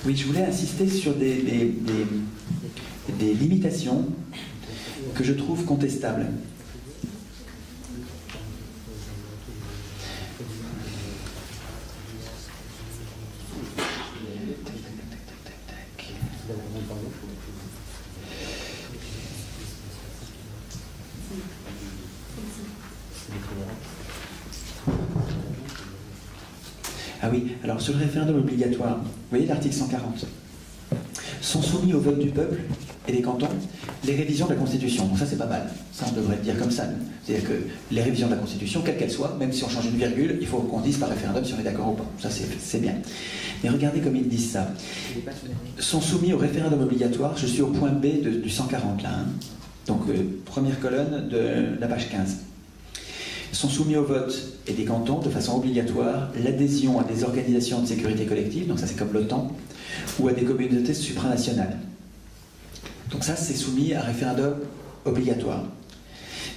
S1: Oui, je voulais insister sur des limitations que je trouve contestables. Ah oui, alors sur le référendum obligatoire, vous voyez l'article 140, sont soumis au vote du peuple et des cantons les révisions de la Constitution. Donc ça c'est pas mal, ça on devrait le dire comme ça. C'est-à-dire que les révisions de la Constitution, quelles qu'elles soient, même si on change une virgule, il faut qu'on dise par référendum si on est d'accord ou pas. Ça c'est bien. Mais regardez comme ils disent ça. Sont soumis au référendum obligatoire, je suis au point B du 140 là. Hein. Donc première colonne de la page 15. Sont soumis au vote et des cantons de façon obligatoire l'adhésion à des organisations de sécurité collective, donc ça c'est comme l'OTAN, ou à des communautés supranationales. Donc ça c'est soumis à référendum obligatoire.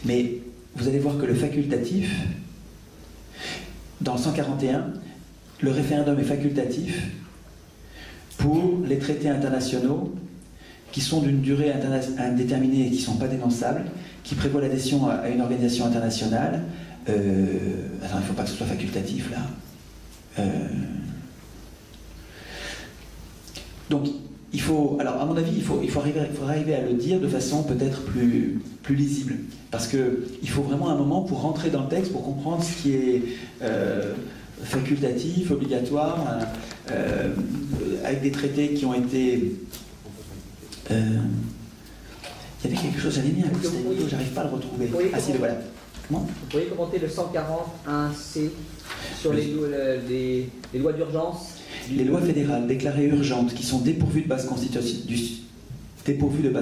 S1: Mais vous allez voir que le facultatif, dans le 141, le référendum est facultatif pour les traités internationaux qui sont d'une durée indéterminée et qui ne sont pas dénonçables, qui prévoient l'adhésion à une organisation internationale. Attends, il ne faut pas que ce soit facultatif là. Donc, il faut, alors à mon avis, il faudra arriver à le dire de façon peut-être plus lisible, parce qu'il faut vraiment un moment pour rentrer dans le texte, pour comprendre ce qui est facultatif, obligatoire, avec des traités qui ont été... il y avait quelque chose, j'avais mis un coup de stylo, j'arrive pas à le retrouver. Ah si, le voilà. Comment ?
S5: Vous pourriez commenter le 141C sur les lois d'urgence.
S1: Les lois fédérales déclarées urgentes qui sont dépourvues de base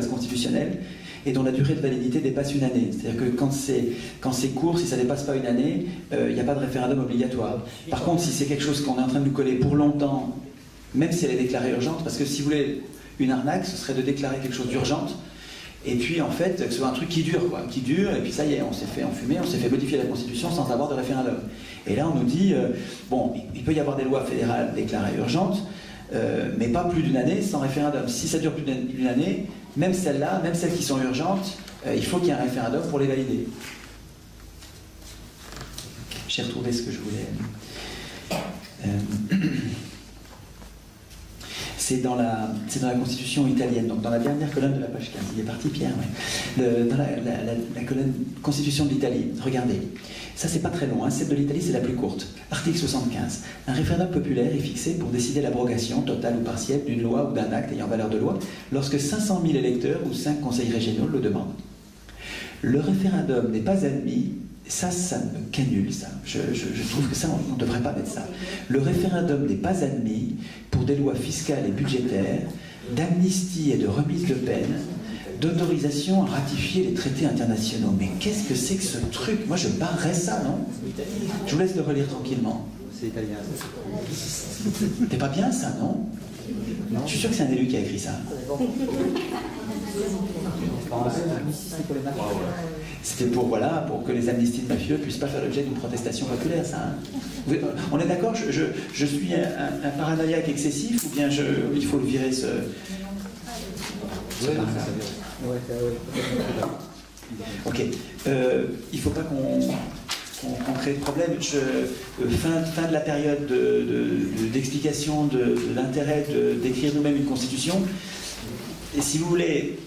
S1: constitutionnelle et dont la durée de validité dépasse une année. C'est-à-dire que quand c'est court, si ça ne dépasse pas une année, il n'y a pas de référendum obligatoire. Par contre, si c'est quelque chose qu'on est en train de nous coller pour longtemps, même si elle est déclarée urgente, parce que si vous voulez une arnaque, ce serait de déclarer quelque chose d'urgente, et puis en fait, que ce soit un truc qui dure, et puis ça y est, on s'est fait enfumer, on s'est fait modifier la Constitution sans avoir de référendum. Et là on nous dit, bon, il peut y avoir des lois fédérales déclarées urgentes, mais pas plus d'une année sans référendum. Si ça dure plus d'une année, même celles-là, même celles qui sont urgentes, il faut qu'il y ait un référendum pour les valider. J'ai retrouvé ce que je voulais. C'est dans la Constitution italienne, donc dans la dernière colonne de la page 15. Il est parti, Pierre, ouais. Dans la colonne Constitution de l'Italie. Regardez, ça c'est pas très long, hein. Celle de l'Italie c'est la plus courte. Article 75. Un référendum populaire est fixé pour décider l'abrogation totale ou partielle d'une loi ou d'un acte ayant valeur de loi lorsque 500 000 électeurs ou 5 conseils régionaux le demandent. Le référendum n'est pas admis. Ça me canule, ça. Je trouve que ça, on ne devrait pas mettre ça. Le référendum n'est pas admis pour des lois fiscales et budgétaires, d'amnistie et de remise de peine, d'autorisation à ratifier les traités internationaux. Mais qu'est-ce que c'est que ce truc? Moi, je barrerais ça, non? Je vous laisse le relire tranquillement.
S5: C'est italien.
S1: T'es pas bien, ça, non? Je suis sûr que c'est un élu qui a écrit ça. C'était pour, voilà, pour que les amnisties de mafieux ne puissent pas faire l'objet d'une protestation populaire, ça. Hein. On est d'accord, je suis un paranoïaque excessif, ou bien il faut le virer, ce Ok. Il ne faut pas qu'on crée de problème. Fin de la période d'explication de l'intérêt d'écrire nous-mêmes une constitution. Et si vous voulez,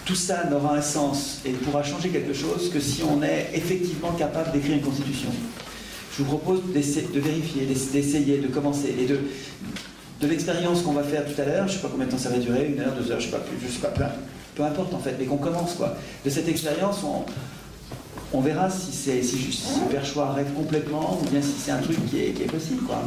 S1: tout ça n'aura un sens et ne pourra changer quelque chose que si on est effectivement capable d'écrire une constitution. Je vous propose de vérifier, d'essayer, de commencer. Et de l'expérience qu'on va faire tout à l'heure, je ne sais pas combien de temps ça va durer, 1 heure, 2 heures, je ne sais pas, peu importe en fait, mais qu'on commence quoi. De cette expérience, on verra si le perchoir rêve complètement ou bien si c'est un truc qui est possible quoi.